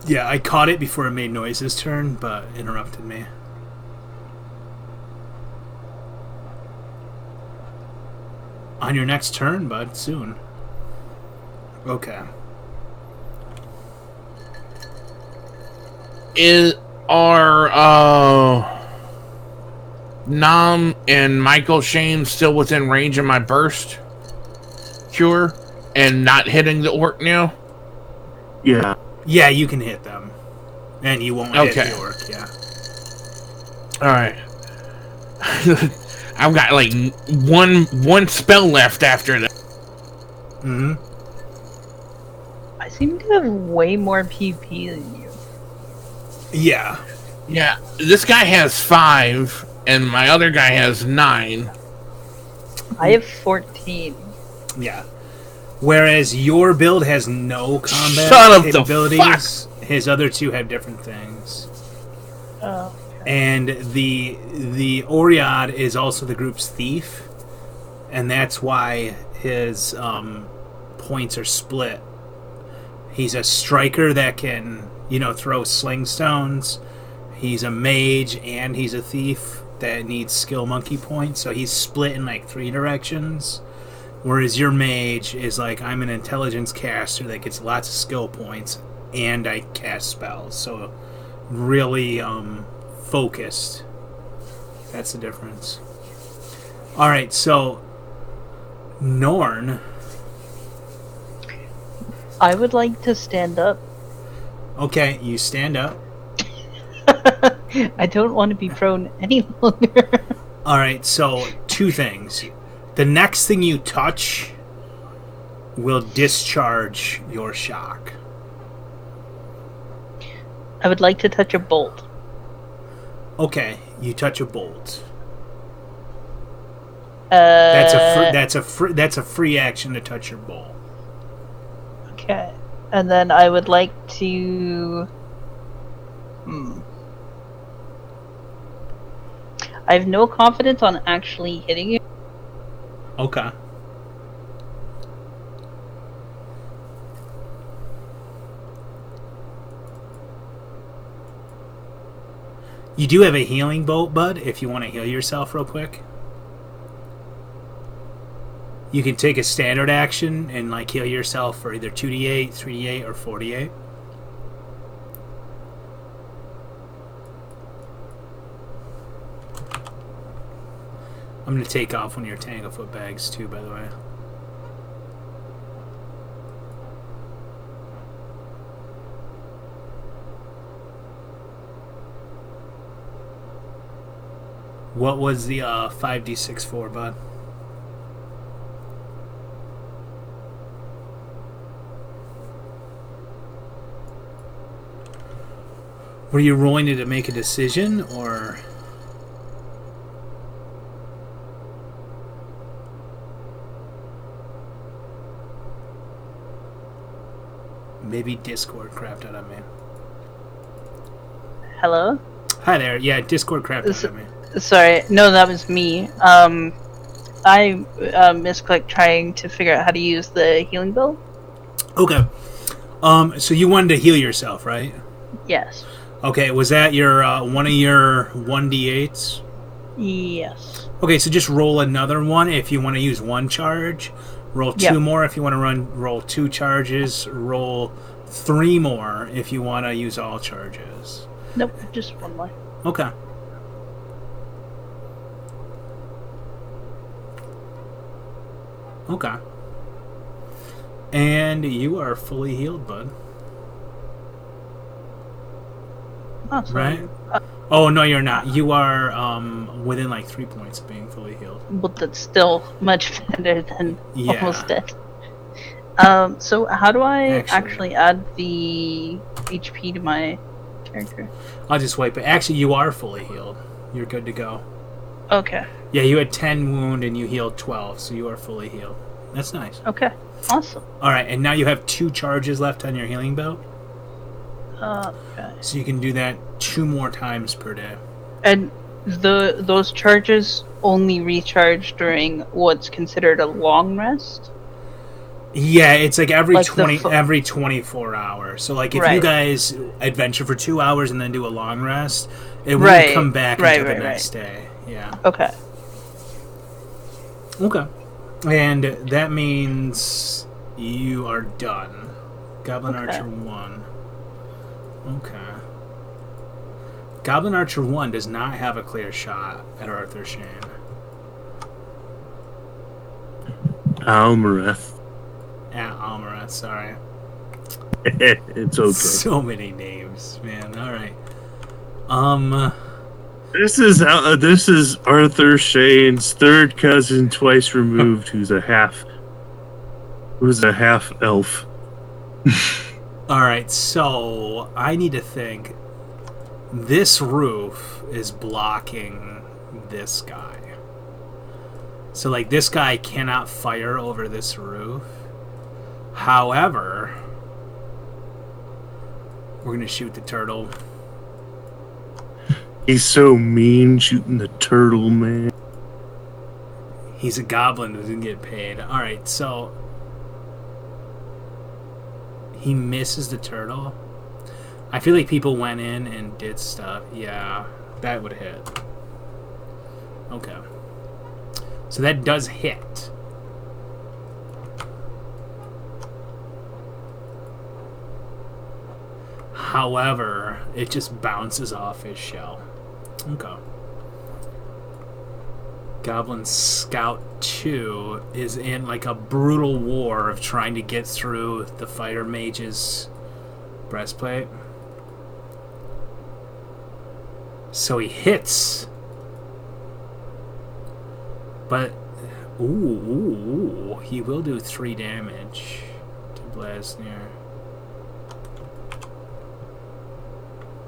Speaker 1: Yeah, I caught it before it made noise this turn, but interrupted me. On your next turn, bud, soon. Okay.
Speaker 4: Are Nam and Michael Shane still within range of my burst cure and not hitting the orc now?
Speaker 2: Yeah.
Speaker 1: Yeah, you can hit them. And you won't hit the orc, yeah.
Speaker 4: Alright. I've got like one spell left after that.
Speaker 1: Mm-hmm.
Speaker 3: I seem to have way more PP than you.
Speaker 1: Yeah.
Speaker 4: Yeah, this guy has 5 and my other guy has 9.
Speaker 3: I have 14.
Speaker 1: Yeah. Whereas your build has no combat
Speaker 4: Son of the
Speaker 1: capabilities. His other two have different things.
Speaker 3: Oh.
Speaker 1: And the Oriad is also the group's thief, and that's why his points are split. He's a striker that can, throw sling stones. He's a mage and he's a thief that needs skill monkey points. So he's split in like 3 directions. Whereas your mage is like, I'm an intelligence caster that gets lots of skill points and I cast spells. So really focused. That's the difference. Alright, so Norn.
Speaker 3: I would like to stand up.
Speaker 1: Okay, you stand up.
Speaker 3: I don't want to be prone any longer.
Speaker 1: Alright, so 2 things. The next thing you touch will discharge your shock.
Speaker 3: I would like to touch a bolt.
Speaker 1: Okay, you touch a bolt. That's a free action to touch your bolt.
Speaker 3: Okay, and then I would like to. I have no confidence on actually hitting you.
Speaker 1: Okay. You do have a healing bolt, bud, if you want to heal yourself real quick. You can take a standard action and heal yourself for either 2d8, 3d8, or 4d8. I'm going to take off one of your Tanglefoot bags too, by the way. What was the 5d6 for, bud? Were you rolling it to make a decision, or... Maybe Discord crapped out on me.
Speaker 3: Hello?
Speaker 1: Hi there. Yeah, Discord crapped out on me.
Speaker 3: Sorry, no, that was me. I misclicked trying to figure out how to use the healing build.
Speaker 1: Okay. So you wanted to heal yourself, right?
Speaker 3: Yes.
Speaker 1: Okay, was that your one of your 1d8s?
Speaker 3: Yes.
Speaker 1: Okay, so just roll another one if you want to use 1 charge. Roll 2 more if you want to roll 2 charges. Roll 3 more if you want to use all charges.
Speaker 3: Nope, just 1 more.
Speaker 1: Okay. Okay. And you are fully healed, bud.
Speaker 3: Awesome.
Speaker 1: Right? Oh, no, you're not. You are within 3 points of being fully healed.
Speaker 3: But that's still much better than
Speaker 1: Yeah.
Speaker 3: almost dead. So how do I actually add the HP to my character?
Speaker 1: I'll just wipe it. Actually, you are fully healed. You're good to go.
Speaker 3: Okay.
Speaker 1: Yeah, you had 10 wound and you healed 12, so you are fully healed. That's nice.
Speaker 3: Okay. Awesome.
Speaker 1: Alright, and now you have 2 charges left on your healing belt.
Speaker 3: Okay.
Speaker 1: So you can do that 2 more times per day.
Speaker 3: And those charges only recharge during what's considered a long rest?
Speaker 1: Yeah, it's every
Speaker 3: Like
Speaker 1: 24 hours. So if you guys adventure for 2 hours and then do a long rest, it won't come back until the next day. Yeah.
Speaker 3: Okay.
Speaker 1: Okay. And that means You are done. Goblin
Speaker 3: Okay.
Speaker 1: Archer 1. Okay. Goblin Archer 1 does not have a clear shot at Arthur Shane.
Speaker 2: Almareth.
Speaker 1: At Almareth, sorry.
Speaker 2: It's okay.
Speaker 1: So many names, man. Alright.
Speaker 2: This is Arthur Shane's third cousin, twice removed, who's a half elf.
Speaker 1: Alright, so I need to think. This roof is blocking this guy. So, like, this guy cannot fire over this roof. However, we're going to shoot the turtle.
Speaker 2: He's so mean shooting the turtle, man.
Speaker 1: He's a goblin who doesn't get paid. Alright, so he misses the turtle. I feel like people went in and did stuff. Yeah, that would hit. Okay. So that does hit. However, it just bounces off his shell. Okay. Goblin Scout 2 is in like a brutal war of trying to get through the fighter mage's breastplate. So he hits. But ooh, he will do 3 damage to Blasnir.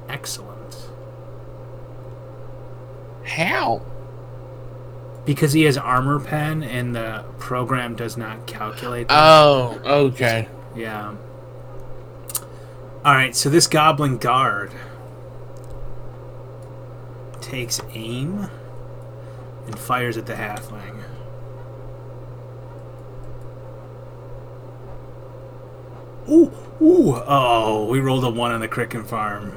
Speaker 1: Excellent.
Speaker 4: How?
Speaker 1: Because he has armor pen and the program does not calculate that.
Speaker 4: Oh, okay.
Speaker 1: Yeah. Alright, so this goblin guard takes aim and fires at the halfling. Ooh! Oh, we rolled a 1 on the Cricken Farm.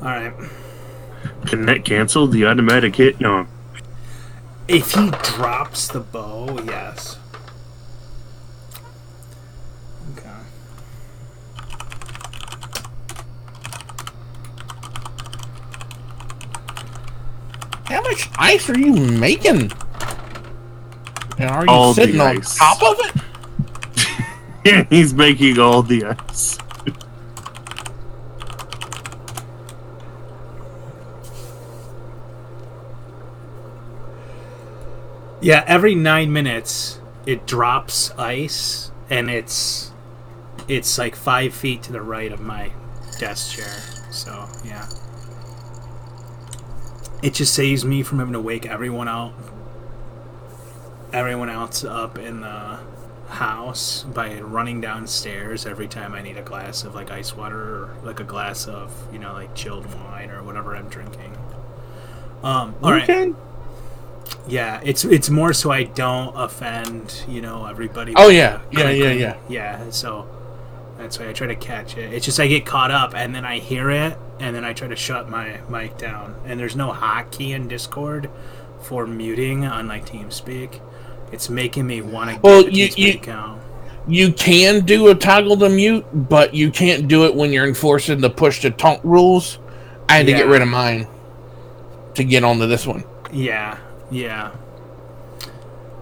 Speaker 1: Alright.
Speaker 2: Can that cancel the automatic hit? No.
Speaker 1: If he drops the bow, yes. Okay.
Speaker 4: How much ice are you making? And are you
Speaker 2: All the
Speaker 4: sitting on
Speaker 2: ice.
Speaker 4: top of it?
Speaker 2: Yeah, he's making all the ice.
Speaker 1: Yeah, every 9 minutes it drops ice, and it's like 5 feet to the right of my desk chair. So yeah, it just saves me from having to wake everyone else up in the house by running downstairs every time I need a glass of like ice water or like a glass of like chilled wine or whatever I'm drinking. All right.
Speaker 4: Okay.
Speaker 1: Yeah, it's more so I don't offend, everybody.
Speaker 4: Oh,
Speaker 1: with
Speaker 4: yeah.
Speaker 1: the
Speaker 4: Yeah,
Speaker 1: crinkling.
Speaker 4: yeah.
Speaker 1: Yeah, so that's why I try to catch it. It's just I get caught up, and then I hear it, and then I try to shut my mic down. And there's no hotkey in Discord for muting on like TeamSpeak. It's making me want to get
Speaker 4: Well,
Speaker 1: the TeamSpeak account.
Speaker 4: You can do a toggle to mute, but you can't do it when you're enforcing the push to talk rules. I had to get
Speaker 1: Yeah.
Speaker 4: rid of mine to get onto this one.
Speaker 1: Yeah.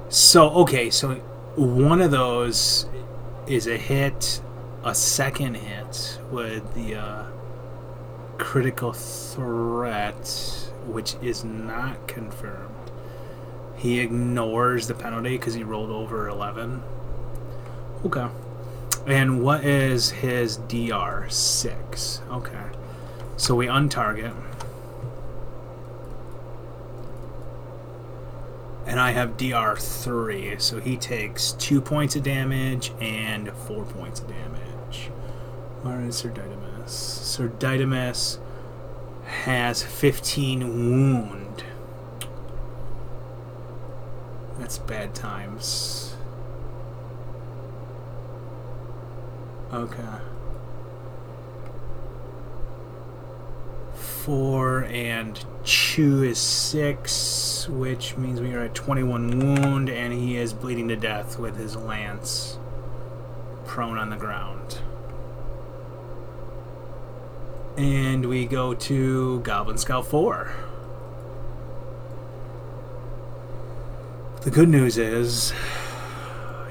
Speaker 1: So, okay, so one of those is a hit, a second hit with the critical threat, which is not confirmed. He ignores the penalty because he rolled over 11. Okay. And what is his DR? 6. Okay. So we untarget. And I have DR3, so he takes 2 points of damage and 4 points of damage. Where is Sir Didymus? Sir Didymus has 15 wound. That's bad times. Okay. 4, and Chew is 6, which means we are at 21 wound, and he is bleeding to death with his lance prone on the ground. And we go to Goblin Scout 4. The good news is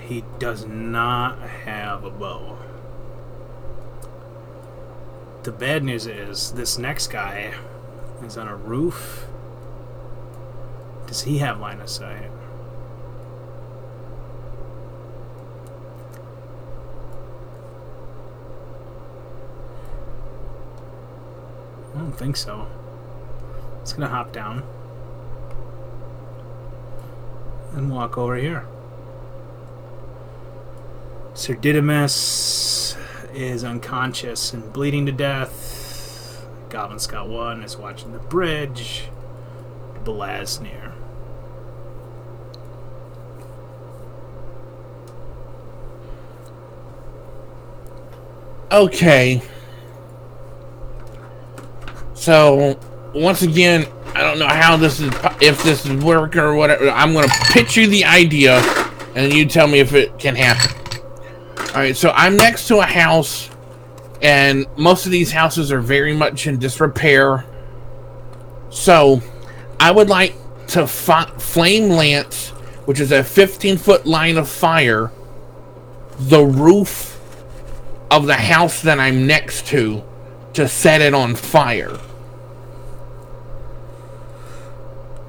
Speaker 1: he does not have a bow. The bad news is this next guy is on a roof. Does he have line of sight? I don't think so. It's gonna hop down and walk over here. Sir Didymus is unconscious and bleeding to death. Goblin Scout 1 is watching the bridge. Blasnir.
Speaker 4: Okay. So, once again, I don't know how this is, if this is working or whatever. I'm going to pitch you the idea, and you tell me if it can happen. Alright, so I'm next to a house, and most of these houses are very much in disrepair. So, I would like to flame lance, which is a 15-foot line of fire, the roof of the house that I'm next to set it on fire.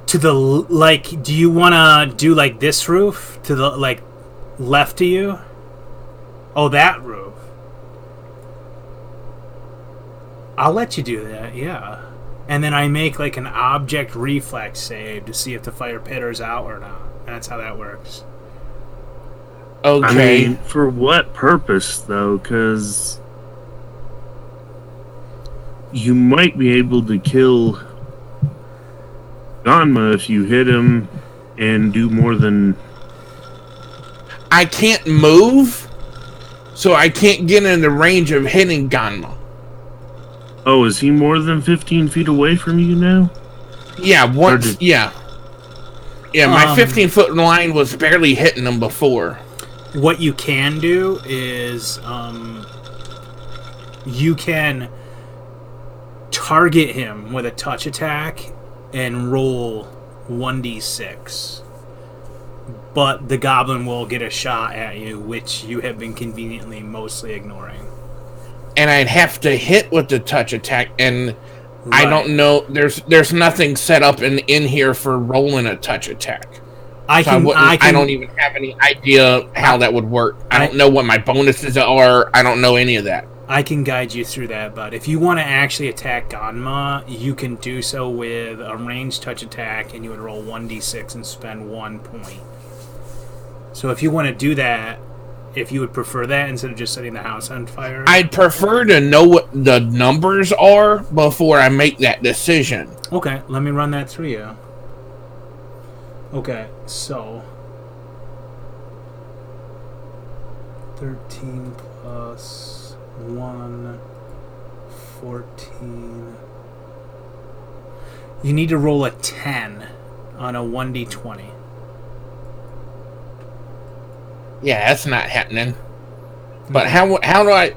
Speaker 1: To the, like, do you want to do, like, this roof? To the, like, left of you? Oh, that roof. I'll let you do that, yeah. And then I make, like, an object reflex save to see if the fire pitters out or not. That's how that works.
Speaker 4: Okay.
Speaker 2: I mean, for what purpose, though? Because you might be able to kill Ganma if you hit him and do more than...
Speaker 4: I can't move, so I can't get in the range of hitting Ganma.
Speaker 2: Oh, is he more than 15 feet away from you now?
Speaker 4: Yeah, once, yeah. Yeah, my 15-foot line was barely hitting him before.
Speaker 1: What you can do is you can target him with a touch attack and roll 1d6. But the goblin will get a shot at you, which you have been conveniently mostly ignoring.
Speaker 4: And I'd have to hit with the touch attack, and
Speaker 1: Right.
Speaker 4: I don't know. There's nothing set up in here for rolling a touch attack.
Speaker 1: I
Speaker 4: don't even have any idea how that would work. I don't know what my bonuses are. I don't know any of that.
Speaker 1: I can guide you through that, but if you want to actually attack Ganma, you can do so with a ranged touch attack, and you would roll 1d6 and spend 1 point. So if you want to do that, if you would prefer that instead of just setting the house on fire,
Speaker 4: I'd prefer to know what the numbers are before I make that decision.
Speaker 1: Okay, let me run that through you. Okay, so 13 plus 1, 14. You need to roll a 10 on a 1d20.
Speaker 4: Yeah, that's not happening. But how do I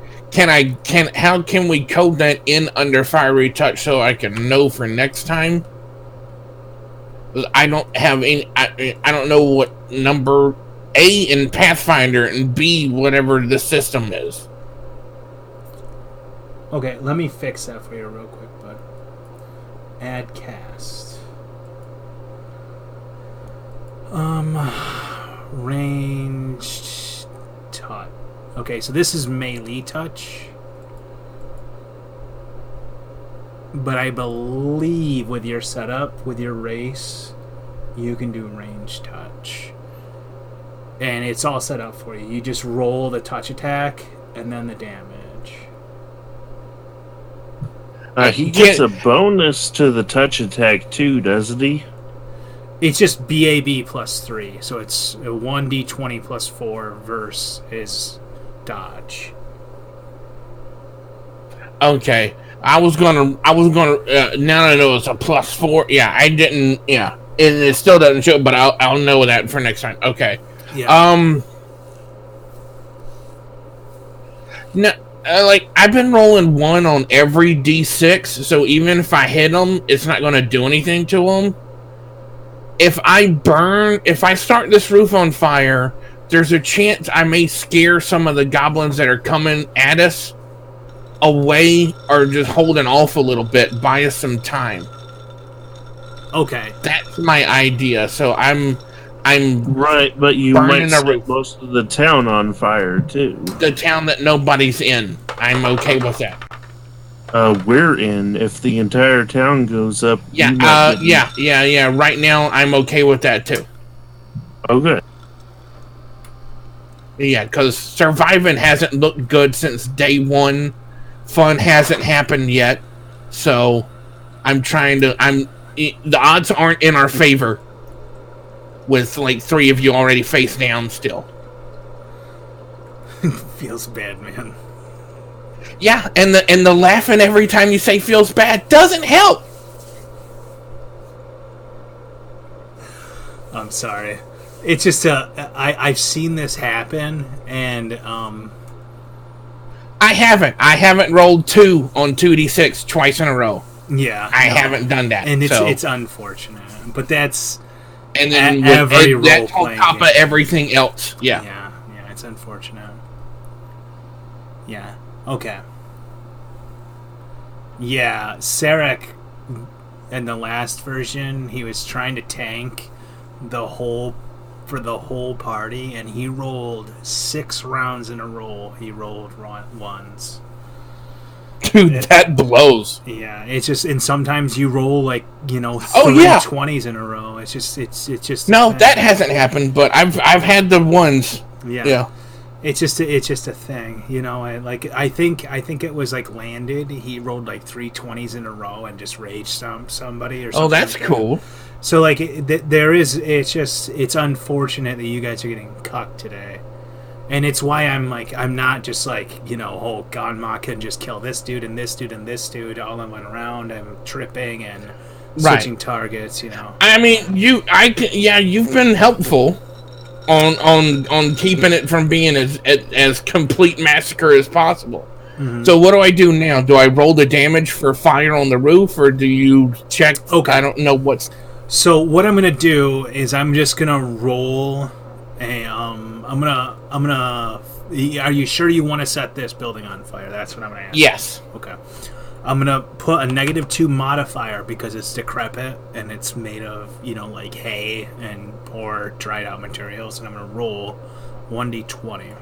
Speaker 4: how can we code that in under fiery touch so I can know for next time? I don't have any. I don't know what number A in Pathfinder and B whatever the system is.
Speaker 1: Okay, let me fix that for you real quick, bud. Add cast. Ranged touch. Okay, so this is melee touch. But I believe with your setup, with your race, you can do ranged touch. And it's all set up for you. You just roll the touch attack and then the damage.
Speaker 2: He gets a bonus to the touch attack too, doesn't he?
Speaker 1: It's just BAB plus 3, so it's a 1d20 plus 4 versus his dodge.
Speaker 4: Okay, I was gonna. Now that I know it's a +4. Yeah, I didn't. Yeah, it still doesn't show, but I'll know that for next time. Okay.
Speaker 1: Yeah.
Speaker 4: No, like I've been rolling 1 on every D6, so even if I hit them, it's not gonna do anything to them. If I start this roof on fire, there's a chance I may scare some of the goblins that are coming at us away, or just holding off a little bit, buy us some time.
Speaker 1: Okay.
Speaker 4: That's my idea. So I'm
Speaker 2: right, but you
Speaker 4: burning
Speaker 2: might
Speaker 4: a
Speaker 2: set
Speaker 4: roof.
Speaker 2: most of the town on fire too.
Speaker 4: The town that nobody's in. I'm okay with that.
Speaker 2: We're in. If the entire town goes up,
Speaker 4: Yeah,
Speaker 2: you might get-
Speaker 4: yeah. Right now, I'm okay with that too.
Speaker 2: Okay.
Speaker 4: Yeah, because surviving hasn't looked good since day 1. Fun hasn't happened yet, so the odds aren't in our favor. With like 3 of you already face down still.
Speaker 1: Feels bad, man.
Speaker 4: Yeah, and the laughing every time you say feels bad doesn't help.
Speaker 1: I'm sorry. It's just I've seen this happen, and
Speaker 4: I haven't rolled 2 on 2d6 twice in a row.
Speaker 1: yeah,
Speaker 4: I haven't done that,
Speaker 1: and
Speaker 4: so.
Speaker 1: it's unfortunate, but that's
Speaker 4: And then
Speaker 1: every
Speaker 4: that's on
Speaker 1: role-playing
Speaker 4: top of
Speaker 1: game.
Speaker 4: everything else. Yeah.
Speaker 1: yeah, it's unfortunate. Yeah. Okay. Yeah, Sarek in the last version, he was trying to tank the whole party, and he rolled 6 rounds in a row. He rolled ones.
Speaker 4: Dude, that blows.
Speaker 1: Yeah, it's just, and sometimes you roll like, three 20s in a row. It's just
Speaker 4: No, that hasn't happened, but I've had the ones. Yeah.
Speaker 1: It's just a thing, I think it was like landed. He rolled like 3 20s in a row and just rage stomped somebody or something.
Speaker 4: Oh, that's
Speaker 1: like
Speaker 4: cool.
Speaker 1: That. So like it's unfortunate that you guys are getting cucked today, and it's why I'm not just like oh, Ganma can just kill this dude and this dude and this dude all in one round. I'm tripping and switching targets.
Speaker 4: I mean, you've been helpful on keeping it from being as complete massacre as possible. Mm-hmm. So what do I do now? Do I roll the damage for fire on the roof, or do you check? Okay, I don't know what's.
Speaker 1: So what I'm gonna do is I'm just gonna roll a I'm gonna. Are you sure you want to set this building on fire? That's what I'm gonna ask.
Speaker 4: Yes.
Speaker 1: Okay. I'm gonna put a -2 modifier because it's decrepit and it's made of like hay and poor dried out materials, and I'm gonna roll 1d20.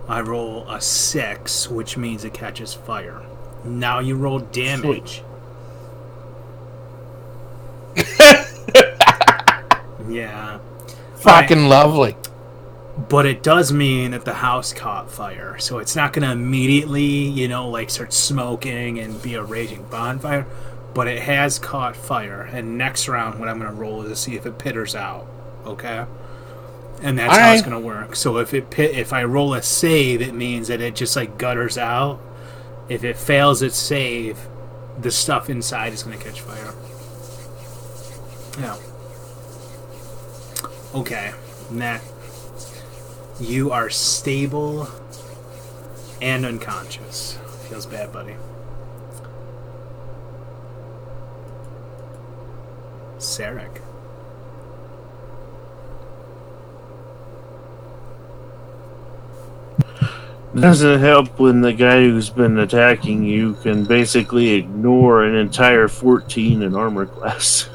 Speaker 1: I roll a 6, which means it catches fire. Now you roll damage. Yeah.
Speaker 4: Fucking lovely.
Speaker 1: But it does mean that the house caught fire, so it's not going to immediately, start smoking and be a raging bonfire, but it has caught fire, and next round what I'm going to roll is to see if it pitters out, okay? And that's how it's going to work. So if I roll a save, it means that it just, gutters out. If it fails its save, the stuff inside is going to catch fire. Yeah. Okay, next. You are stable and unconscious. Feels bad, buddy. Sarek.
Speaker 2: Doesn't help when the guy who's been attacking you can basically ignore an entire 14 in armor class.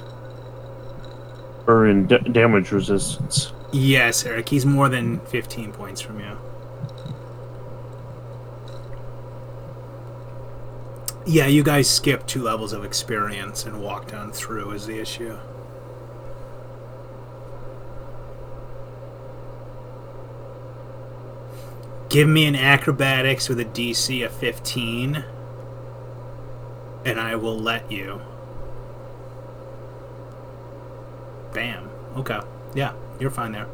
Speaker 2: Or in damage resistance.
Speaker 1: Yes, Eric. He's more than 15 points from you. Yeah, you guys skipped 2 levels of experience and walked on through is the issue. Give me an acrobatics with a DC of 15, and I will let you. Bam. Okay. Yeah, you're fine there.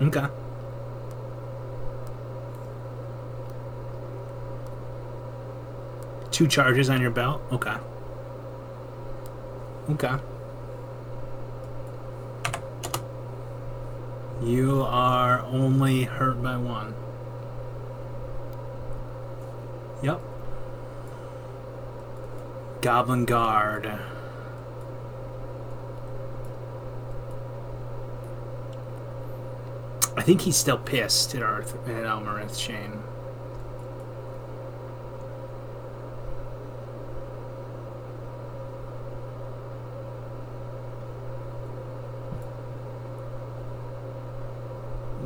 Speaker 1: Okay. 2 charges on your belt? Okay. Okay. You are only hurt by 1. Yep. Goblin Guard. I think he's still pissed at Elmerith Shane.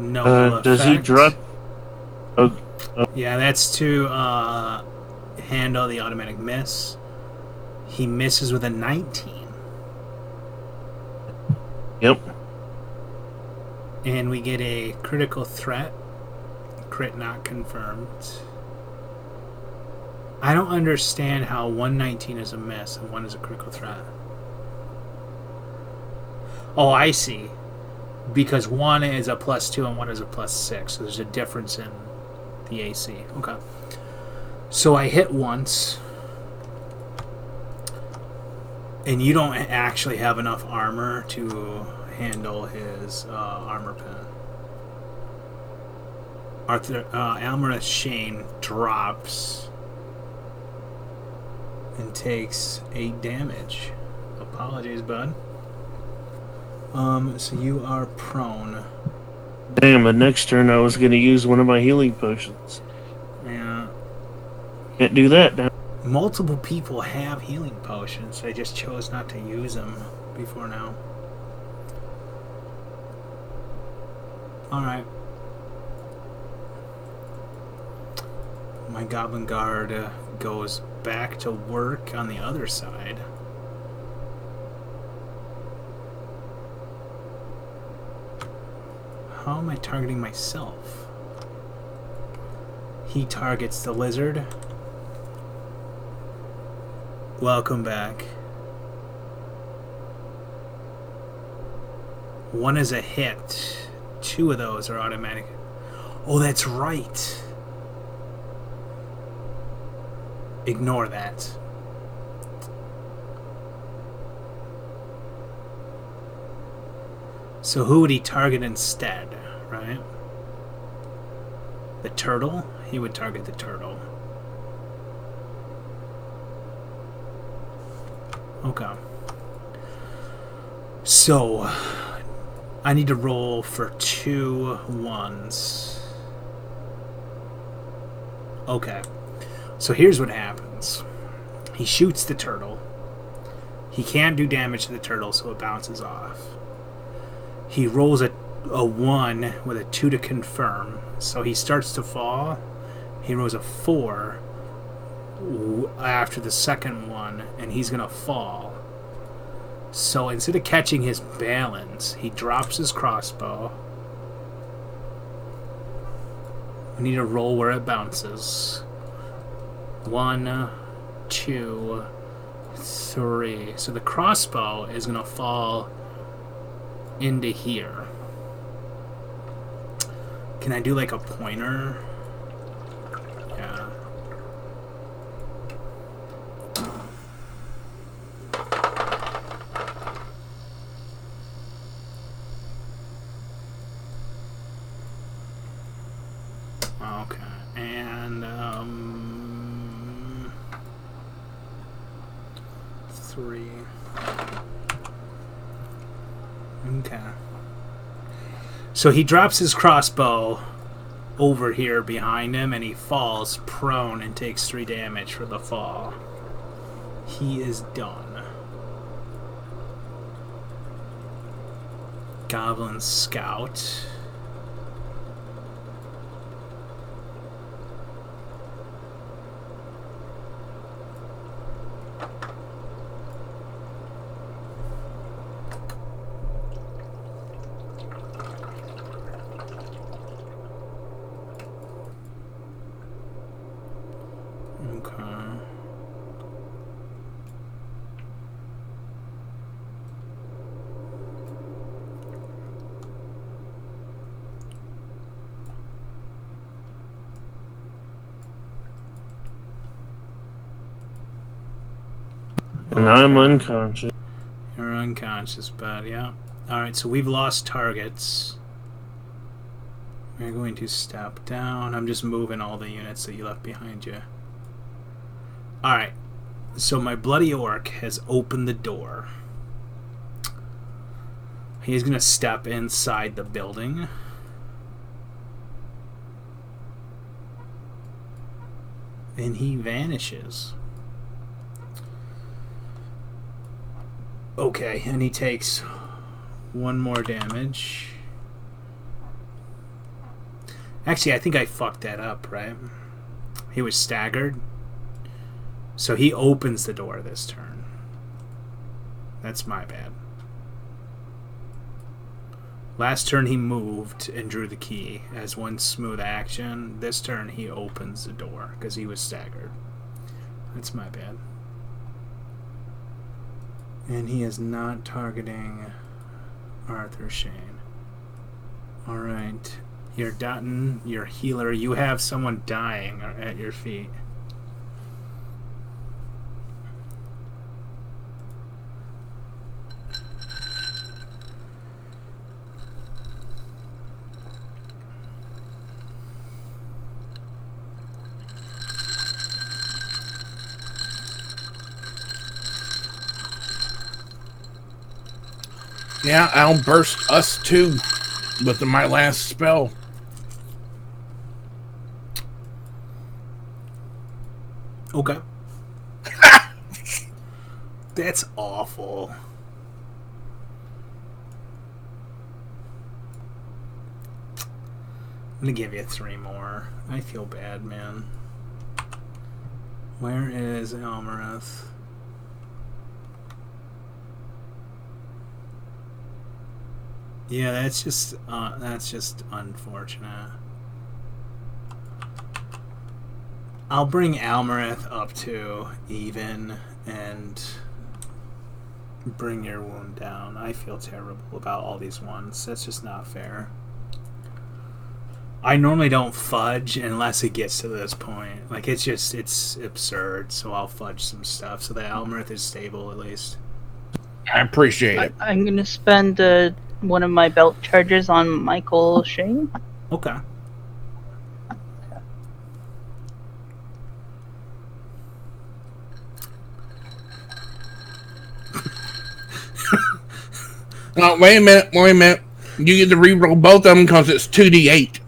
Speaker 1: No
Speaker 2: does he
Speaker 1: effect.
Speaker 2: drop? Oh,
Speaker 1: Yeah, that's to handle the automatic miss. He misses with a 19.
Speaker 2: yep.
Speaker 1: And we get a critical threat. Crit not confirmed. I don't understand how 119 is a miss and 1 is a critical threat. Oh, I see. Because 1 is a +2 and 1 is a +6. So there's a difference in the AC. Okay. So I hit once. And you don't actually have enough armor to handle his armor pen. Elmerith Shane drops and takes 8 damage. Apologies, bud. So you are prone.
Speaker 2: Damn, the next turn I was going to use one of my healing potions.
Speaker 1: Yeah.
Speaker 2: Can't do that now.
Speaker 1: Multiple people have healing potions. I just chose not to use them before now. Alright. My Goblin Guard goes back to work on the other side. How am I targeting myself? He targets the lizard. Welcome back. 1 is a hit. 2 of those are automatic. Oh, that's right. Ignore that. So who would he target instead, right? The turtle? He would target the turtle. Okay. So, I need to roll for 2 1s. Okay. So here's what happens. He shoots the turtle. He can't do damage to the turtle, so it bounces off. He rolls a 1 with a 2 to confirm. So he starts to fall. He rolls a 4 after the second one, and he's going to fall. So instead of catching his balance, he drops his crossbow. We need to roll where it bounces. 1, 2, 3. So the crossbow is going to fall into here. Can I do like a pointer? Yeah. Okay. And 3. Okay. So he drops his crossbow over here behind him, and he falls prone and takes 3 damage for the fall. He is done. Goblin Scout.
Speaker 2: And I'm unconscious.
Speaker 1: You're unconscious, bud. Yeah. All right. So we've lost targets. We're going to step down. I'm just moving all the units that you left behind you. All right. So my bloody orc has opened the door. He's going to step inside the building. And he vanishes. Okay, and he takes 1 more damage. Actually, I think I fucked that up, right? He was staggered. So he opens the door this turn. That's my bad. Last turn he moved and drew the key as one smooth action. This turn he opens the door because he was staggered. That's my bad. And he is not targeting Arthur Shane. Alright. You're Dutton, your healer. You have someone dying at your feet.
Speaker 4: Yeah, I'll burst us too with my last spell.
Speaker 1: Okay. That's awful. I'm gonna give you 3 more. I feel bad, man. Where is Almareth? Yeah, that's just unfortunate. I'll bring Almareth up to even and bring your wound down. I feel terrible about all these ones. That's just not fair. I normally don't fudge unless it gets to this point. Like, it's absurd, so I'll fudge some stuff so that Almareth is stable at least.
Speaker 4: I appreciate it.
Speaker 3: I'm gonna spend one of my belt charges on Michael Shane.
Speaker 1: Okay.
Speaker 4: No, wait a minute. You get to reroll both of them because it's 2d8.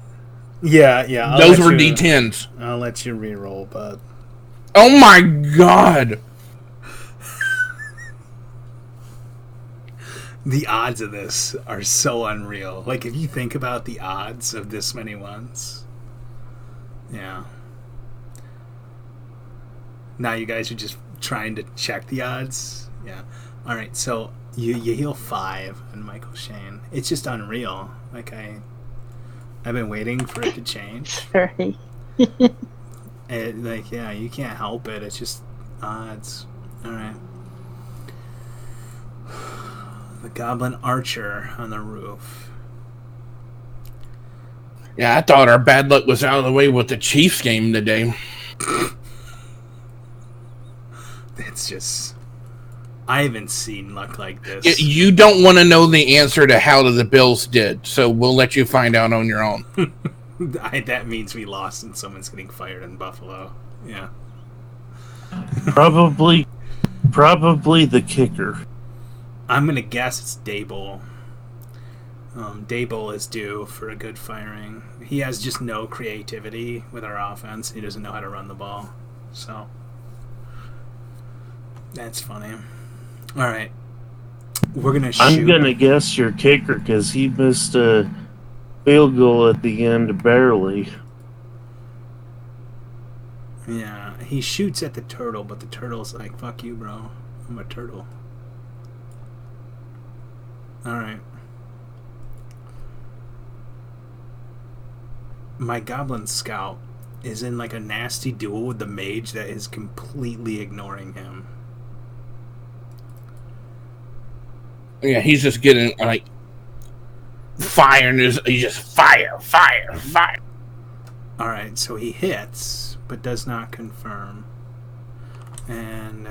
Speaker 1: Yeah.
Speaker 4: Those were d10s.
Speaker 1: I'll let you reroll, bud.
Speaker 4: Oh my god!
Speaker 1: The odds of this are so unreal. Like, if you think about the odds of this many ones. Yeah. Now you guys are just trying to check the odds. Yeah. Alright, so you heal 5 on Michael Shane. It's just unreal. Like, I've been waiting for it to change.
Speaker 3: Sorry.
Speaker 1: Yeah, you can't help it. It's just odds. Alright. The Goblin Archer on the roof.
Speaker 4: Yeah, I thought our bad luck was out of the way with the Chiefs game today.
Speaker 1: It's just... I haven't seen luck like this.
Speaker 4: You don't want to know the answer to how the Bills did, so we'll let you find out on your own.
Speaker 1: That means we lost and someone's getting fired in Buffalo. Yeah.
Speaker 2: Probably the kicker.
Speaker 1: I'm going to guess it's Dable. Dable is due for a good firing. He has just no creativity with our offense. He doesn't know how to run the ball. So, that's funny. All right. We're going to shoot.
Speaker 2: I'm going to guess your kicker because he missed a field goal at the end, barely.
Speaker 1: Yeah, he shoots at the turtle, but the turtle's like, fuck you, bro. I'm a turtle. Alright. My Goblin Scout is in like a nasty duel with the mage that is completely ignoring him.
Speaker 4: Yeah, he's just getting like fire, and he's just fire.
Speaker 1: Alright, so he hits, but does not confirm. And,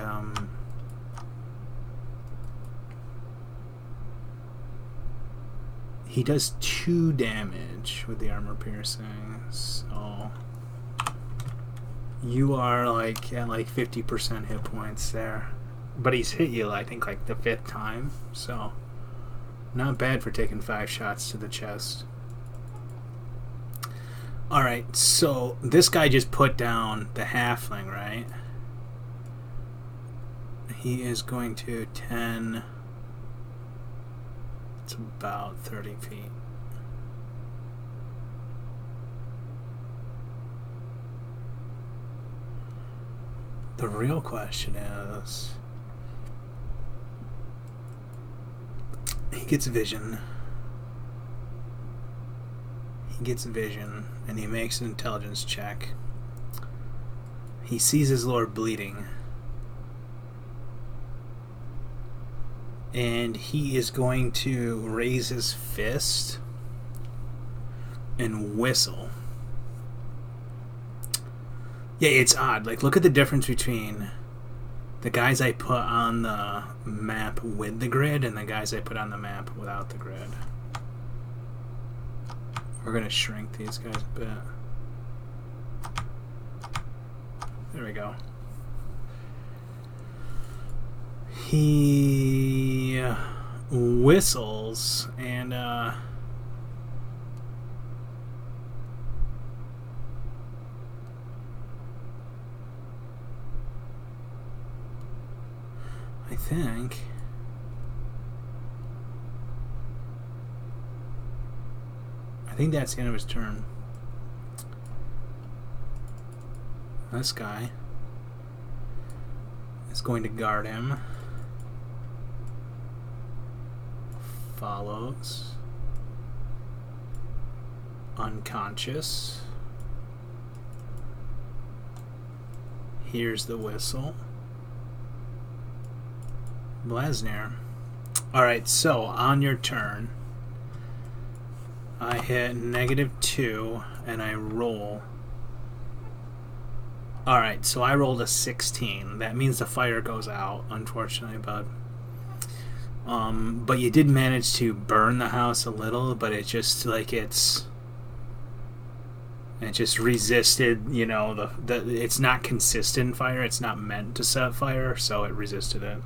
Speaker 1: He does 2 damage with the armor piercing, so you are like at like 50% hit points there. But he's hit you, I think, like the 5th time, so not bad for taking 5 shots to the chest. Alright, so this guy just put down the halfling, right? He is going to 10. It's about 30 feet. The real question is, he gets vision. He gets vision, and he makes an intelligence check. He sees his lord bleeding. And he is going to raise his fist and whistle. Yeah, it's odd. Like, look at the difference between the guys I put on the map with the grid and the guys I put on the map without the grid. We're going to shrink these guys a bit. There we go. He whistles and I think that's the end of his turn. This guy is going to guard him. Follows. Unconscious. Here's the whistle. Blasnir. Alright, so on your turn, I hit -2 and I roll. Alright, so I rolled a 16. That means the fire goes out, unfortunately, bud. But you did manage to burn the house a little, but it just like it just resisted, you know, it's not consistent fire, it's not meant to set fire, so it resisted it.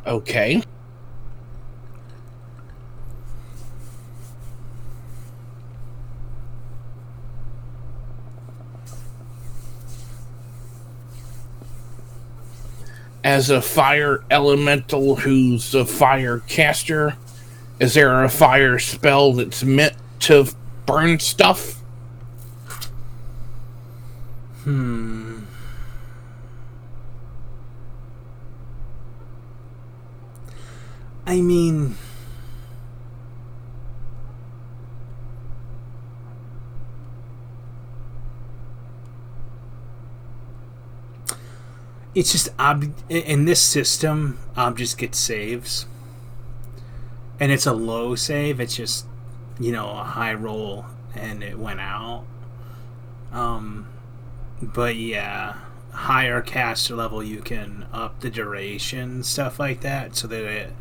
Speaker 4: Okay. As a fire elemental who's a fire caster, is there a fire spell that's meant to burn stuff?
Speaker 1: I mean, it's just in this system, objects get saves, and it's a low save. It's just, you know, a high roll, and it went out. But yeah, higher caster level, you can up the duration, stuff like that, so that it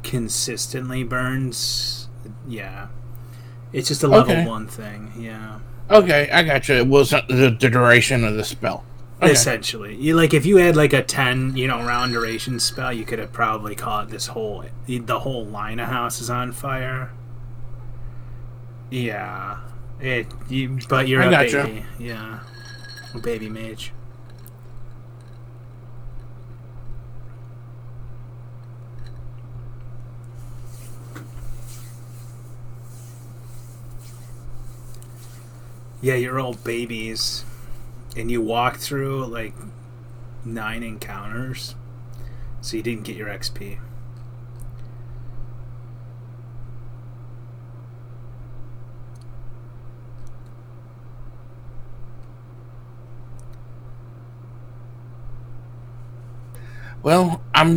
Speaker 1: consistently burns. Yeah, it's just a level 1 thing. Yeah.
Speaker 4: Okay, I gotcha. It wasn't the duration of the spell. Okay.
Speaker 1: Essentially, like if you had like a 10, you know, round duration spell, you could have probably caught the whole line of houses on fire. Yeah, but you're a baby. Yeah, a baby mage. Yeah, you're all babies. And you walk through like 9 encounters, so you didn't get your XP.
Speaker 4: Well, I'm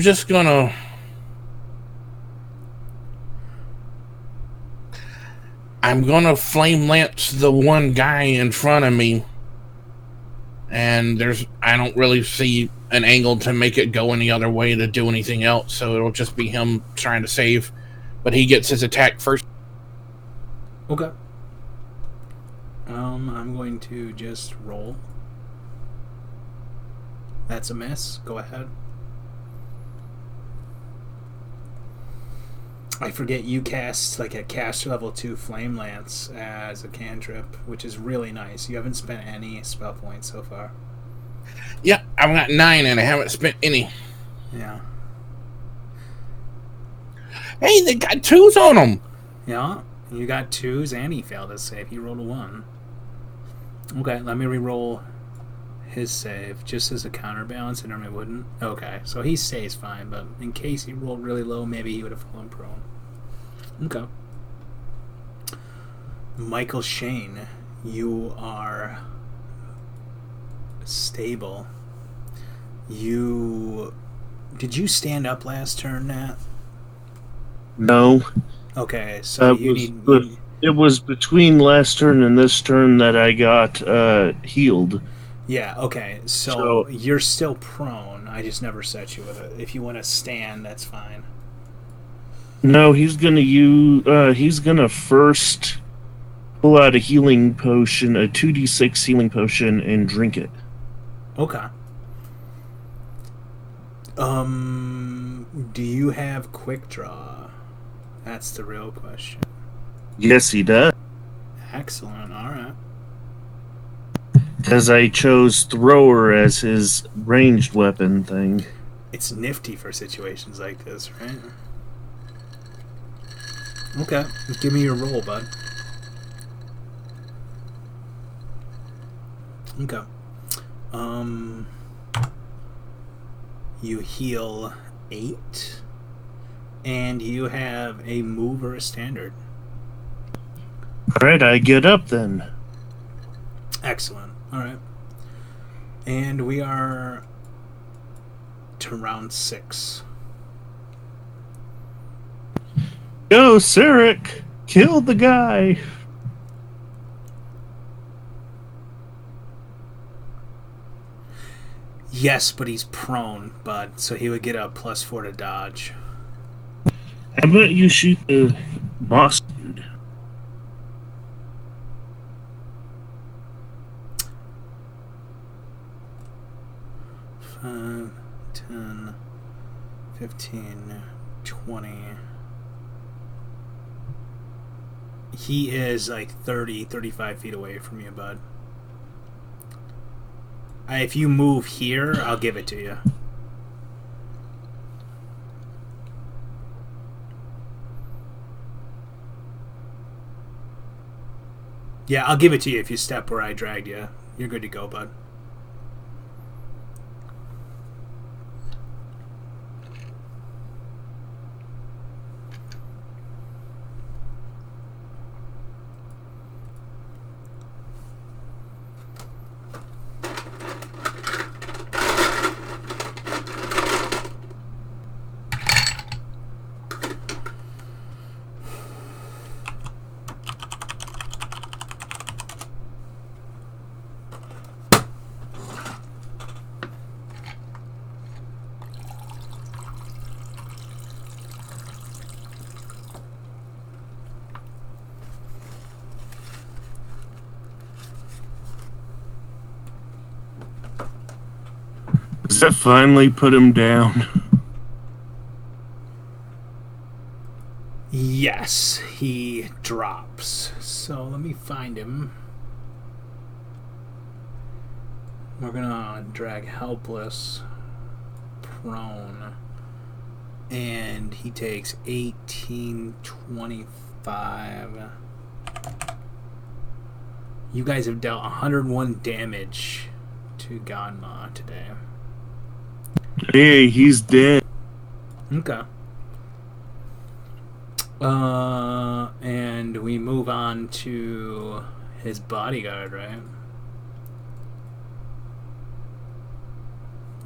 Speaker 4: gonna flame lance the one guy in front of me. And I don't really see an angle to make it go any other way to do anything else. So it'll just be him trying to save, but he gets his attack first.
Speaker 1: Okay. I'm going to just roll. That's a miss. Go ahead. I forget you cast like a caster level 2 Flame Lance as a cantrip, which is really nice. You haven't spent any spell points so far.
Speaker 4: Yeah, I've got 9 and I haven't spent any.
Speaker 1: Yeah.
Speaker 4: Hey, they got 2s on them.
Speaker 1: Yeah, you got 2s and he failed his save. He rolled a 1. Okay, let me re-roll his save just as a counterbalance. I normally wouldn't. Okay, so he stays fine, but in case he rolled really low, maybe he would have fallen prone. Okay. Michael Shane, you are stable. Did you stand up last turn, Nat?
Speaker 2: No.
Speaker 1: Okay, so
Speaker 2: it was between last turn and this turn that I got healed.
Speaker 1: Yeah, okay, so you're still prone. I just never set you with it. If you want to stand, that's fine.
Speaker 2: No, he's gonna first pull out a healing potion, a 2d6 healing potion, and drink it.
Speaker 1: Okay. Do you have quick draw? That's the real question.
Speaker 2: Yes, he does.
Speaker 1: Excellent, alright.
Speaker 2: Because I chose thrower as his ranged weapon thing.
Speaker 1: It's nifty for situations like this, right? Okay, give me your roll, bud. Okay. You heal 8, and you have a move or a standard.
Speaker 2: Alright, I get up then.
Speaker 1: Excellent. Alright. And we are to round 6.
Speaker 2: Go, Sarek! Kill the guy!
Speaker 1: Yes, but he's prone, bud, so he would get a +4 to dodge.
Speaker 2: How about you shoot the boss dude?
Speaker 1: Five, 10, 15, 20. He is like 30, 35 feet away from you, bud. If you move here, I'll give it to you. Yeah, I'll give it to you if you step where I dragged you. You're good to go, bud.
Speaker 2: Does that finally put him down?
Speaker 1: Yes, he drops. So let me find him. We're gonna drag helpless prone. And he takes 18, 25. You guys have dealt 101 damage to Ganma today.
Speaker 2: Hey, he's dead.
Speaker 1: Okay. And we move on to his bodyguard, right?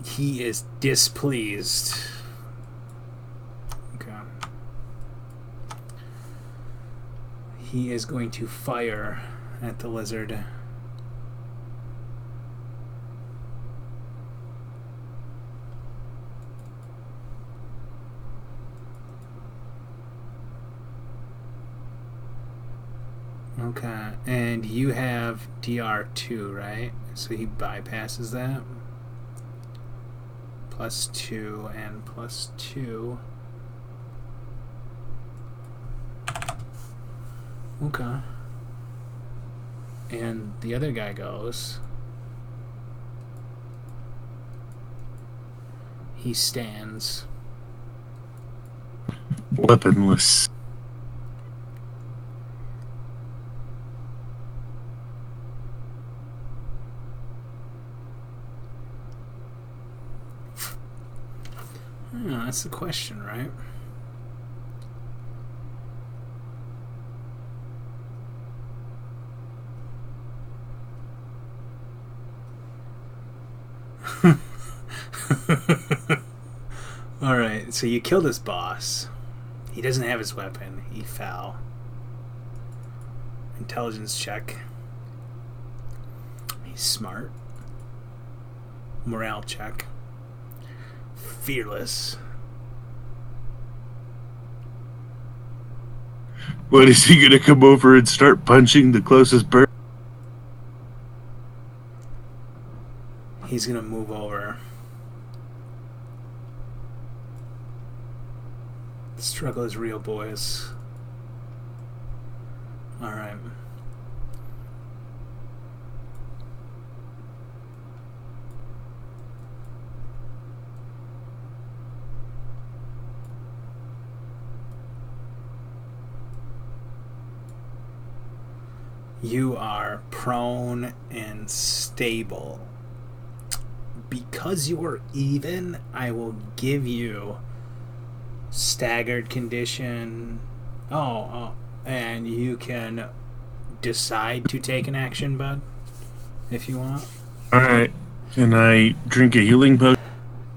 Speaker 1: He is displeased. Okay. He is going to fire at the lizard. Okay, and you have DR2, right? So he bypasses that. +2 and +2. Okay. And the other guy goes. He stands.
Speaker 2: Weaponless.
Speaker 1: That's the question, right? Alright, so you kill this boss. He doesn't have his weapon. He fell. Intelligence check. He's smart. Morale check. Fearless.
Speaker 2: What, is he gonna come over and start punching the closest bird?
Speaker 1: He's gonna move over. The struggle is real, boys. Alright. You are prone and stable. Because you are even, I will give you staggered condition. And you can decide to take an action, bud, if you want.
Speaker 2: Alright. Can I drink a healing potion?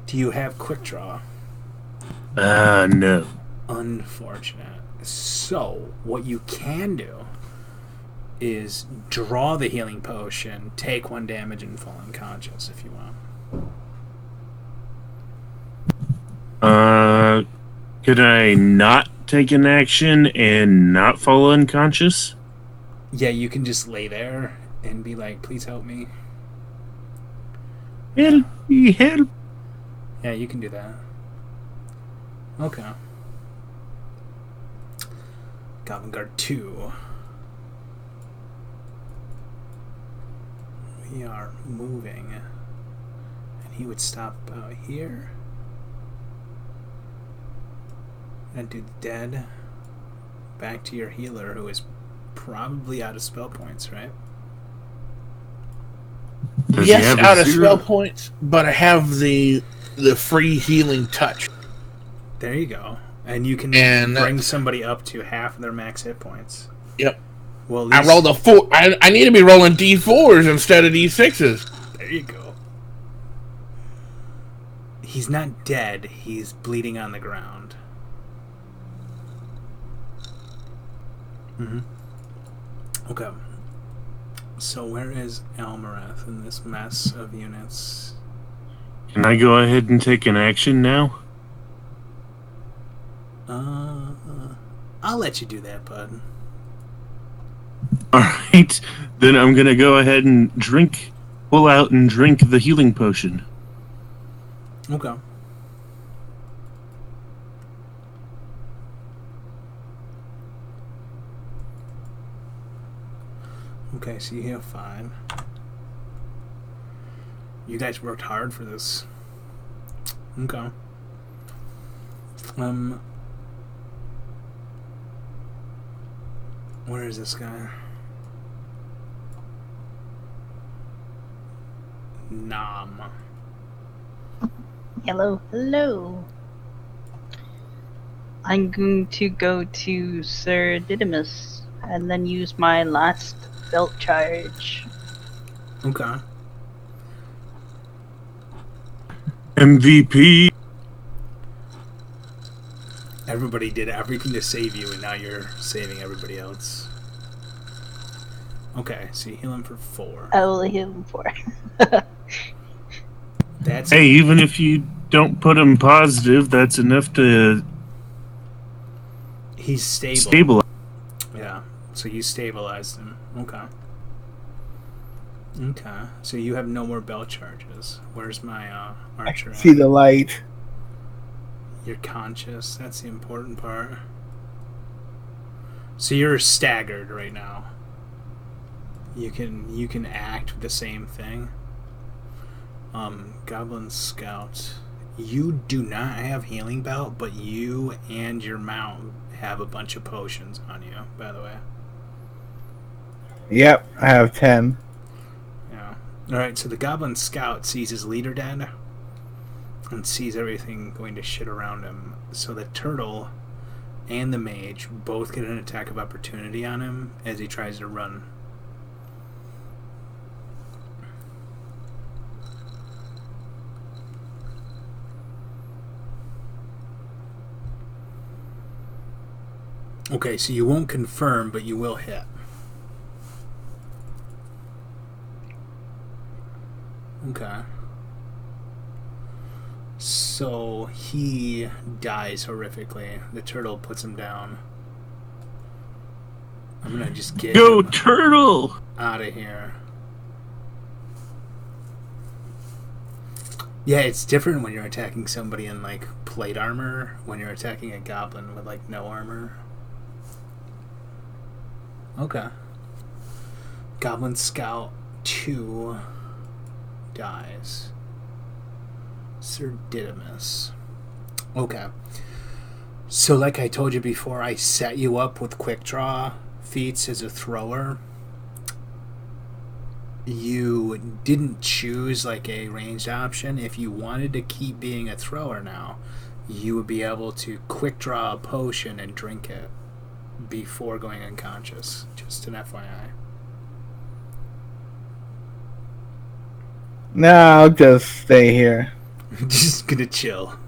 Speaker 1: Do you have quick draw?
Speaker 2: No.
Speaker 1: Unfortunate. So, what you can do is draw the healing potion, take 1 damage, and fall unconscious if you want.
Speaker 2: Could I not take an action and not fall unconscious?
Speaker 1: Yeah, you can just lay there and be like, please help me.
Speaker 2: Help me, help.
Speaker 1: Yeah, you can do that. Okay. Goblin Guard 2. We are moving. And he would stop about here. And do dead. Back to your healer, who is probably out of spell points, right?
Speaker 2: Does he
Speaker 4: Yes,
Speaker 2: have a
Speaker 4: out of
Speaker 2: zero?
Speaker 4: spell points, but I have the free healing touch.
Speaker 1: There you go. And you can
Speaker 4: And
Speaker 1: bring somebody up to half of their max hit points.
Speaker 4: Yep.
Speaker 1: Well, at
Speaker 4: I
Speaker 1: least,
Speaker 4: rolled a 4. I need to be rolling D4s instead of D6s.
Speaker 1: There you go. He's not dead. He's bleeding on the ground. Okay. So where is Elmareth in this mess of units?
Speaker 2: Can I go ahead and take an action now?
Speaker 1: I'll let you do that, bud.
Speaker 2: Alright, then I'm gonna go ahead and pull out and drink the healing potion.
Speaker 1: Okay. Okay, so you heal 5. You guys worked hard for this. Okay. Where is this guy? Nam.
Speaker 3: Hello, hello. I'm going to go to Sir Didymus and then use my last belt charge.
Speaker 1: Okay.
Speaker 2: MVP.
Speaker 1: Everybody did everything to save you, and now you're saving everybody else. Okay, so you heal him for 4.
Speaker 3: I will heal him for.
Speaker 1: That's
Speaker 2: Hey, even if you don't put him positive, that's enough to
Speaker 1: he's stable.
Speaker 2: stabilize.
Speaker 1: Yeah, So you stabilized him. Okay. Okay. So you have no more bell charges. Where's my archer at?
Speaker 5: See the light.
Speaker 1: You're conscious. That's the important part. So you're staggered right now. You can act the same thing. Goblin Scout. You do not have healing belt, but you and your mount have a bunch of potions on you, by the way.
Speaker 5: Yep, I have 10.
Speaker 1: Yeah. Alright, so the Goblin Scout sees his leader dead and sees everything going to shit around him. So the turtle and the mage both get an attack of opportunity on him as he tries to run. Okay, so you won't confirm, but you will hit. Okay. So he dies horrifically. The turtle puts him down. I'm gonna just get
Speaker 2: Go
Speaker 1: him
Speaker 2: turtle!
Speaker 1: out of here. Yeah, it's different when you're attacking somebody in like plate armor, when you're attacking a goblin with like no armor. Okay. Goblin Scout 2 dies. Sir Didymus. Okay. So like I told you before, I set you up with quick draw feats as a thrower. You didn't choose like a ranged option. If you wanted to keep being a thrower now, you would be able to quick draw a potion and drink it before going unconscious. Just an FYI.
Speaker 5: No, I'll just stay here.
Speaker 1: Just gonna chill.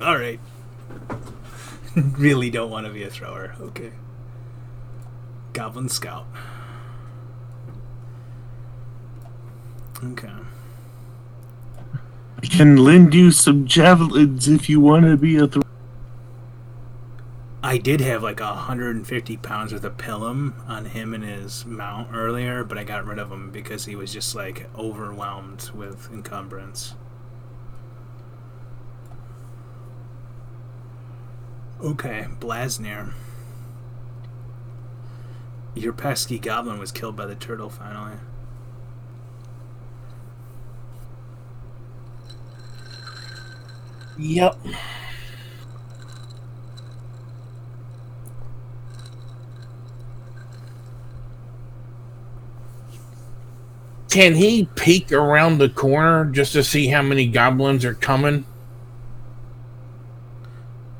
Speaker 1: Alright. Really don't want to be a thrower. Okay. Goblin Scout. Okay.
Speaker 2: I can lend you some javelins if you want to be a
Speaker 1: I did have like 150 pounds worth of pilum on him and his mount earlier, but I got rid of him because he was just like overwhelmed with encumbrance. Okay, Blasnir. Your pesky goblin was killed by the turtle finally.
Speaker 4: Yep. Can he peek around the corner just to see how many goblins are coming?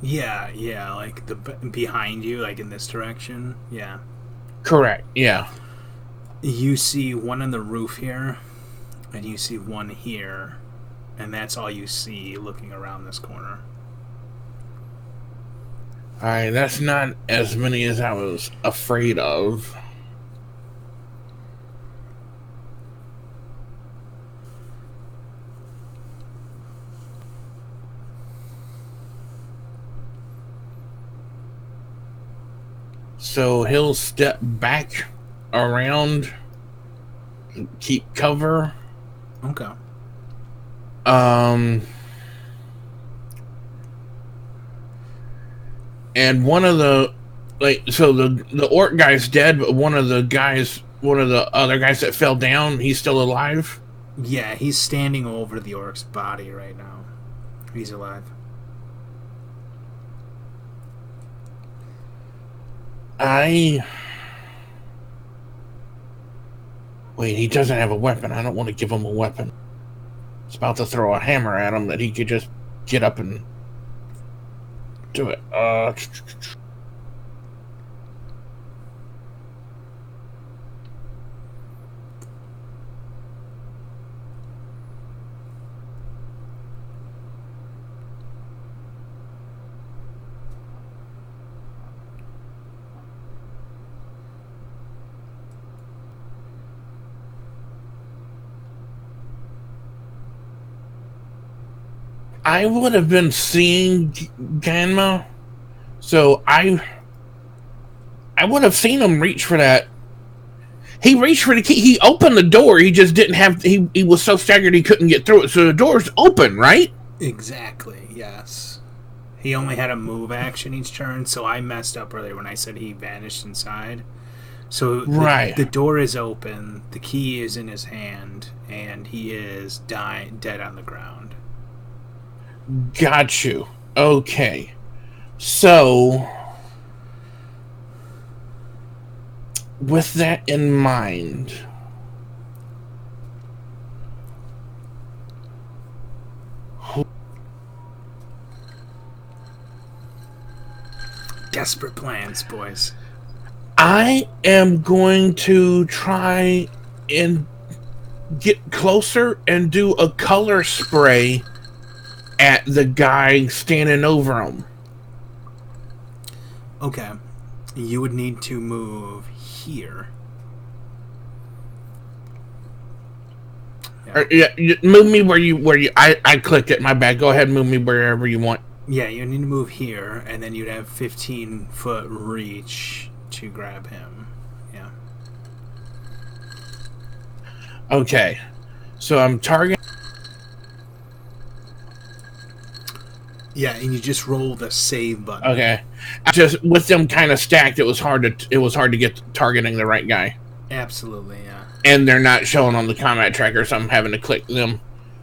Speaker 1: Yeah, like the behind you, like in this direction. Yeah.
Speaker 4: Correct, yeah.
Speaker 1: You see one on the roof here, and you see one here, and that's all you see looking around this corner.
Speaker 4: Alright, that's not as many as I was afraid of. So he'll step back around, keep cover.
Speaker 1: Okay.
Speaker 4: And one of the the orc guy's dead, but one of the other guys that fell down, he's still alive.
Speaker 1: Yeah, he's standing over the orc's body right now. He's alive.
Speaker 4: Wait, he doesn't have a weapon. I don't want to give him a weapon. It's about to throw a hammer at him that he could just get up and do it. I would have been seeing Ganma, so I would have seen him reach for that. He reached for the key. He opened the door. He just didn't have. He was so staggered he couldn't get through it. So the door's open, right?
Speaker 1: Exactly, yes. He only had a move action each turn, so I messed up earlier when I said he vanished inside. So
Speaker 4: Right.
Speaker 1: the door is open, the key is in his hand, and he is dead on the ground.
Speaker 4: Got you. Okay. So, with that in mind,
Speaker 1: Desperate plans, boys.
Speaker 4: I am going to try and get closer and do a color spray at the guy standing over him.
Speaker 1: Okay. You would need to move here.
Speaker 4: Move me where you. I clicked it. My bad. Go ahead and move me wherever you want.
Speaker 1: Yeah, you need to move here, and then you'd have 15-foot reach to grab him. Yeah.
Speaker 4: Okay. So I'm targeting.
Speaker 1: Yeah, and you just roll the save button.
Speaker 4: Okay. Just with them kind of stacked, it was hard to get targeting the right guy.
Speaker 1: Absolutely, yeah.
Speaker 4: And they're not showing on the combat tracker, so I'm having to click them.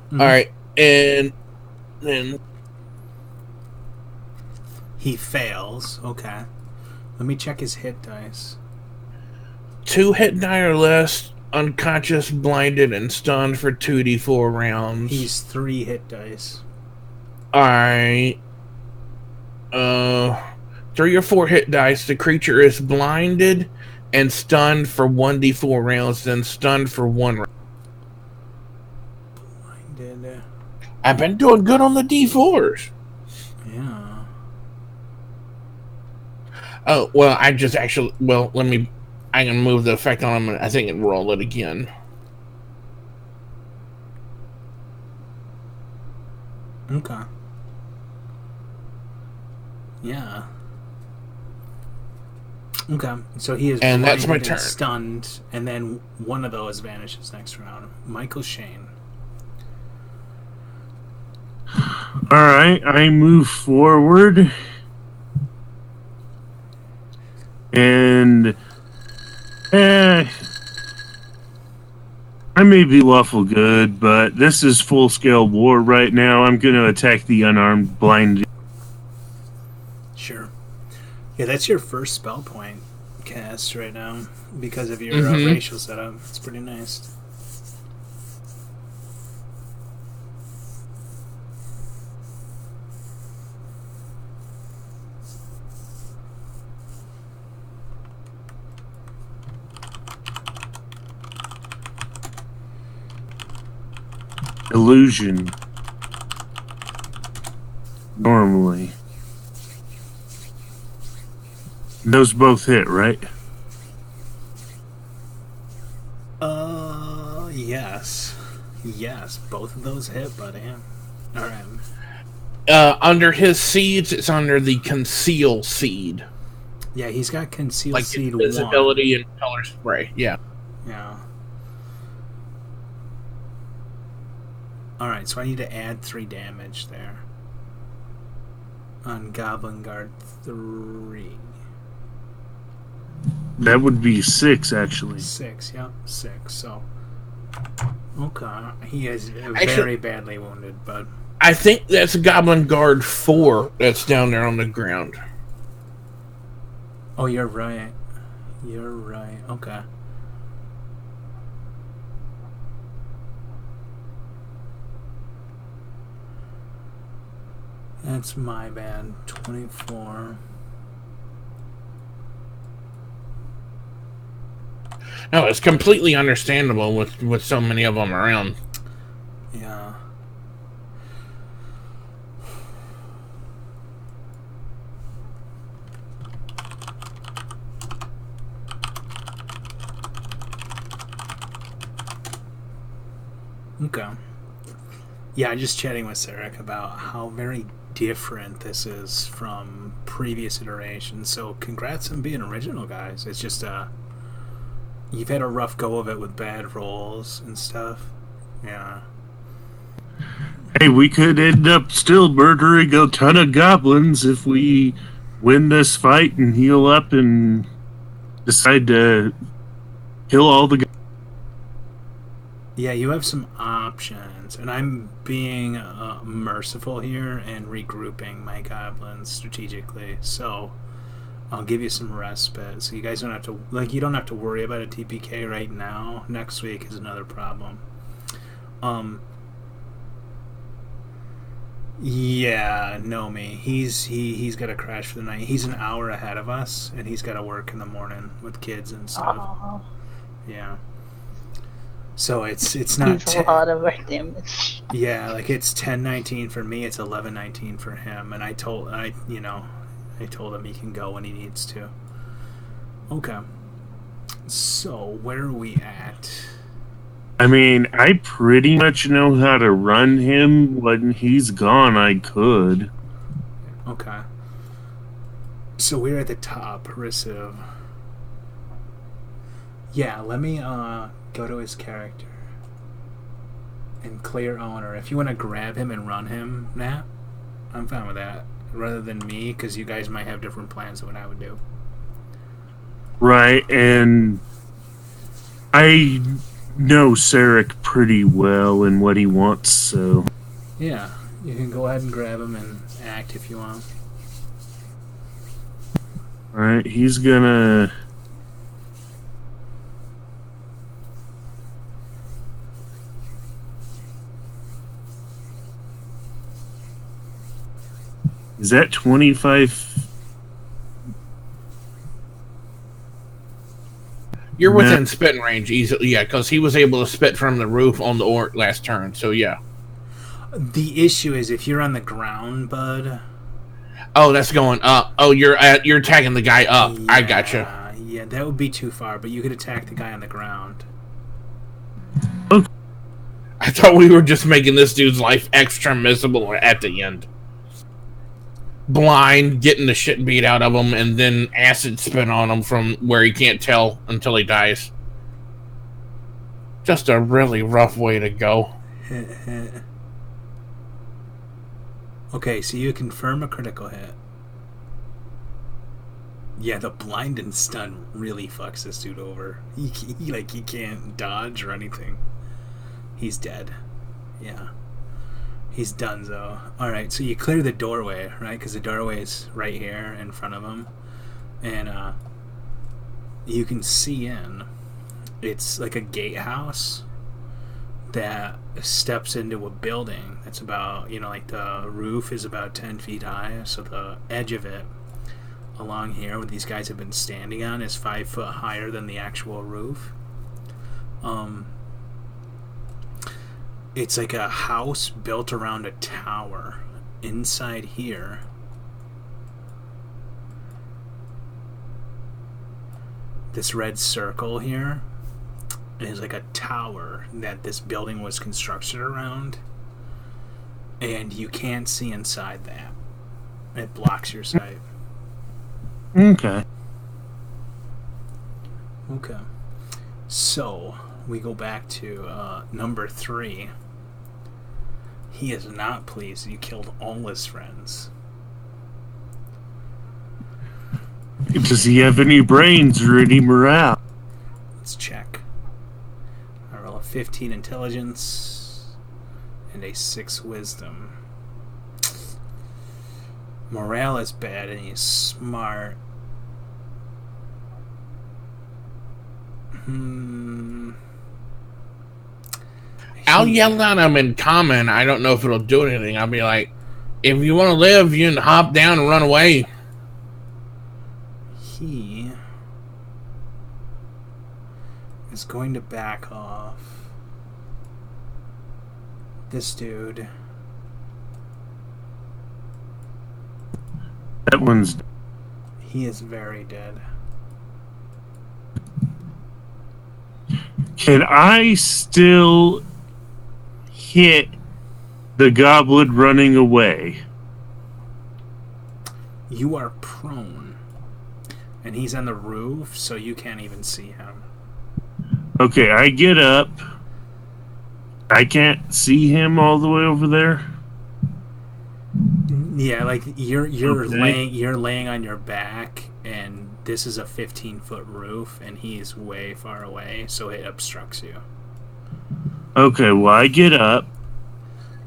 Speaker 1: Mm-hmm.
Speaker 4: All right, and then
Speaker 1: He fails. Okay. Let me check his hit dice.
Speaker 4: 2 hit die or less, unconscious, blinded, and stunned for 2d4 rounds.
Speaker 1: He's 3 hit dice.
Speaker 4: All right. 3 or 4 hit dice. The creature is blinded and stunned for 1d4 rounds, then stunned for 1 round.
Speaker 1: Blinded.
Speaker 4: I've been doing good on the d4s.
Speaker 1: Yeah.
Speaker 4: Oh, well, I can move the effect on him, and I think, and roll it again.
Speaker 1: Okay. Yeah. Okay. So he is
Speaker 4: And that's my
Speaker 1: blinded and
Speaker 4: turn.
Speaker 1: stunned, and then one of those vanishes next round. Michael Shane.
Speaker 2: All right, I move forward, and I may be lawful good, but this is full-scale war right now. I'm going to attack the unarmed blind.
Speaker 1: Sure. Yeah, that's your first spell point cast right now because of your
Speaker 4: Mhm.
Speaker 1: racial setup. It's pretty nice.
Speaker 2: Illusion. Normally. Those both hit, right?
Speaker 1: Yes. Yes, both of those hit, buddy. Alright.
Speaker 4: Under his seeds, it's under the conceal seed.
Speaker 1: Yeah, he's got concealed
Speaker 4: Like
Speaker 1: seed
Speaker 4: invisibility and color spray. Yeah.
Speaker 1: 1. Yeah. Alright, so I need to add 3 damage there. On Goblin Guard 3.
Speaker 2: That would be 6, actually.
Speaker 1: 6, yep, 6. So, okay, he is very
Speaker 4: Actually,
Speaker 1: badly wounded, but
Speaker 4: I think that's Goblin Guard 4 that's down there on the ground.
Speaker 1: oh, you're right. You're right. Okay. That's my bad. 24.
Speaker 4: No, it's completely understandable with so many of them around.
Speaker 1: Yeah. Okay. Yeah, just chatting with Sarek about how very different this is from previous iterations. So congrats on being original, guys. It's just you've had a rough go of it with bad rolls and stuff. Yeah.
Speaker 2: Hey, we could end up still murdering a ton of goblins if we win this fight and heal up and decide to kill all the.
Speaker 1: Yeah, you have some options, and I'm being merciful here and regrouping my goblins strategically. So I'll give you some respite, so you guys don't have to you don't have to worry about a TPK right now. Next week is another problem. Yeah, Nomi. He's got to crash for the night. He's an hour ahead of us, and he's got to work in the morning with kids and stuff.
Speaker 3: Oh.
Speaker 1: Yeah. So it's not
Speaker 3: a lot of our damage.
Speaker 1: Yeah, like it's 10:19 for me. It's 11:19 for him, and I told him he can go when he needs to. Okay. So where are we at?
Speaker 2: I mean, I pretty much know how to run him. When he's gone, I could.
Speaker 1: Okay. So we're at the top, Risiv. Yeah, let me go to his character and clear owner. If you want to grab him and run him, Nat, I'm fine with that. Rather than me, because you guys might have different plans than what I would do.
Speaker 2: Right, and I know Sarek pretty well and what he wants, so.
Speaker 1: Yeah, you can go ahead and grab him and act if you want.
Speaker 2: Alright, he's gonna. Is that 25?
Speaker 4: You're within spitting range easily, yeah, because he was able to spit from the roof on the orc last turn, so yeah.
Speaker 1: The issue is if you're on the ground, bud.
Speaker 4: Oh, that's going up. Oh, you're attacking the guy up.
Speaker 1: Yeah,
Speaker 4: I gotcha.
Speaker 1: Yeah, that would be too far, but you could attack the guy on the ground.
Speaker 4: I thought we were just making this dude's life extra miserable at the end. Blind, getting the shit beat out of him, and then acid spit on him from where he can't tell until he dies. Just a really rough way to go.
Speaker 1: Okay, so you confirm a critical hit. Yeah, the blind and stun really fucks this dude over. He can't dodge or anything. He's dead. Yeah. He's donezo. Alright, so you clear the doorway, right? Because the doorway is right here in front of him. And you can see in. It's like a gatehouse that steps into a building that's about, like the roof is about 10 feet high. So the edge of it along here where these guys have been standing on is 5 foot higher than the actual roof. It's like a house built around a tower. Inside here, this red circle here is like a tower that this building was constructed around, and you can't see inside that. It blocks your sight.
Speaker 2: Okay.
Speaker 1: Okay. So we go back to number 3. He is not pleased you killed all his friends.
Speaker 2: Does he have any brains or any morale?
Speaker 1: Let's check. I roll a 15 intelligence and a 6 wisdom. Morale is bad and he's smart.
Speaker 4: I'll yell at him in common. I don't know if it'll do anything. I'll be like, if you want to live, you can hop down and run away.
Speaker 1: He is going to back off. This dude.
Speaker 2: That one's.
Speaker 1: He is very dead.
Speaker 2: Can I still hit the goblin running away?
Speaker 1: You are prone. And he's on the roof, so you can't even see him.
Speaker 2: Okay, I get up. I can't see him all the way over there.
Speaker 1: Yeah, like you're
Speaker 2: Okay.
Speaker 1: laying on your back, and this is a 15-foot roof, and he's way far away, so it obstructs you.
Speaker 2: Okay, well, I get up.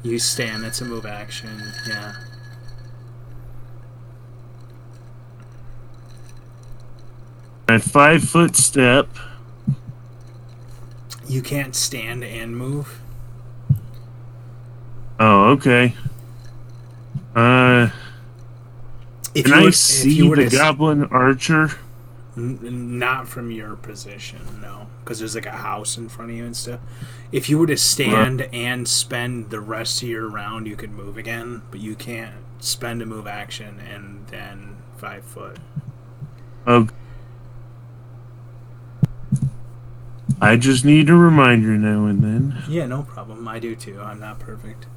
Speaker 1: You stand. That's a move action. Yeah.
Speaker 2: My 5-foot step.
Speaker 1: You can't stand and move.
Speaker 2: Oh, okay.
Speaker 1: If
Speaker 2: Can
Speaker 1: you
Speaker 2: I
Speaker 1: were if you
Speaker 2: see
Speaker 1: were
Speaker 2: the
Speaker 1: to
Speaker 2: goblin archer?
Speaker 1: not from your position, no, because there's like a house in front of you and stuff. If you were to
Speaker 2: Right.
Speaker 1: stand and spend the rest of your round, you could move again, but you can't spend a move action and then 5 foot.
Speaker 2: Okay. I just need a reminder now and then.
Speaker 1: Yeah, no problem. I do too. I'm not perfect.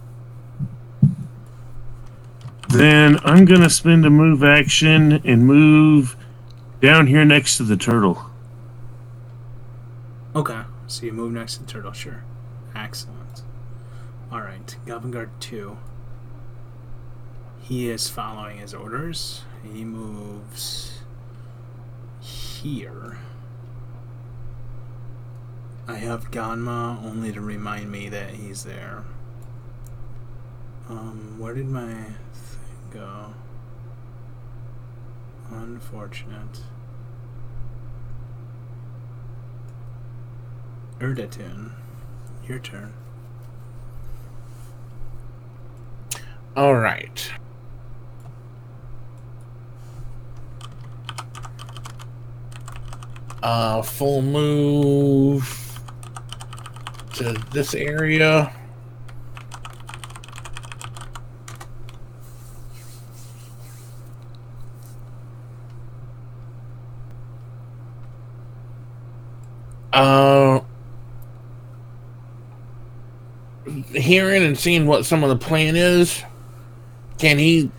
Speaker 2: Then I'm gonna spend a move action and move down here next to the turtle.
Speaker 1: Okay, so you move next to the turtle, sure. Excellent. Alright, Goblin Guard 2. He is following his orders. He moves here. I have Ganma only to remind me that he's there. Where did my thing go? Unfortunate. Urdatun, your turn.
Speaker 4: All right. Full move to this area. Hearing and seeing what some of the plan is, can he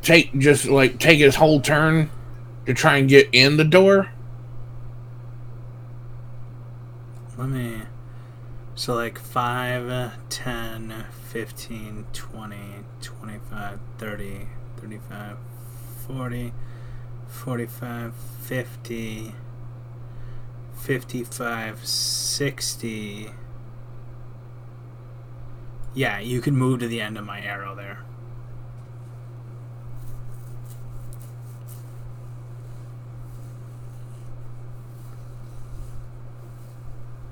Speaker 4: take his whole turn to try and get in the door?
Speaker 1: Let me. So, like 5, 10, 15, 20, 25, 30, 35, 40, 45, 50, 55, 60. Yeah, you can move to the end of my arrow there.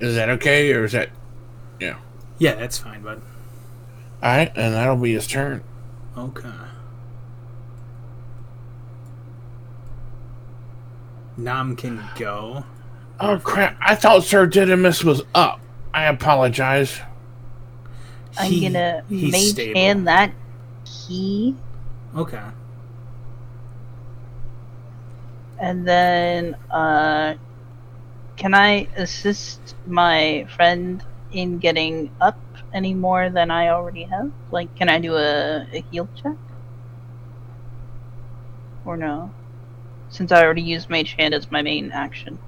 Speaker 4: Is that okay, or is that... Yeah.
Speaker 1: Yeah, that's fine, bud.
Speaker 4: Alright, and that'll be his turn.
Speaker 1: Okay. Nam can go.
Speaker 4: Oh, crap. I thought Sir Didymus was up. I apologize.
Speaker 3: I'm gonna
Speaker 1: he's
Speaker 3: mage
Speaker 1: stable.
Speaker 3: hand that key,
Speaker 1: Okay.
Speaker 3: and then can I assist my friend in getting up any more than I already have? Like, can I do a heal check? Or no? Since I already used mage hand as my main action.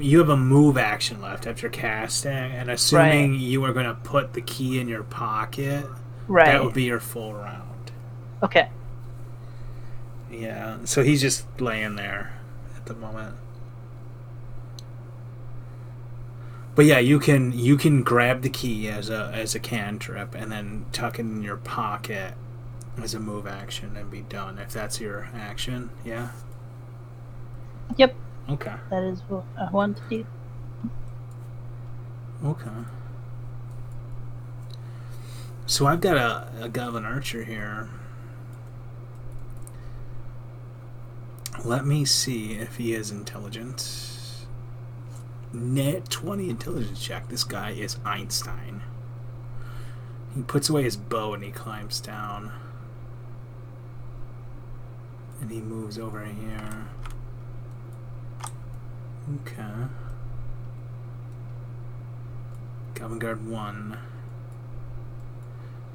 Speaker 1: You have a move action left after casting, and assuming
Speaker 3: Right.
Speaker 1: you are going to put the key in your pocket,
Speaker 3: Right.
Speaker 1: that would be your full round.
Speaker 3: Okay.
Speaker 1: Yeah, so he's just laying there at the moment. But yeah, you can grab the key as a cantrip and then tuck it in your pocket as a move action and be done if that's your action. Yeah.
Speaker 3: Yep.
Speaker 1: Okay.
Speaker 3: That is what I want to do.
Speaker 1: Okay. So I've got a Goblin Archer here. Let me see if he is intelligent. Net 20 intelligence check. This guy is Einstein. He puts away his bow and he climbs down. And he moves over here. Okay. Goblin Guard 1.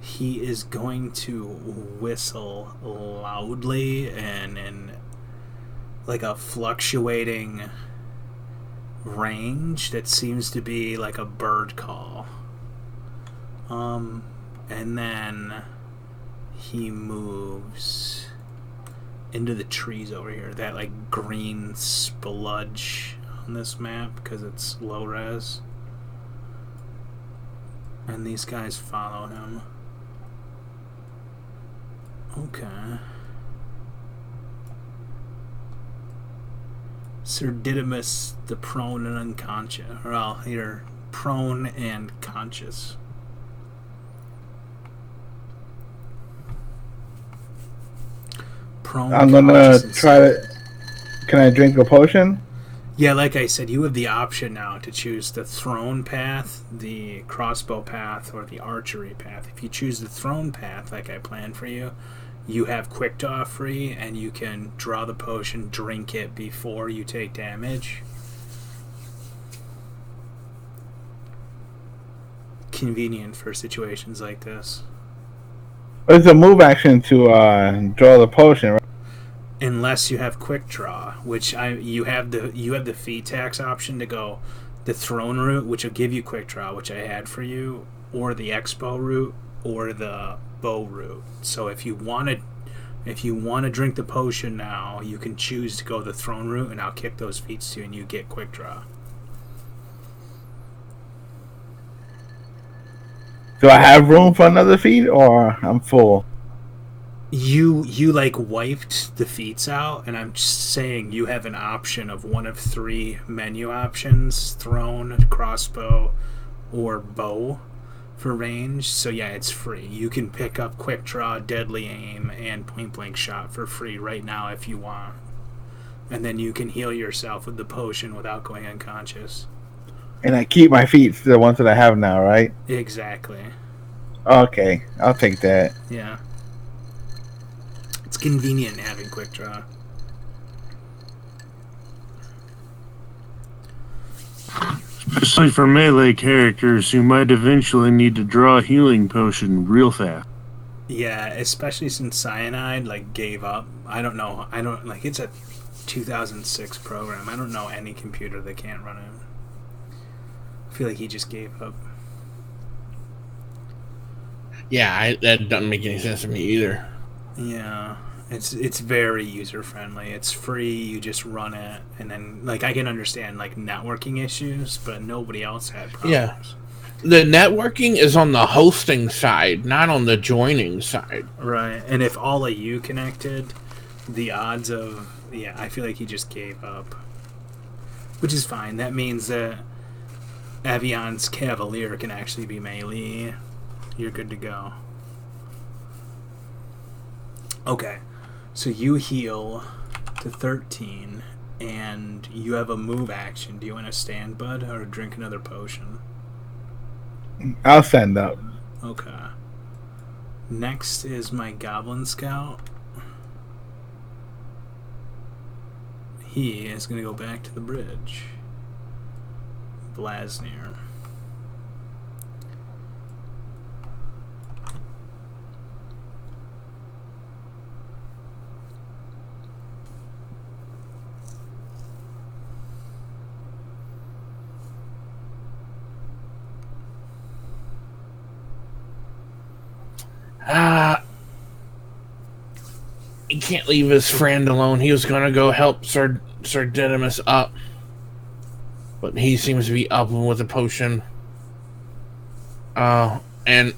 Speaker 1: he is going to whistle loudly and in like a fluctuating range that seems to be like a bird call. And then he moves into the trees over here. That like green spludge on this map because it's low res. And these guys follow him. Okay. Sir Didymus, the prone and unconscious. Well, here, prone and conscious. Prone,
Speaker 5: I'm gonna try to. Can I drink a potion?
Speaker 1: Yeah, like I said, you have the option now to choose the throne path, the crossbow path, or the archery path. If you choose the throne path, like I planned for you, you have quick draw free, and you can draw the potion, drink it before you take damage. Convenient for situations like this.
Speaker 5: It's a move action to draw the potion, right?
Speaker 1: Unless you have quick draw, which you have the fee tax option to go the throne route, which will give you quick draw, which I had for you, or the expo route, or the bow route. So if you want to drink the potion now, you can choose to go the throne route, and I'll kick those feats to you, and you get quick draw.
Speaker 5: Do I have room for another feat, or I'm full?
Speaker 1: You like wiped the feats out, and I'm just saying you have an option of one of 3 menu options: throne, crossbow, or bow for range. So yeah, it's free. You can pick up quick draw, deadly aim, and point blank shot for free right now if you want, and then you can heal yourself with the potion without going unconscious.
Speaker 5: And I keep my feet, the ones that I have now, right?
Speaker 1: Exactly.
Speaker 5: Okay, I'll take that.
Speaker 1: Yeah. It's convenient having quick draw.
Speaker 2: Especially for melee characters who might eventually need to draw a healing potion real fast.
Speaker 1: Yeah, especially since Cyanide like gave up. I don't know. It's a 2006 program. I don't know any computer that can't run it. I feel like he just gave up.
Speaker 4: Yeah, that doesn't make any sense to me either.
Speaker 1: Yeah, it's very user friendly. It's free. You just run it, and then like I can understand like networking issues, but nobody else had problems.
Speaker 4: Yeah, the networking is on the hosting side, not on the joining side.
Speaker 1: Right, and if all of you connected, the odds of I feel like he just gave up, which is fine. That means that Avion's Cavalier can actually be melee. You're good to go. Okay, so you heal to 13, and you have a move action. Do you want to stand, bud, or drink another potion?
Speaker 5: I'll stand up.
Speaker 1: Okay. Next is my Goblin Scout. He is going to go back to the bridge. Blasnir.
Speaker 4: He can't leave his friend alone. He was gonna go help Sir Didymus up, but he seems to be up with a potion. And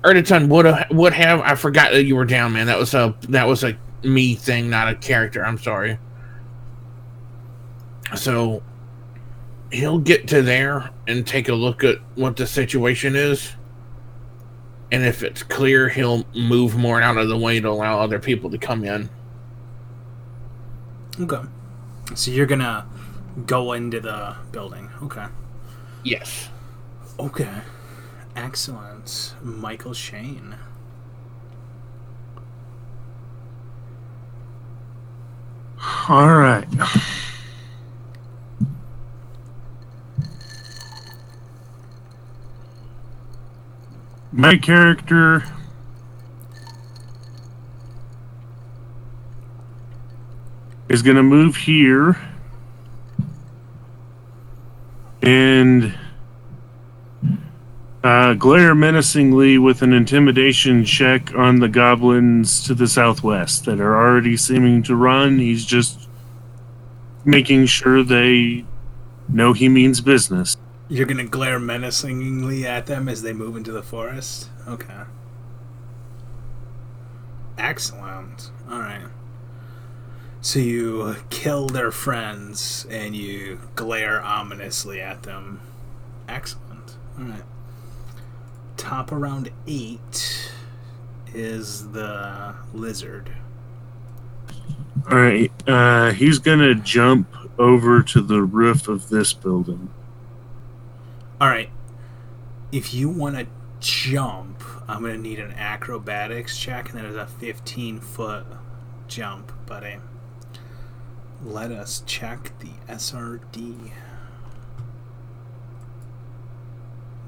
Speaker 4: Erditon would have. I forgot that you were down, man. That was a me thing, not a character. I'm sorry. So he'll get to there and take a look at what the situation is. And if it's clear, he'll move more out of the way to allow other people to come in.
Speaker 1: Okay. So you're gonna go into the building. Okay.
Speaker 4: Yes.
Speaker 1: Okay. Excellent. Michael Shane.
Speaker 2: All right. My character is going to move here and glare menacingly with an intimidation check on the goblins to the southwest that are already seeming to run. He's just making sure they know he means business.
Speaker 1: You're gonna glare menacingly at them as they move into the forest? Okay. Excellent. Alright. So you kill their friends and you glare ominously at them. Excellent. Alright. Top around 8 is the lizard.
Speaker 2: Alright, he's gonna jump over to the roof of this building.
Speaker 1: Alright. If you want to jump, I'm going to need an acrobatics check, and that is a 15-foot jump, buddy. Let us check the SRD.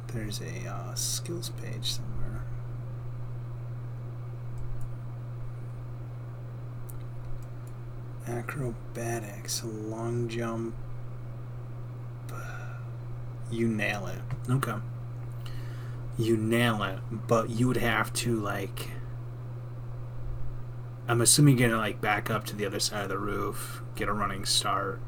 Speaker 1: There's a skills page somewhere. Acrobatics, long jump. You nail it. Okay. You nail it, but you would have to, like... I'm assuming you're gonna, like, back up to the other side of the roof, get a running start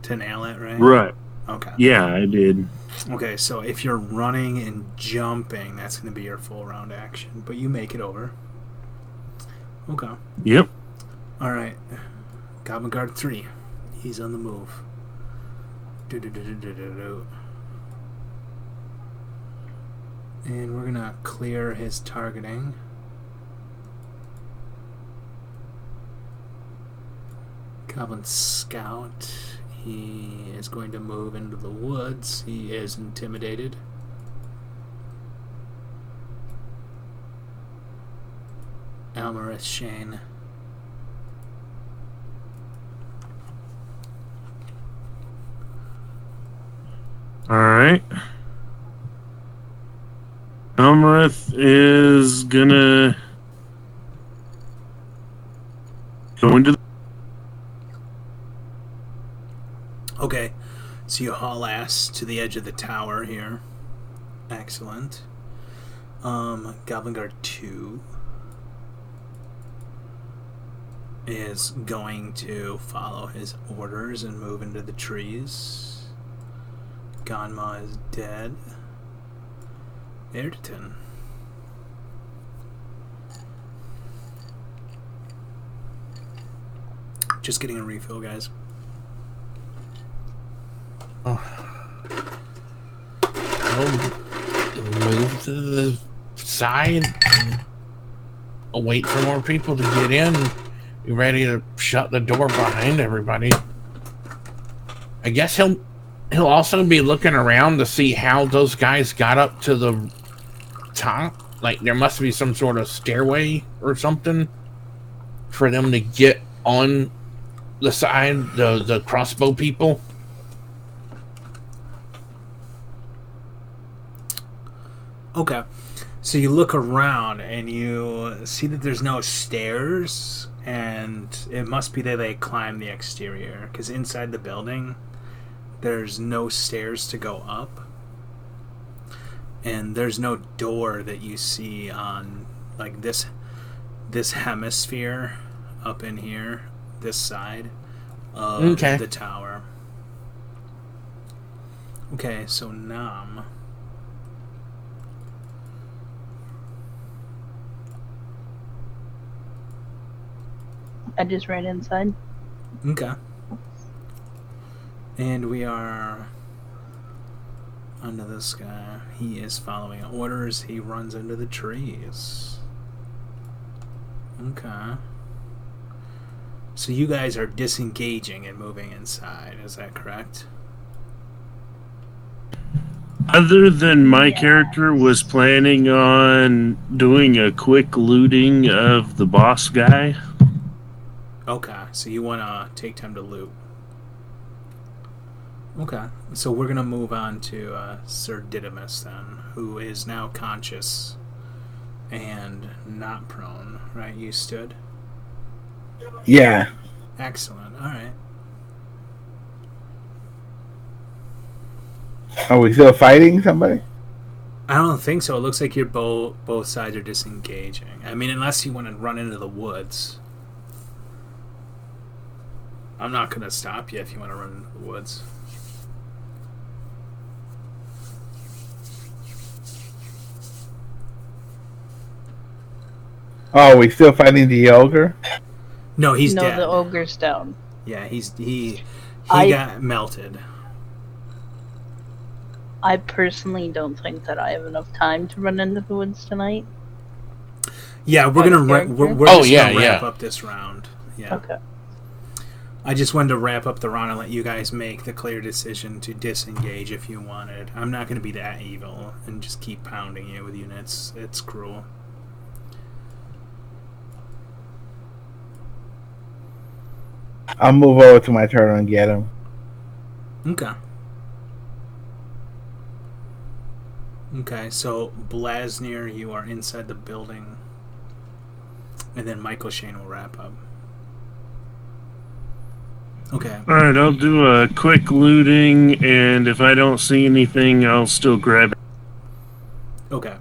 Speaker 1: to nail it, right?
Speaker 2: Right.
Speaker 1: Okay.
Speaker 2: Yeah, I did.
Speaker 1: Okay, so if you're running and jumping, that's gonna be your full round action, but you make it over. Okay.
Speaker 2: Yep.
Speaker 1: Alright. Goblin Guard 3. He's on the move. And we're gonna clear his targeting. Goblin Scout. He is going to move into the woods. He is intimidated. Almarith Shane.
Speaker 2: Alright. Almarith is gonna go into the...
Speaker 1: Okay, so you haul ass to the edge of the tower here. Excellent. Goblin Guard 2 is going to follow his orders and move into the trees. Ganma is dead. Ayrton. Just getting a refill, guys.
Speaker 4: We'll move to the side and wait for more people to get in. Be ready to shut the door behind everybody. I guess he'll also be looking around to see how those guys got up to the top. Like, there must be some sort of stairway or something for them to get on the side, the crossbow people.
Speaker 1: Okay. So you look around and you see that there's no stairs, and it must be that they climbed the exterior, because inside the building there's no stairs to go up, and there's no door that you see on, like, this hemisphere up in here, this side of the tower. Okay, so Nam.
Speaker 3: I just ran inside.
Speaker 1: Okay. And we are onto this guy. He is following orders. He runs into the trees. Okay. So you guys are disengaging and moving inside, is that correct?
Speaker 2: Other than my character was planning on doing a quick looting of the boss guy.
Speaker 1: Okay, so you want to take time to loot. Okay, so we're gonna move on to Sir Didymus then, who is now conscious and not prone. Right, you stood.
Speaker 5: Yeah.
Speaker 1: Excellent. All right.
Speaker 5: Are we still fighting somebody?
Speaker 1: I don't think so. It looks like you're both sides are disengaging. I mean, unless you want to run into the woods. I'm not gonna stop you if you want to run into the woods.
Speaker 5: Oh, we still fighting the ogre?
Speaker 1: No, he's
Speaker 3: no,
Speaker 1: dead.
Speaker 3: the ogre's down.
Speaker 1: Yeah, he
Speaker 3: I-
Speaker 1: got melted.
Speaker 3: I personally don't think that I have enough time to run into the woods tonight.
Speaker 1: Yeah, we're
Speaker 3: Oh,
Speaker 1: gonna
Speaker 3: the
Speaker 1: we're
Speaker 3: character?
Speaker 1: just gonna wrap up this round. Yeah.
Speaker 3: Okay.
Speaker 1: I just wanted to wrap up the round and let you guys make the clear decision to disengage if you wanted. I'm not going to be that evil and just keep pounding you with units. It's cruel.
Speaker 5: I'll move over to my turtle and get him.
Speaker 1: Okay. Okay, so Blasnir, you are inside the building. And then Michael Shane will wrap up. Okay.
Speaker 2: Alright, I'll do a quick looting, and if I don't see anything, I'll still grab it.
Speaker 1: Okay.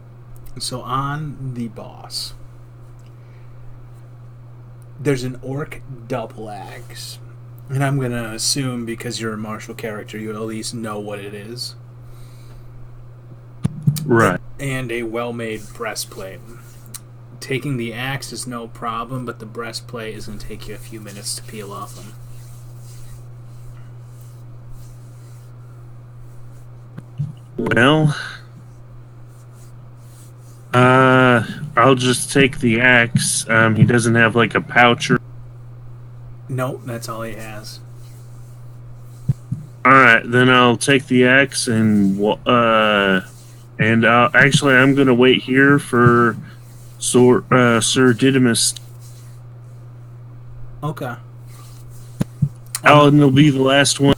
Speaker 1: So on the boss, there's an orc double axe. And I'm going to assume, because you're a martial character, you at least know what it is.
Speaker 2: Right.
Speaker 1: And a well-made breastplate. Taking the axe is no problem, but the breastplate is going to take you a few minutes to peel off them.
Speaker 2: Well, I'll just take the axe. He doesn't have like a pouch or...
Speaker 1: Nope, that's all he has.
Speaker 2: Alright, then I'll take the axe and actually I'm gonna wait here for Sir Didymus.
Speaker 1: Okay.
Speaker 2: Alan will be the last one.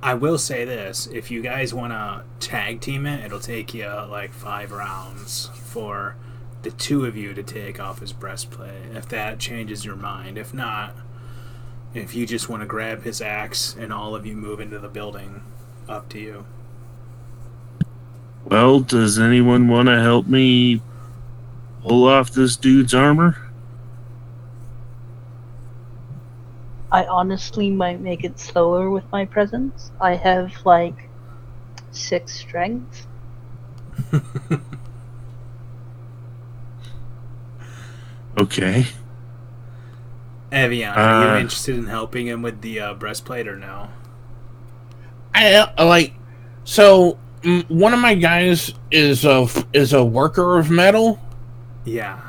Speaker 1: I will say this. If you guys want to tag team it, it'll take you like 5 rounds for the two of you to take off his breastplate. If that changes your mind. If not, if you just want to grab his axe and all of you move into the building, up to you.
Speaker 2: Well, does anyone want to help me pull off this dude's armor?
Speaker 3: I honestly might make it slower with my presence. I have like 6 strength.
Speaker 2: Okay.
Speaker 1: Evian, are you interested in helping him with the breastplate or no?
Speaker 4: One of my guys is a worker of metal,
Speaker 1: Yeah.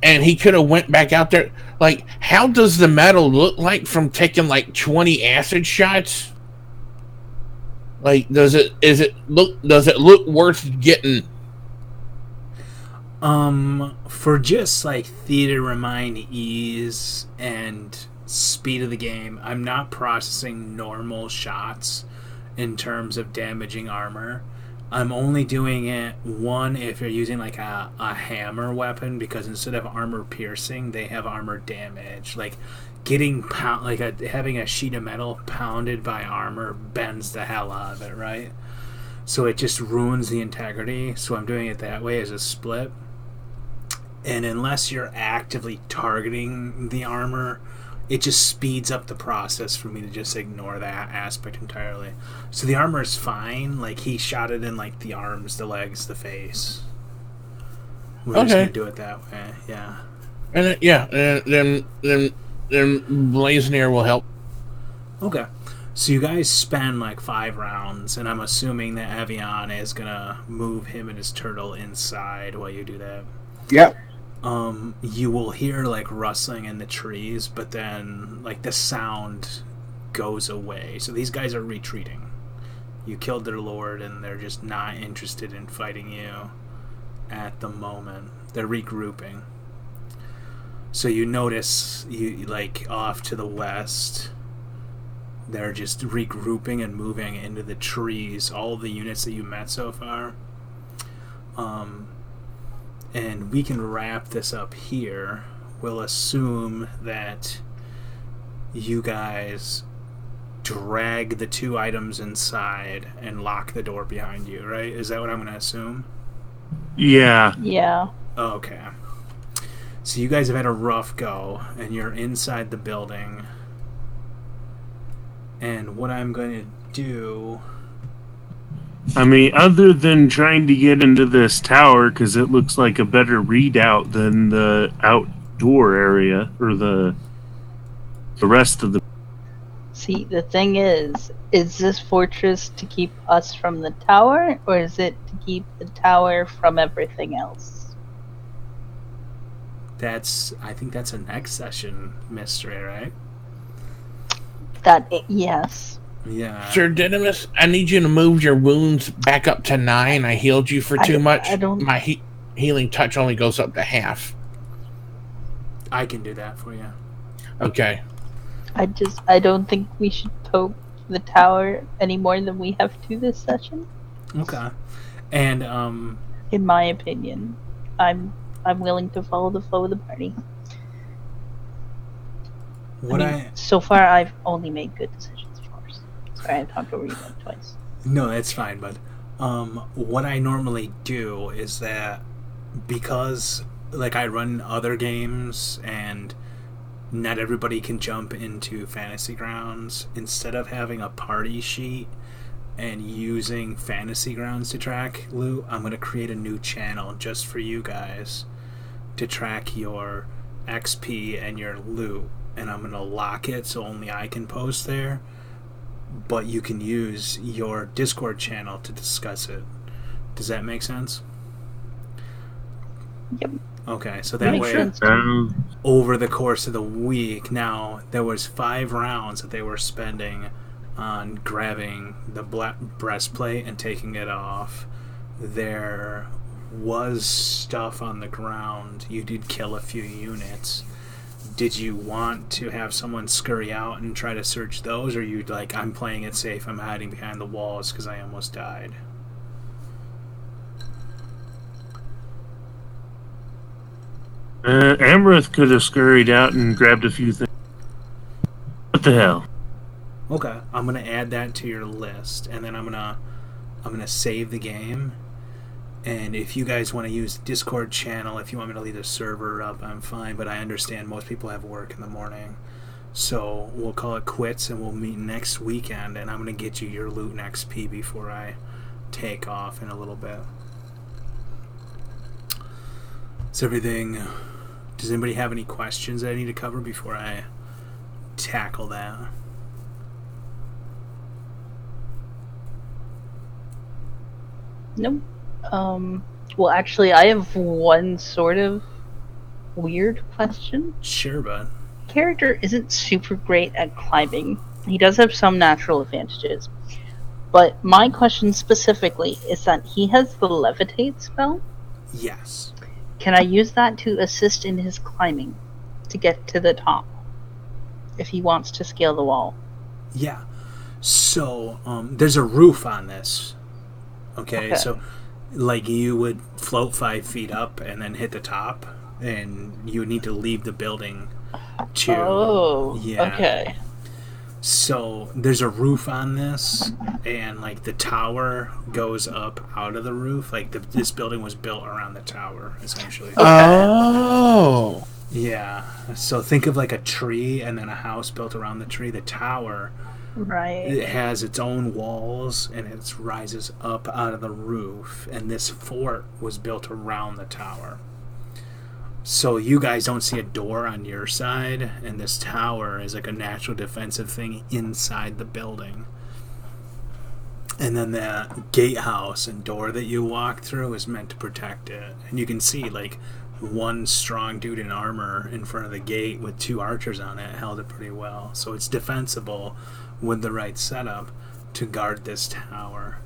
Speaker 4: and he could have went back out there. Like, how does the metal look like from taking like 20 acid shots? Like, does it look worth getting?
Speaker 1: For just like theater remind ease and speed of the game, I'm not processing normal shots in terms of damaging armor. I'm only doing it one if you're using like a hammer weapon, because instead of armor piercing, they have armor damage. Like getting having a sheet of metal pounded by armor bends the hell out of it, right? So it just ruins the integrity. So I'm doing it that way as a split. And unless you're actively targeting the armor, it just speeds up the process for me to just ignore that aspect entirely. So the armor is fine. Like, he shot it in, like, the arms, the legs, the face. We're just going to do it that way, yeah.
Speaker 4: And then Blasnir will help.
Speaker 1: Okay. So you guys spend, like, 5 rounds, and I'm assuming that Evian is going to move him and his turtle inside while you do that.
Speaker 5: Yep.
Speaker 1: You will hear like rustling in the trees, but then like the sound goes away. So these guys are retreating. You killed their lord and they're just not interested in fighting you at the moment. They're regrouping. So you notice, you like off to the west, they're just regrouping and moving into the trees, all of the units that you met so far. And we can wrap this up here. We'll assume that you guys drag the 2 items inside and lock the door behind you, right? Is that what I'm going to assume?
Speaker 2: Yeah.
Speaker 3: Yeah.
Speaker 1: Okay. So you guys have had a rough go, and you're inside the building. And what I'm going to do...
Speaker 2: I mean, other than trying to get into this tower, because it looks like a better readout than the outdoor area, or the rest of the...
Speaker 3: See, the thing is this fortress to keep us from the tower, or is it to keep the tower from everything else?
Speaker 1: I think that's a next session mystery, right?
Speaker 3: Yes.
Speaker 1: Yeah.
Speaker 4: Sir Didymus, I need you to move your wounds back up to 9. I healed you for too much.
Speaker 3: I don't...
Speaker 4: My healing touch only goes up to half.
Speaker 1: I can do that for you.
Speaker 4: Okay.
Speaker 3: I don't think we should poke the tower any more than we have to this session.
Speaker 1: Okay. And
Speaker 3: In my opinion, I'm willing to follow the flow of the party. So far I've only made good decisions, of course. Sorry, I talked over you like twice.
Speaker 1: No, that's fine, but what I normally do is that, because like I run other games and not everybody can jump into Fantasy Grounds, instead of having a party sheet and using Fantasy Grounds to track loot, I'm going to create a new channel just for you guys to track your XP and your loot, and I'm going to lock it so only I can post there, but you can use your Discord channel to discuss it. Does that make sense?
Speaker 3: Yep.
Speaker 1: Okay, so that
Speaker 3: Makes
Speaker 1: way,
Speaker 3: sense.
Speaker 1: over the course of the week, now there was 5 rounds that they were spending on grabbing the black breastplate and taking it off. There was stuff on the ground. You did kill a few units. Did you want to have someone scurry out and try to search those, or you like, I'm playing it safe, I'm hiding behind the walls because I almost died?
Speaker 2: Amrith could have scurried out and grabbed a few things. What the hell?
Speaker 1: Okay, I'm gonna add that to your list, and then I'm gonna save the game. And if you guys want to use the Discord channel, if you want me to leave the server up, I'm fine. But I understand most people have work in the morning, so we'll call it quits, and we'll meet next weekend. And I'm gonna get you your loot and XP before I take off in a little bit. Is everything? Does anybody have any questions that I need to cover before I tackle that?
Speaker 3: Nope. Well, actually, I have one sort of weird question.
Speaker 1: Sure, bud.
Speaker 3: Character isn't super great at climbing. He does have some natural advantages. But my question specifically is that he has the levitate spell.
Speaker 1: Yes.
Speaker 3: Can I use that to assist in his climbing to get to the top if he wants to scale the wall?
Speaker 1: Yeah. So, there's a roof on this. Okay, so like you would float 5 feet up and then hit the top, and you would need to leave the building to...
Speaker 3: Oh,
Speaker 1: yeah.
Speaker 3: Okay.
Speaker 1: So there's a roof on this, and like the tower goes up out of the roof. Like this building was built around the tower, essentially.
Speaker 4: Oh.
Speaker 1: Yeah. So think of like a tree and then a house built around the tree. The tower,
Speaker 3: Right.
Speaker 1: it has its own walls, and it rises up out of the roof. And this fort was built around the tower. So you guys don't see a door on your side, and this tower is like a natural defensive thing inside the building. And then that gatehouse and door that you walk through is meant to protect it. And you can see like one strong dude in armor in front of the gate with 2 archers on it held it pretty well. So it's defensible with the right setup to guard this tower.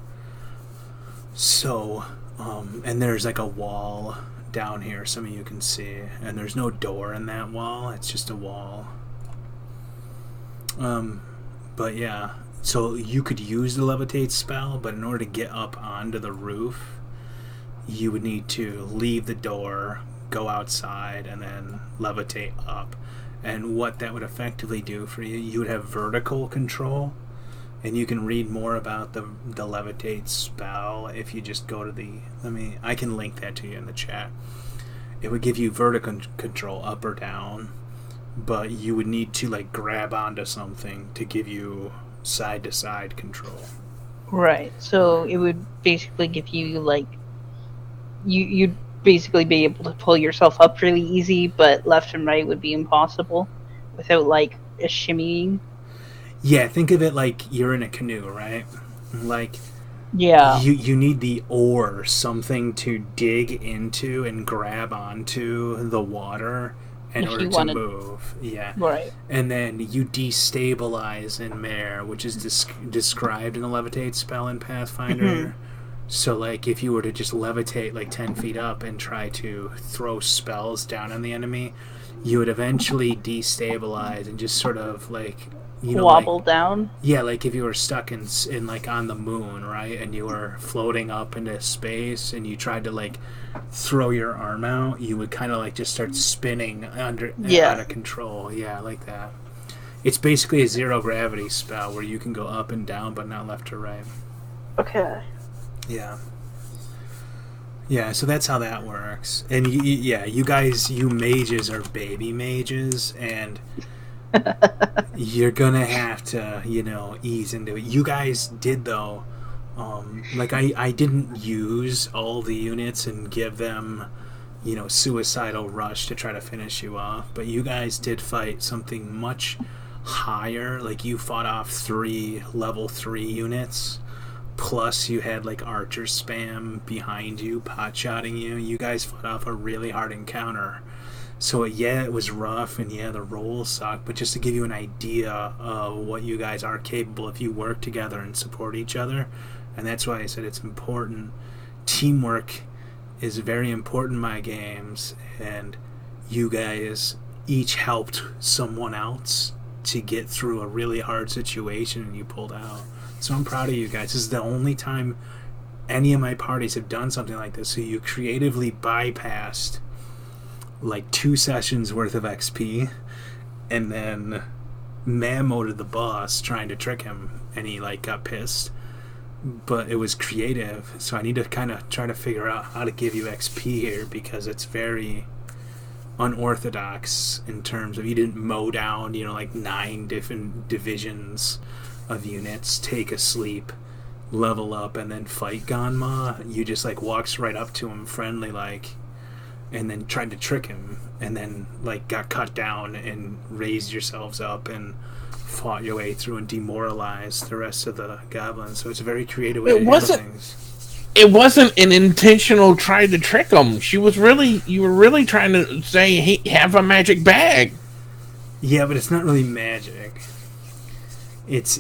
Speaker 1: So, and there's like a wall down here, some of you can see, and there's no door in that wall, it's just a wall. But yeah, so you could use the levitate spell, but in order to get up onto the roof, you would need to leave the door, go outside, and then levitate up. And what that would effectively do for you, you would have vertical control. And you can read more about the levitate spell if you just go to I can link that to you in the chat. It would give you vertical control up or down, but you would need to like grab onto something to give you side to side control.
Speaker 3: Right. So it would basically give you like you'd basically be able to pull yourself up really easy, but left and right would be impossible without like a shimmying.
Speaker 1: Yeah, think of it like you're in a canoe, right? Like
Speaker 3: Yeah.
Speaker 1: you need the oar, something to dig into and grab onto the water in
Speaker 3: If
Speaker 1: order
Speaker 3: you
Speaker 1: to
Speaker 3: wanted-
Speaker 1: move. Yeah.
Speaker 3: Right.
Speaker 1: And then you destabilize in Mare, which is described in the levitate spell in Pathfinder.
Speaker 3: Mhm.
Speaker 1: So, like, if you were to just levitate like 10 feet up and try to throw spells down on the enemy, you would eventually destabilize and just sort of like, you know,
Speaker 3: Wobble
Speaker 1: like,
Speaker 3: down.
Speaker 1: yeah, like if you were stuck in like on the moon, right, and you were floating up into space, and you tried to like throw your arm out, you would kind of like just start spinning out of control. Yeah, like that. It's basically a zero gravity spell where you can go up and down, but not left or right.
Speaker 3: Okay.
Speaker 1: Yeah. Yeah, so that's how that works. And you guys, you mages are baby mages, and you're gonna have to, ease into it. You guys did, though. Like, I didn't use all the units and give them, suicidal rush to try to finish you off, but you guys did fight something much higher. Like, you fought off 3 level 3 units. Plus, you had like archer spam behind you, pot-shotting you. You guys fought off a really hard encounter. So, yeah, it was rough, and yeah, the rolls suck. But just to give you an idea of what you guys are capable if you work together and support each other. And that's why I said it's important. Teamwork is very important in my games. And you guys each helped someone else to get through a really hard situation, and you pulled out. So I'm proud of you guys. This is the only time any of my parties have done something like this. So you creatively bypassed like 2 sessions worth of XP, and then mammoed the boss trying to trick him, and he like got pissed. But it was creative, so I need to kind of try to figure out how to give you XP here, because it's very unorthodox in terms of you didn't mow down, like 9 different divisions of units, take a sleep, level up, and then fight Ganma. You just like walks right up to him friendly like, and then tried to trick him, and then like got cut down and raised yourselves up and fought your way through and demoralized the rest of the goblins. So it's a very creative way to handle things.
Speaker 4: It wasn't an intentional try to trick them. You were really trying to say, hey, have a magic bag.
Speaker 1: Yeah, but it's not really magic. It's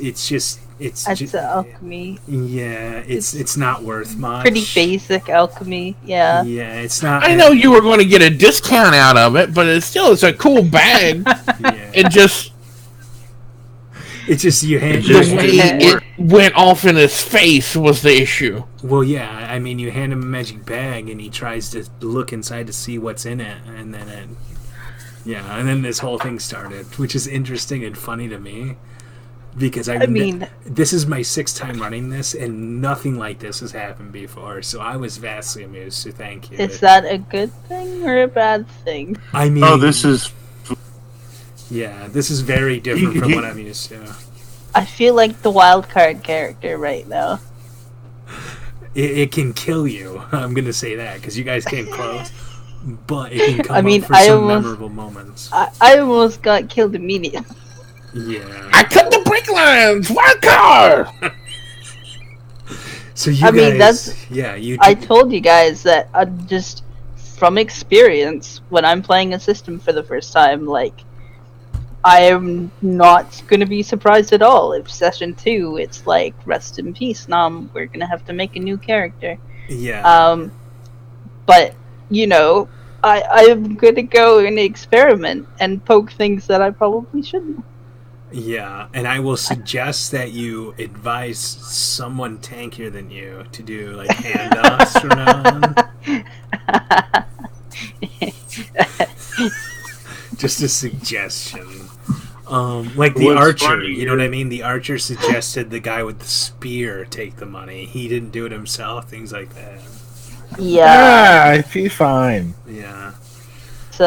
Speaker 3: alchemy.
Speaker 1: Yeah, it's not worth much.
Speaker 3: Pretty basic alchemy. Yeah.
Speaker 1: Yeah, it's not.
Speaker 4: I know you were going to get a discount out of it, but it's a cool bag.
Speaker 1: Yeah.
Speaker 4: It's just
Speaker 1: you hand
Speaker 4: the way it went off in his face was the issue.
Speaker 1: Well, yeah, I mean, you hand him a magic bag, and he tries to look inside to see what's in it, and then and then this whole thing started, which is interesting and funny to me. Because this is my 6th time running this, and nothing like this has happened before. So I was vastly amused. So thank you.
Speaker 3: Is that a good thing or a bad thing?
Speaker 1: I mean,
Speaker 2: this is
Speaker 1: very different from what I'm used to.
Speaker 3: I feel like the wild card character right now.
Speaker 1: It can kill you. I'm gonna say that because you guys came close, but it can come up for some memorable moments.
Speaker 3: I almost got killed immediately.
Speaker 1: Yeah.
Speaker 4: I cut the brake lines. Wild card.
Speaker 1: So you guys,
Speaker 3: I told you guys that just from experience, when I'm playing a system for the first time, like I am not going to be surprised at all if session 2 it's like rest in peace. Now we're going to have to make a new character.
Speaker 1: Yeah.
Speaker 3: But I'm going to go and experiment and poke things that I probably shouldn't.
Speaker 1: Yeah, and I will suggest that you advise someone tankier than you to do like handoffs from now on. Just a suggestion. Like the
Speaker 2: What's
Speaker 1: archer,
Speaker 2: funny
Speaker 1: you know what I
Speaker 2: is-
Speaker 1: mean? The archer suggested the guy with the spear take the money. He didn't do it himself, things like that.
Speaker 3: Yeah.
Speaker 5: I feel fine.
Speaker 1: Yeah.
Speaker 3: It's,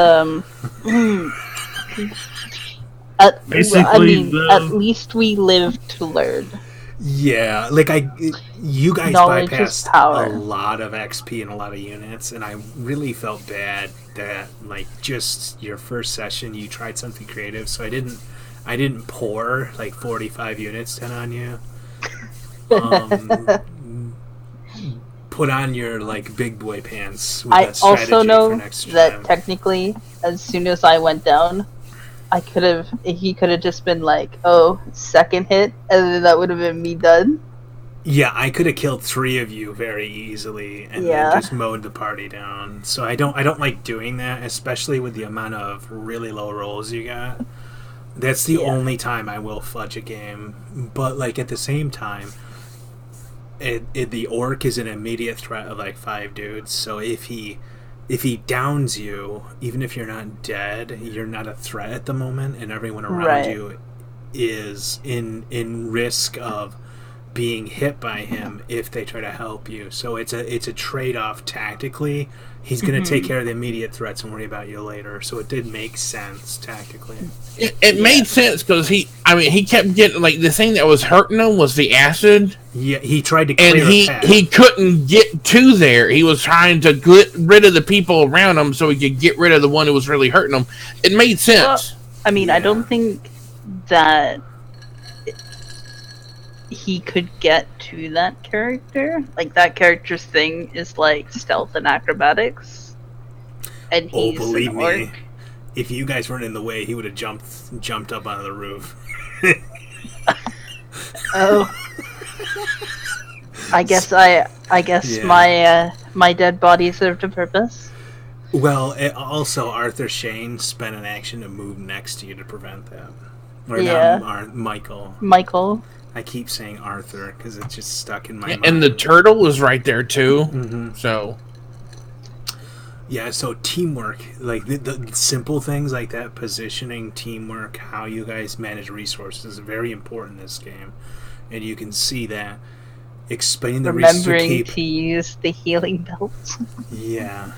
Speaker 3: I
Speaker 2: Basically,
Speaker 3: mean,
Speaker 2: though-
Speaker 3: at least we live to learn.
Speaker 1: Yeah, like you guys
Speaker 3: Knowledge is
Speaker 1: bypassed
Speaker 3: power.
Speaker 1: a lot of XP and a lot of units, and I really felt bad that like just your first session you tried something creative, so I didn't pour like 45 units then on you. Put on your like big boy pants. With
Speaker 3: I
Speaker 1: that strategy
Speaker 3: also
Speaker 1: for
Speaker 3: know
Speaker 1: next
Speaker 3: that
Speaker 1: time.
Speaker 3: technically, as soon as I went down, he could have just been like, "Oh, second hit," and then that would have been me done.
Speaker 1: Yeah, I could have killed 3 of you very easily and
Speaker 3: Yeah.
Speaker 1: then just mowed the party down. So I don't like doing that, especially with the amount of really low rolls you got. That's the
Speaker 3: Yeah.
Speaker 1: only time I will fudge a game. But like at the same time, the orc is an immediate threat of like 5 dudes. So if he downs you, even if you're not dead, you're not a threat at the moment, and everyone around
Speaker 3: Right.
Speaker 1: you is in risk of being hit by him if they try to help you. So it's a trade-off tactically. He's going to take care of the immediate threats and worry about you later. So it did make sense tactically.
Speaker 4: It made sense because he kept getting like the thing that was hurting him was the acid,
Speaker 1: Yeah, he tried to
Speaker 4: and
Speaker 1: clear a path.
Speaker 4: he couldn't get to there. He was trying to get rid of the people around him so he could get rid of the one who was really hurting him. It made sense.
Speaker 3: I mean, I
Speaker 1: Yeah.
Speaker 3: don't think that he could get to that character. Like, that character's thing is like stealth and acrobatics, and
Speaker 1: Oh,
Speaker 3: he's
Speaker 1: believe
Speaker 3: an orc.
Speaker 1: me, if you guys weren't in the way, he would have jumped up onto the roof.
Speaker 3: Oh, I guess
Speaker 1: Yeah.
Speaker 3: my dead body served a purpose.
Speaker 1: Well, also Arthur Shane spent an action to move next to you to prevent that. Or
Speaker 3: Yeah.
Speaker 1: Michael.
Speaker 3: Michael.
Speaker 1: I keep saying Arthur because it's just stuck in my mind.
Speaker 4: And the turtle was right there too.
Speaker 1: Mhm.
Speaker 4: So
Speaker 1: Yeah, so teamwork, like the simple things like that, positioning, teamwork, how you guys manage resources is very important in this game. And you can see that. Explaining the reasons to
Speaker 3: Remembering
Speaker 1: keep.
Speaker 3: to use the healing belt.
Speaker 1: Yeah.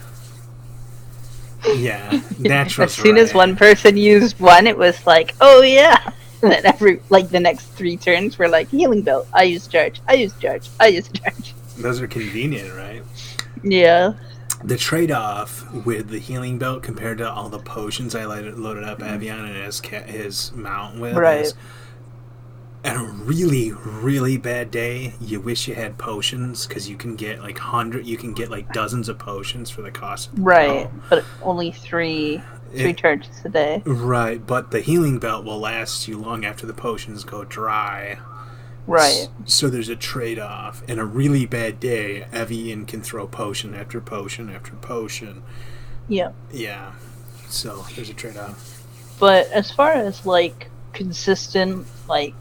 Speaker 1: Yeah, that's
Speaker 3: As soon as one person used one, it was like, oh yeah. And then the next 3 turns were like, healing belt. I use charge. I use charge. I use charge.
Speaker 1: Those are convenient, right?
Speaker 3: Yeah.
Speaker 1: The trade-off with the healing belt compared to all the potions I loaded up Avion and his mount with
Speaker 3: Right.
Speaker 1: is, at a really, really bad day, you wish you had potions because you can get like dozens of potions for the cost of the
Speaker 3: Right.
Speaker 1: belt.
Speaker 3: But only three charges a day.
Speaker 1: Right, but the healing belt will last you long after the potions go dry.
Speaker 3: Right.
Speaker 1: So there's a trade-off. In a really bad day, Evian can throw potion after potion after potion.
Speaker 3: Yeah.
Speaker 1: Yeah. So there's a trade-off.
Speaker 3: But as far as like consistent like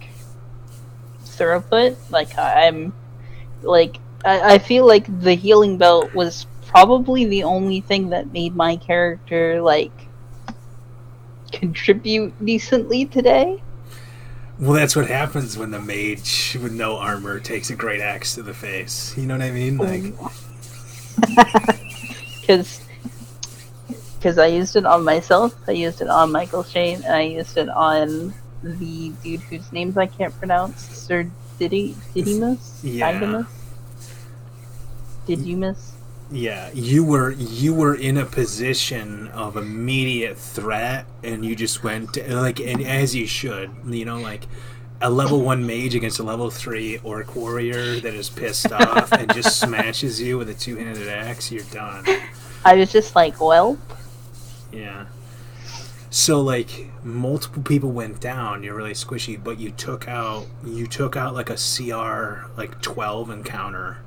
Speaker 3: throughput, like I feel like the healing belt was probably the only thing that made my character like contribute decently today.
Speaker 1: Well, that's what happens when the mage with no armor takes a great axe to the face. You know what I mean? Like,
Speaker 3: Because I used it on myself, I used it on Michael Shane, and I used it on the dude whose names I can't pronounce, Sir Didymus?
Speaker 1: Yeah.
Speaker 3: Didymus? Didymus?
Speaker 1: yeah, you were in a position of immediate threat, and you just went like, and as you should, you know, like a level 1 mage against a level 3 orc warrior that is pissed off and just smashes you with a 2-handed axe. You're done.
Speaker 3: I was just like, well,
Speaker 1: Yeah. So like multiple people went down. You're really squishy, but you took out like a CR like 12 encounter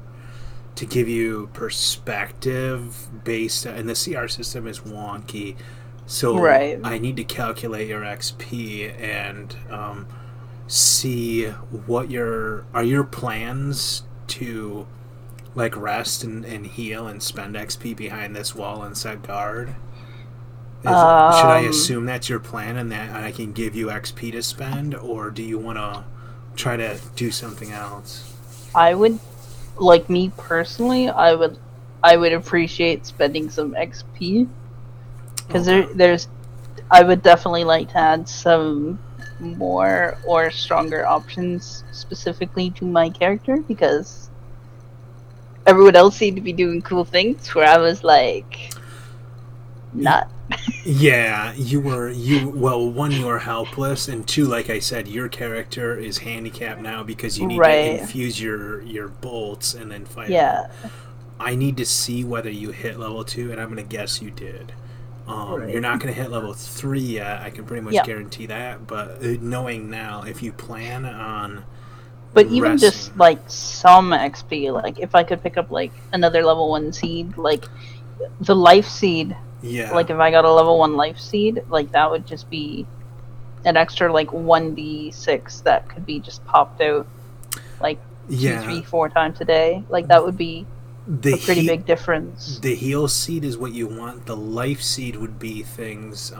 Speaker 1: to give you perspective based, and the CR system is wonky, So
Speaker 3: Right.
Speaker 1: I need to calculate your XP and see what are your plans to like rest and heal and spend XP behind this wall and set guard. Should I assume that's your plan and that I can give you XP to spend, or do you want to try to do something else?
Speaker 3: I would, like me personally, I would appreciate spending some XP because
Speaker 1: Okay.
Speaker 3: I would definitely like to add some more or stronger options specifically to my character because everyone else seemed to be doing cool things where I was like, not.
Speaker 1: Yeah, well, one, you are helpless, and two, like I said, your character is handicapped now because you need to
Speaker 3: Right.
Speaker 1: infuse your bolts and then fire them.
Speaker 3: Yeah.
Speaker 1: I need to see whether you hit level 2, and I'm going to guess you did. You're
Speaker 3: Right.
Speaker 1: not going to hit level 3 yet, I can pretty much
Speaker 3: Yeah.
Speaker 1: guarantee that, but knowing now, if you plan on
Speaker 3: But even just
Speaker 1: resting...
Speaker 3: like some XP, like if I could pick up like another level 1 seed, like the life seed,
Speaker 1: Yeah.
Speaker 3: like if I got a level 1 life seed, like that would just be an extra like 1d6 that could be just popped out like 2, 3, 4 times a day. Like that would be
Speaker 1: the
Speaker 3: a pretty
Speaker 1: he-
Speaker 3: big difference.
Speaker 1: The heal seed is what you want. The life seed would be things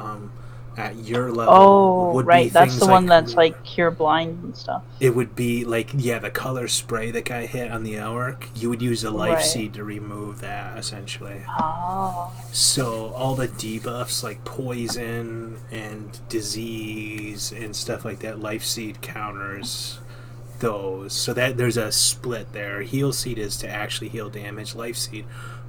Speaker 1: at your level.
Speaker 3: Oh,
Speaker 1: would
Speaker 3: right.
Speaker 1: be
Speaker 3: That's
Speaker 1: things
Speaker 3: the one that's like cure blind and stuff.
Speaker 1: It would be like, yeah, the color spray that guy hit on the orc. You would use a life
Speaker 3: Right.
Speaker 1: seed to remove that, essentially.
Speaker 3: Oh.
Speaker 1: So all the debuffs like poison and disease and stuff like that, life seed counters those. So that there's a split there. Heal seed is to actually heal damage. Life seed,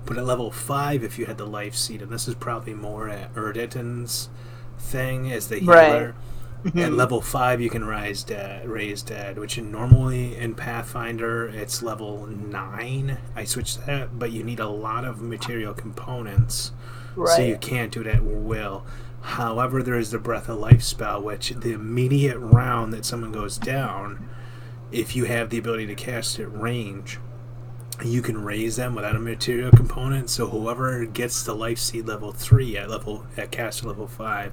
Speaker 1: but at level 5, if you had the life seed, and this is probably more at Erditan's thing as the healer.
Speaker 3: Right.
Speaker 1: At level 5, you can raise dead, which normally in Pathfinder it's level 9. I switched that, but you need a lot of material components, so you
Speaker 3: Right.
Speaker 1: can't do it at will. However, there is the Breath of Life spell, which the immediate round that someone goes down, if you have the ability to cast at range, you can raise them without a material component. So whoever gets the life seed level 3 at caster level 5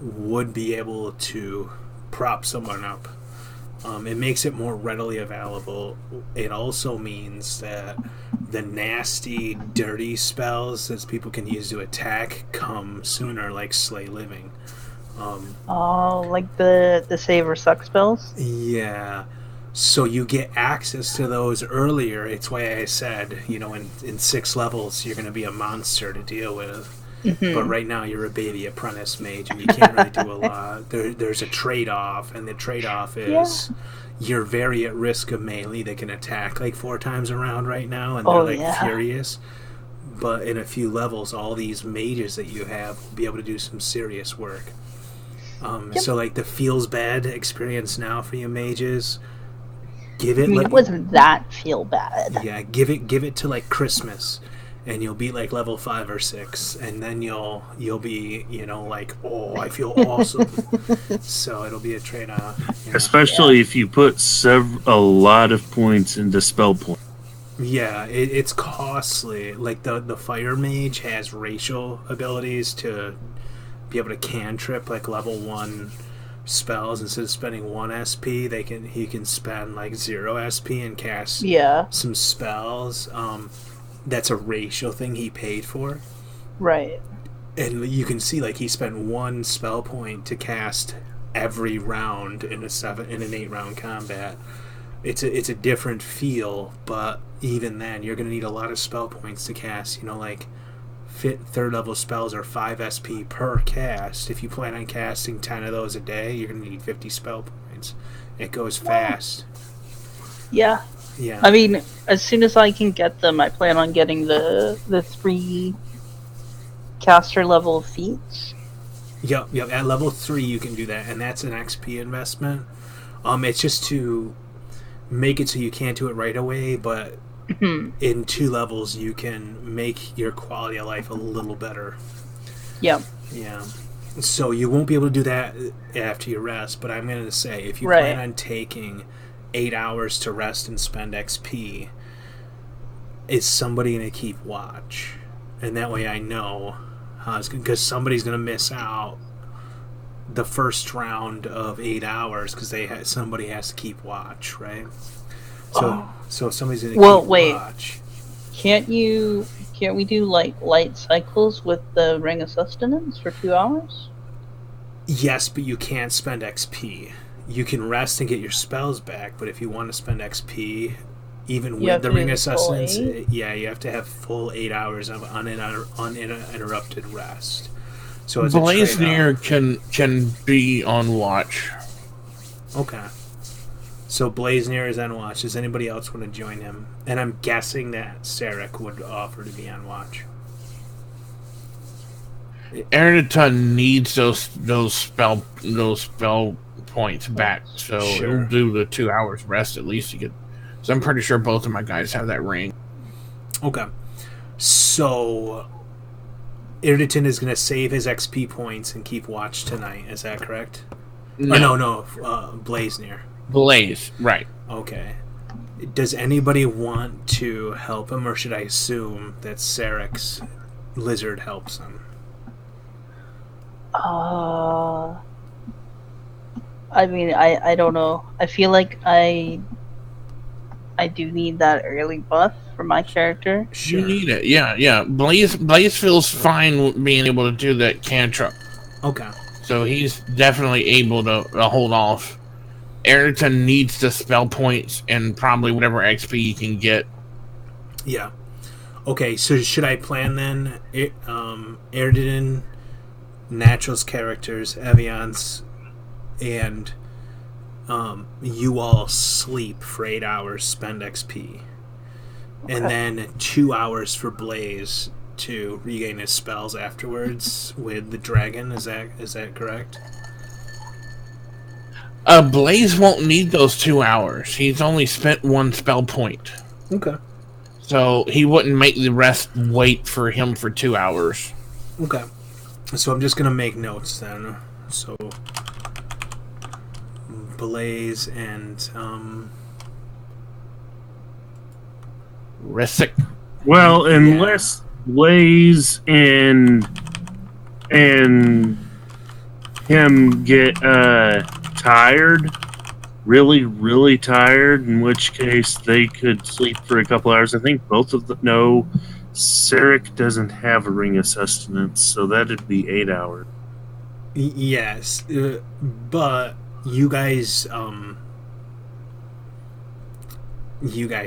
Speaker 1: would be able to prop someone up. It makes it more readily available. It also means that the nasty, dirty spells that people can use to attack come sooner, like Slay Living.
Speaker 3: Oh, like the save or suck spells?
Speaker 1: Yeah. So you get access to those earlier. It's why I said, in 6 levels, you're going to be a monster to deal with.
Speaker 3: Mm-hmm.
Speaker 1: But right now you're a baby apprentice mage and you can't really do a lot. There's a trade-off, and the trade-off is you're very at risk of melee. They can attack like 4 times around right now, and they're furious. But in a few levels, all these mages that you have will be able to do some serious work. So like the feels bad experience now for you mages, give it.
Speaker 3: I mean, it wasn't that feel bad.
Speaker 1: Yeah, give it to like Christmas, and you'll be like level 5 or 6, and then you'll be like, oh, I feel awesome. So it'll be a trade-off.
Speaker 2: Especially if you put a lot of points into spell points.
Speaker 1: Yeah, it's costly. Like the fire mage has racial abilities to be able to cantrip like level 1 spells. Instead of spending 1 SP, he can spend like 0 SP and cast some spells. That's a racial thing he paid for.
Speaker 3: Right.
Speaker 1: And you can see like he spent 1 spell point to cast every round in an 8 round combat. It's a different feel, but even then you're going to need a lot of spell points to cast. Like 3rd level spells are 5 SP per cast. If you plan on casting 10 of those a day, you're going to need 50 spell points. It goes fast.
Speaker 3: Yeah.
Speaker 1: Yeah.
Speaker 3: I mean, as soon as I can get them, I plan on getting the 3 caster level feats.
Speaker 1: Yep. At level 3 you can do that, and that's an XP investment. It's just to make it so you can't do it right away, but in 2 levels you can make your quality of life a little better.
Speaker 3: Yep.
Speaker 1: Yeah. So you won't be able to do that after you rest, but I'm going to say if you plan on taking 8 hours to rest and spend XP, is somebody going to keep watch? And that way I know because somebody's going to miss out the first round of 8 hours because somebody has to keep watch, right? So if somebody's going to keep watch.
Speaker 3: Can't we do like light cycles with the Ring of Sustenance for 2 hours?
Speaker 1: Yes, but you can't spend XP. You can rest and get your spells back, but if you want to spend XP, even with the Ring of Sustenance, you have to have full 8 hours of uninterrupted rest. So it's
Speaker 4: Blazeneer can be on watch.
Speaker 1: Okay. So Blazeneer is on watch. Does anybody else want to join him? And I'm guessing that Sarek would offer to be on watch.
Speaker 4: Erneton needs those spell points back, so he'll do the 2 hours rest at least to get. So I'm pretty sure both of my guys have that ring.
Speaker 1: Okay, so Erneton is going to save his XP points and keep watch tonight. Is that correct? No. Blazeneer.
Speaker 4: Blaze, right?
Speaker 1: Okay. Does anybody want to help him, or should I assume that Sarek's lizard helps him?
Speaker 3: I mean, I don't know. I feel like I do need that early buff for my character.
Speaker 4: Sure. You need it, yeah. Blaze feels fine with being able to do that cantrip.
Speaker 1: Okay.
Speaker 4: So he's definitely able to hold off. Erneton needs the spell points and probably whatever XP he can get.
Speaker 1: Yeah. Okay, so should I plan then? Erneton, Natural's characters, Evian's, and you all sleep for 8 hours, spend XP. And then 2 hours for Blaze to regain his spells afterwards with the dragon. Is that correct?
Speaker 4: Blaze won't need those 2 hours. He's only spent 1 spell point.
Speaker 1: Okay.
Speaker 4: So he wouldn't make the rest wait for him for 2 hours.
Speaker 1: Okay. So I'm just going to make notes then. So Blaze and
Speaker 4: Rissick.
Speaker 2: Well, unless Blaze and him get tired, really tired, in which case they could sleep for a couple hours. I think both of them. No, Sarek doesn't have a Ring of Sustenance, so that'd be 8 hours.
Speaker 1: Yes, but you guys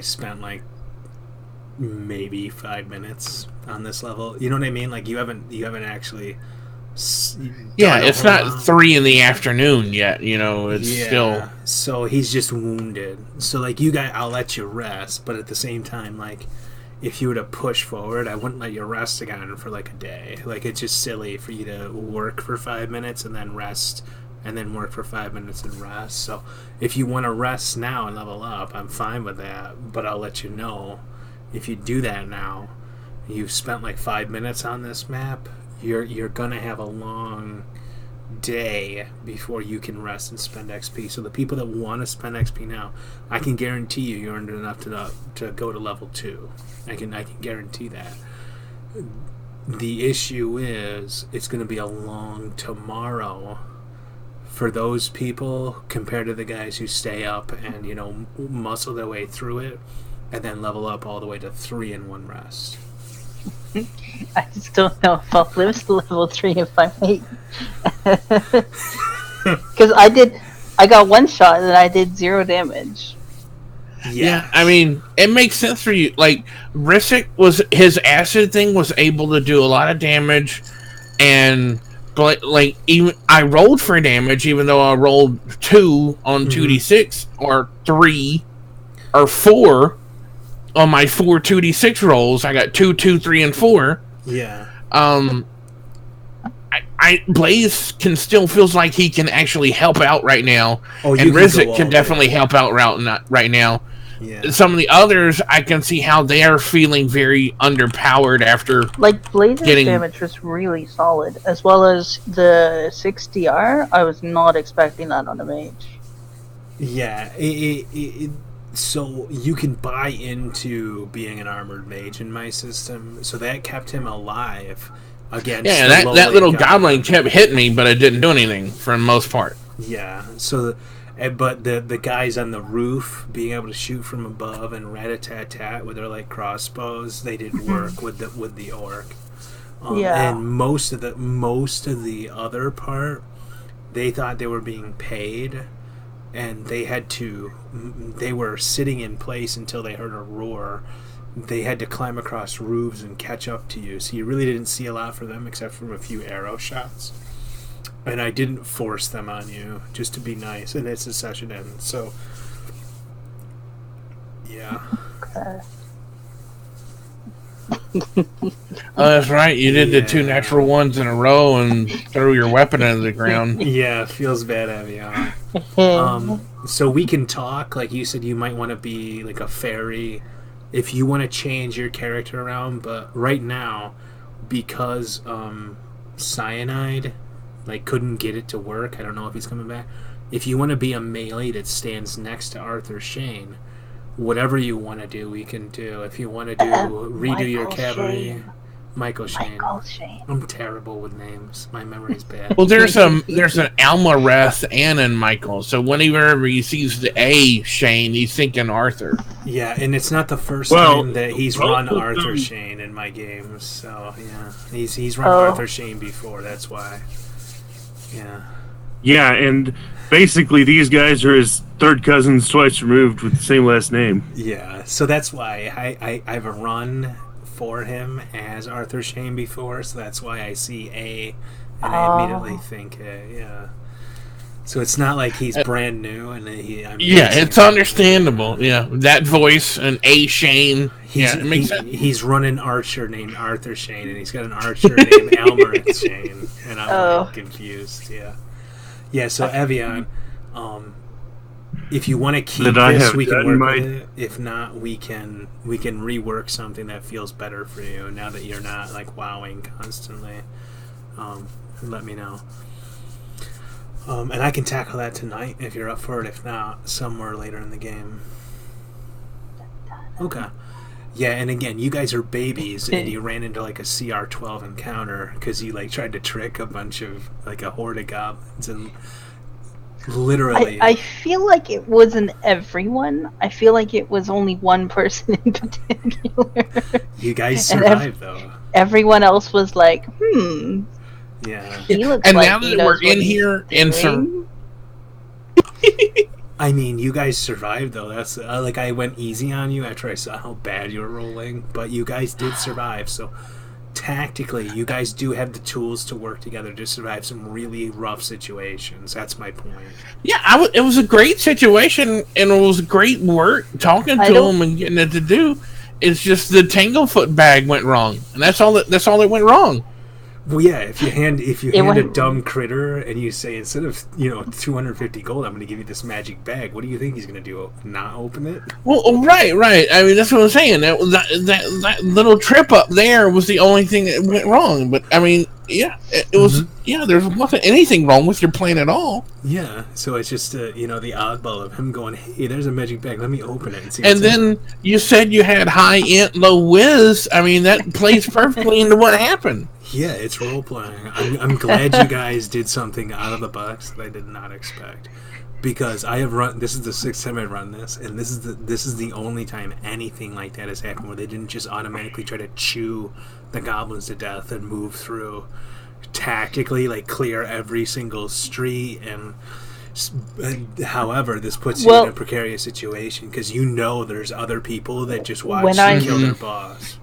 Speaker 1: spent like maybe 5 minutes on this level. You know what I mean? Like you haven't actually.
Speaker 4: Yeah, it's not 3 in the afternoon yet. You know, it's still.
Speaker 1: So he's just wounded. So like you guys, I'll let you rest, but at the same time, like if you were to push forward, I wouldn't let you rest again for like a day. Like it's just silly for you to work for 5 minutes and then rest, and then work for 5 minutes and rest. So if you want to rest now and level up, I'm fine with that. But I'll let you know if you do that now, you've spent like 5 minutes on this map. You're gonna have a long day before you can rest and spend XP. So the people that want to spend XP now, I can guarantee you earned enough to go to level 2. I can guarantee that. The issue is it's going to be a long tomorrow for those people compared to the guys who stay up and muscle their way through it and then level up all the way to 3 in one rest.
Speaker 3: I just don't know if I'll live to level 3 if I wait. Because I got one shot and I did 0 damage.
Speaker 4: Yeah, I mean, it makes sense for you. Like, Rissick his acid thing was able to do a lot of damage, but even I rolled for damage, even though I rolled 2 on 2d6 or 3 or 4 on my 4 2d6 rolls. I got 2, 2, 3, and 4.
Speaker 1: Yeah.
Speaker 4: Blaze still feels like he can actually help out right now, and Rissick can definitely help out right now.
Speaker 1: Yeah.
Speaker 4: Some of the others, I can see how they are feeling very underpowered after.
Speaker 3: Like Blaze's damage was really solid, as well as the 6DR. I was not expecting that on a mage.
Speaker 1: Yeah. So you can buy into being an armored mage in my system, so that kept him alive against
Speaker 4: Yeah,
Speaker 1: the
Speaker 4: that little
Speaker 1: lowly
Speaker 4: goblin kept hitting me, but it didn't do anything for the most part.
Speaker 1: Yeah, so but the guys on the roof being able to shoot from above and rat-a-tat-tat with their like crossbows, they did work with the orc.
Speaker 3: Yeah.
Speaker 1: And most of the other part, they thought they were being paid, and they were sitting in place until they heard a roar. They had to climb across roofs and catch up to you, so you really didn't see a lot for them except for a few arrow shots. And I didn't force them on you, just to be nice, and it's a session end, so yeah.
Speaker 3: Okay.
Speaker 4: Oh, that's right. You did the two
Speaker 1: Yeah.
Speaker 4: natural ones in a row and threw your weapon into the ground.
Speaker 1: Yeah, feels bad, Avion. So we can talk. Like you said, you might want to be like a fairy if you want to change your character around. But right now, because Cyanide like couldn't get it to work, I don't know if he's coming back. If you want to be a melee that stands next to Arthur Shane, whatever you want to do, we can do. If you want to do redo your
Speaker 3: Michael
Speaker 1: cavalry,
Speaker 3: Shane.
Speaker 1: Michael Shane.
Speaker 3: Michael Shane.
Speaker 1: I'm terrible with names. My memory's bad.
Speaker 4: Well, there's an Almareth and an Michael. So whenever he sees the A Shane, he's thinking Arthur.
Speaker 1: Yeah, and it's not the first
Speaker 2: Well,
Speaker 1: time that he's
Speaker 2: both
Speaker 1: run
Speaker 2: of
Speaker 1: Arthur
Speaker 2: them-
Speaker 1: Shane in my games. So yeah, he's run
Speaker 3: Oh.
Speaker 1: Arthur Shane before. That's why. Yeah.
Speaker 2: Yeah, and basically these guys are his third cousins twice removed with the same last name.
Speaker 1: Yeah. So that's why I've run for him as Arthur Shane before. So that's why I see A, and I immediately think A. Yeah. So it's not like he's brand new, and
Speaker 4: Yeah, it's understandable. Yeah, that voice and A Shane. Yeah, it makes sense.
Speaker 1: He's run an archer named Arthur Shane, and he's got an archer named Almarith Shane, and I'm like, confused. Yeah, yeah. So Evian, if you want to keep
Speaker 2: Did I
Speaker 1: this,
Speaker 2: have
Speaker 1: we can
Speaker 2: done
Speaker 1: work
Speaker 2: my-
Speaker 1: with it. If not, we can rework something that feels better for you now that you're not like wowing constantly. Let me know. And I can tackle that tonight if you're up for it. If not, somewhere later in the game. Okay. Yeah, and again, you guys are babies, and you ran into like a CR12 encounter because you like tried to trick a bunch of like a horde of goblins, and literally,
Speaker 3: I feel like it wasn't everyone. I feel like it was only one person in particular.
Speaker 1: you guys
Speaker 3: and
Speaker 1: survived though.
Speaker 3: Everyone else was like,
Speaker 1: Yeah.
Speaker 3: he looks
Speaker 4: And
Speaker 3: like
Speaker 4: now
Speaker 3: he
Speaker 4: that
Speaker 3: knows
Speaker 4: we're
Speaker 3: what
Speaker 4: in
Speaker 3: he's
Speaker 4: here in
Speaker 3: doing."
Speaker 1: I mean, you guys survived though. That's like I went easy on you after I saw how bad you were rolling, but you guys did survive. So tactically, you guys do have the tools to work together to survive some really rough situations. That's my point.
Speaker 4: Yeah, it was a great situation, and it was great work talking
Speaker 3: I
Speaker 4: to
Speaker 3: don't-
Speaker 4: him and getting it to do. It's just the Tanglefoot bag went wrong, and that's all that went wrong.
Speaker 1: Well, yeah. If you hand
Speaker 3: It
Speaker 1: a
Speaker 3: went-
Speaker 1: dumb critter and you say instead of 250 gold, I'm going to give you this magic bag. What do you think he's going to do? Not open it?
Speaker 4: Well, right. I mean, that's what I'm saying. That little trip up there was the only thing that went wrong. But I mean, yeah, it was. Yeah, there wasn't anything wrong with your plan at all.
Speaker 1: Yeah. So it's just the oddball of him going, "Hey, there's a magic bag. Let me open it and see."
Speaker 4: And
Speaker 1: what's in it."
Speaker 4: then you said you had high int, low whiz. I mean, that plays perfectly into what happened.
Speaker 1: Yeah, it's role playing. I'm glad you guys did something out of the box that I did not expect, because I have run. This is the 6th time I've run this, and this is the only time anything like that has happened where they didn't just automatically try to chew the goblins to death and move through tactically, like clear every single street. And however, this puts you in a precarious situation because there's other people that just watch you kill their boss.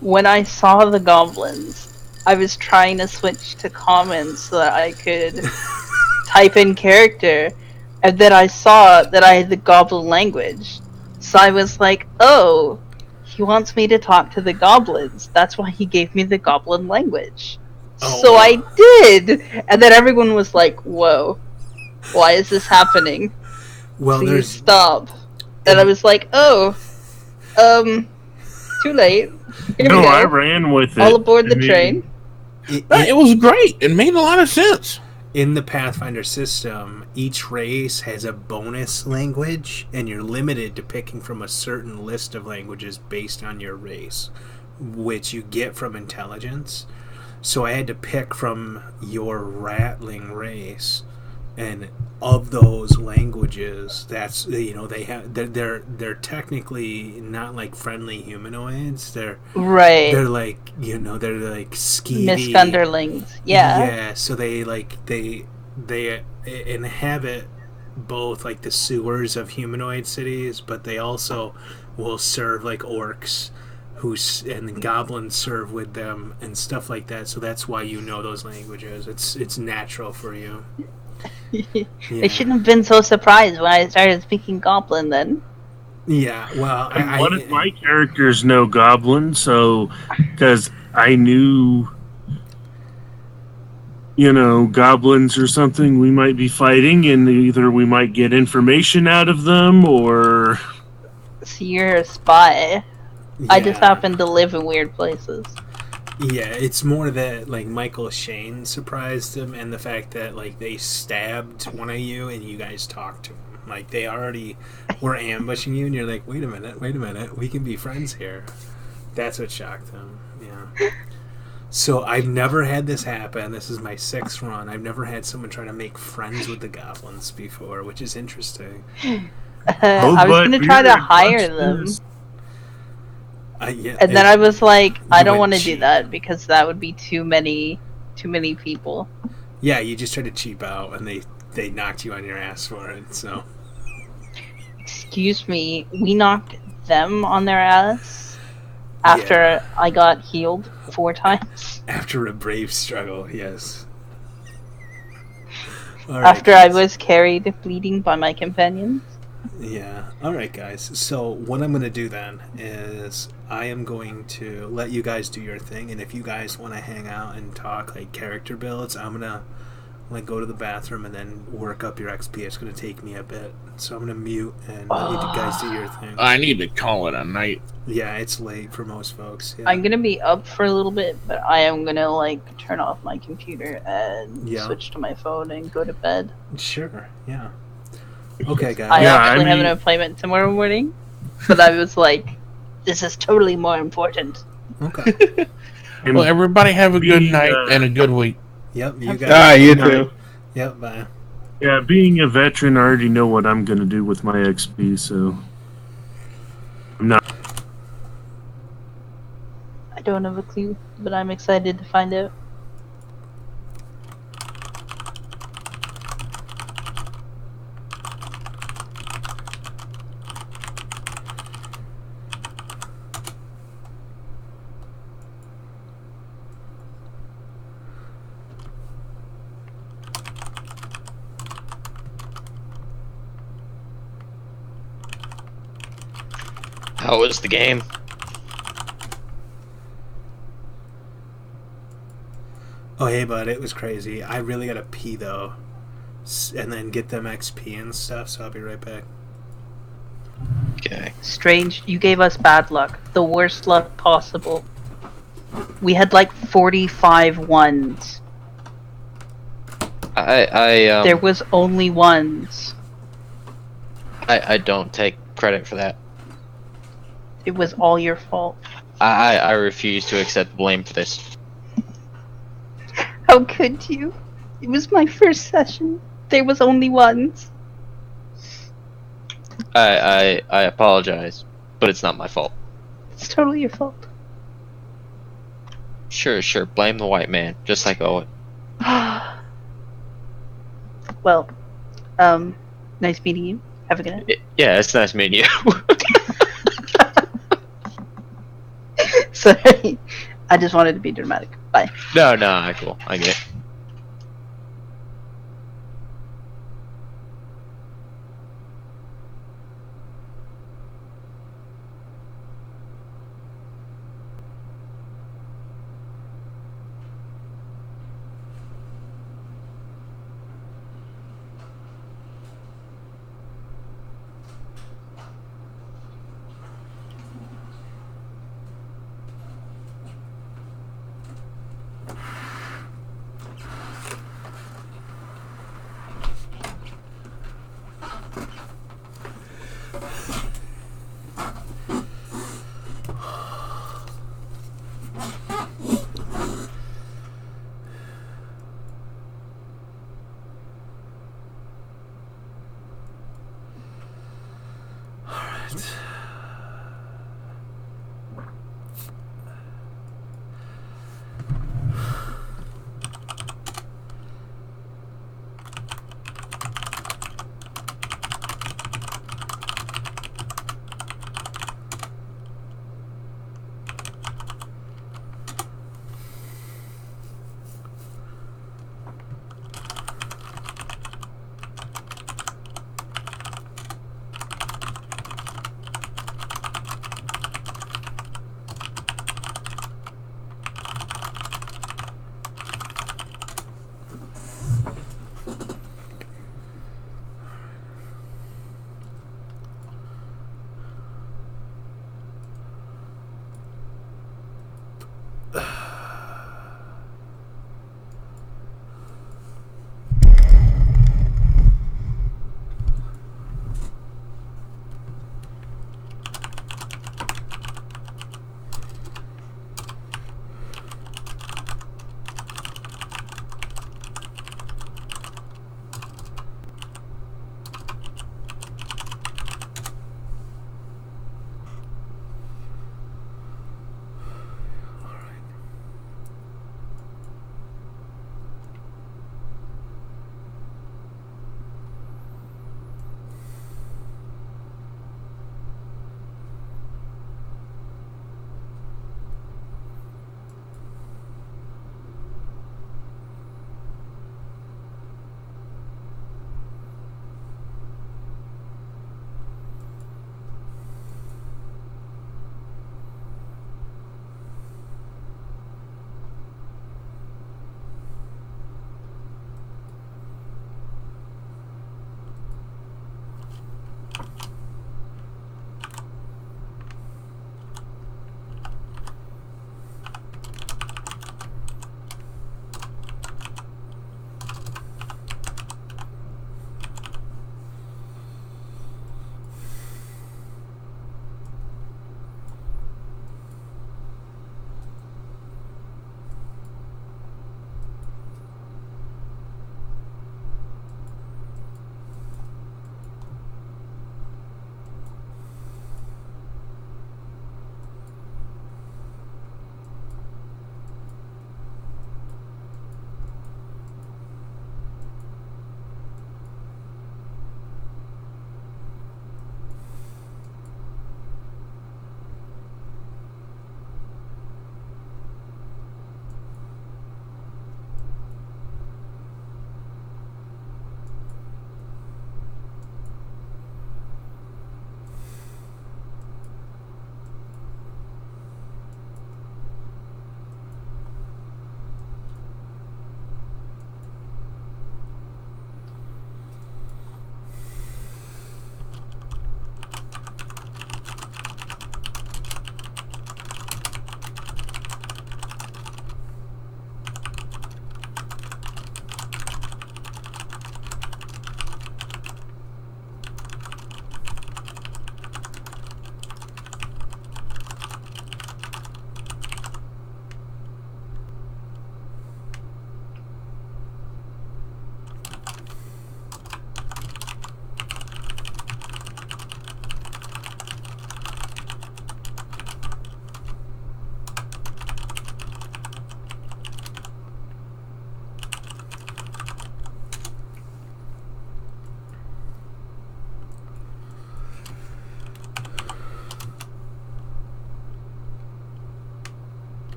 Speaker 3: When I saw the goblins, I was trying to switch to common so that I could type in character, and then I saw that I had the goblin language. So I was like, oh, he wants me to talk to the goblins. That's why he gave me the goblin language.
Speaker 1: Oh,
Speaker 3: So
Speaker 1: wow.
Speaker 3: I did! And then everyone was like, whoa, why is this happening?
Speaker 1: Well,
Speaker 3: Please
Speaker 1: there's
Speaker 3: stop. And I was like, oh, too late. Here
Speaker 2: No,
Speaker 3: we go.
Speaker 2: I ran with it.
Speaker 3: All aboard the
Speaker 2: I mean,
Speaker 3: train.
Speaker 4: It was great. It made a lot of sense.
Speaker 1: In the Pathfinder system, each race has a bonus language, and you're limited to picking from a certain list of languages based on your race, which you get from intelligence. So I had to pick from your ratling race, and of those languages, that's they have they're technically not like friendly humanoids. They're
Speaker 3: Right.
Speaker 1: like they're like skeevy
Speaker 3: Misgunderlings. Yeah.
Speaker 1: Yeah, so they inhabit both like the sewers of humanoid cities, but they also will serve like orcs and the goblins serve with them and stuff like that. So that's why you know those languages. It's natural for you.
Speaker 3: They shouldn't have been so surprised when I started speaking Goblin then.
Speaker 1: Yeah, well,
Speaker 2: One of my characters know Goblin, so because I knew, goblins or something we might be fighting, and either we might get information out of them or.
Speaker 3: So you're a spy.
Speaker 1: Yeah.
Speaker 3: I just happen to live in weird places.
Speaker 1: Yeah, it's more that like Michael Shane surprised him, and the fact that like they stabbed one of you and you guys talked to him. Like they already were ambushing you, and you're like, wait a minute, we can be friends here. That's what shocked him. Yeah. So I've never had this happen. This is my 6th run. I've never had someone try to make friends with the goblins before, which is interesting.
Speaker 3: I was going to try to hire them.
Speaker 1: Yeah,
Speaker 3: and then I was like, I don't want to
Speaker 1: cheap.
Speaker 3: do that because that would be too many people.
Speaker 1: Yeah, you just tried to cheap out, and they knocked you on your ass for it. So,
Speaker 3: excuse me, we knocked them on their ass after I got healed 4 times.
Speaker 1: After a brave struggle, yes.
Speaker 3: After I was carried bleeding by my companions.
Speaker 1: Yeah. All right, guys. So what I'm going to do then is I am going to let you guys do your thing, and if you guys want to hang out and talk like character builds, I'm going to like go to the bathroom and then work up your XP. It's going to take me a bit, so I'm going to mute and let you guys do your thing.
Speaker 4: I need to call it a night.
Speaker 1: Yeah, it's late for most folks. Yeah.
Speaker 3: I'm going to be up for a little bit, but I am going to like turn off my computer and switch to my phone and go to bed.
Speaker 1: Sure. Yeah. Okay, guys.
Speaker 3: I actually have an appointment tomorrow morning, but I was like, this is totally more important.
Speaker 1: Okay.
Speaker 4: Well, everybody have a good night and a good week.
Speaker 1: Yep, you guys.
Speaker 5: You too.
Speaker 1: Yep, bye.
Speaker 2: Yeah, being a veteran, I already know what I'm going to do with my XP, so I'm not.
Speaker 3: I don't have a clue, but I'm excited to find out.
Speaker 6: How was the game?
Speaker 1: Oh, hey, bud, it was crazy. I really gotta pee, though. And then get them XP and stuff, so I'll be right back.
Speaker 6: Okay.
Speaker 3: Strange, you gave us bad luck. The worst luck possible. We had like 45 ones. There was only ones.
Speaker 6: I don't take credit for that.
Speaker 3: It was all your fault.
Speaker 6: I refuse to accept blame for this.
Speaker 3: How could you? It was my first session. There was only ones.
Speaker 6: I apologize, but it's not my fault.
Speaker 3: It's totally your fault.
Speaker 6: Sure, blame the white man, just like Owen.
Speaker 3: Well, nice meeting you. Have a good night.
Speaker 6: Yeah, it's nice meeting you.
Speaker 3: Sorry, I just wanted to be dramatic. Bye.
Speaker 6: No, cool. I get it.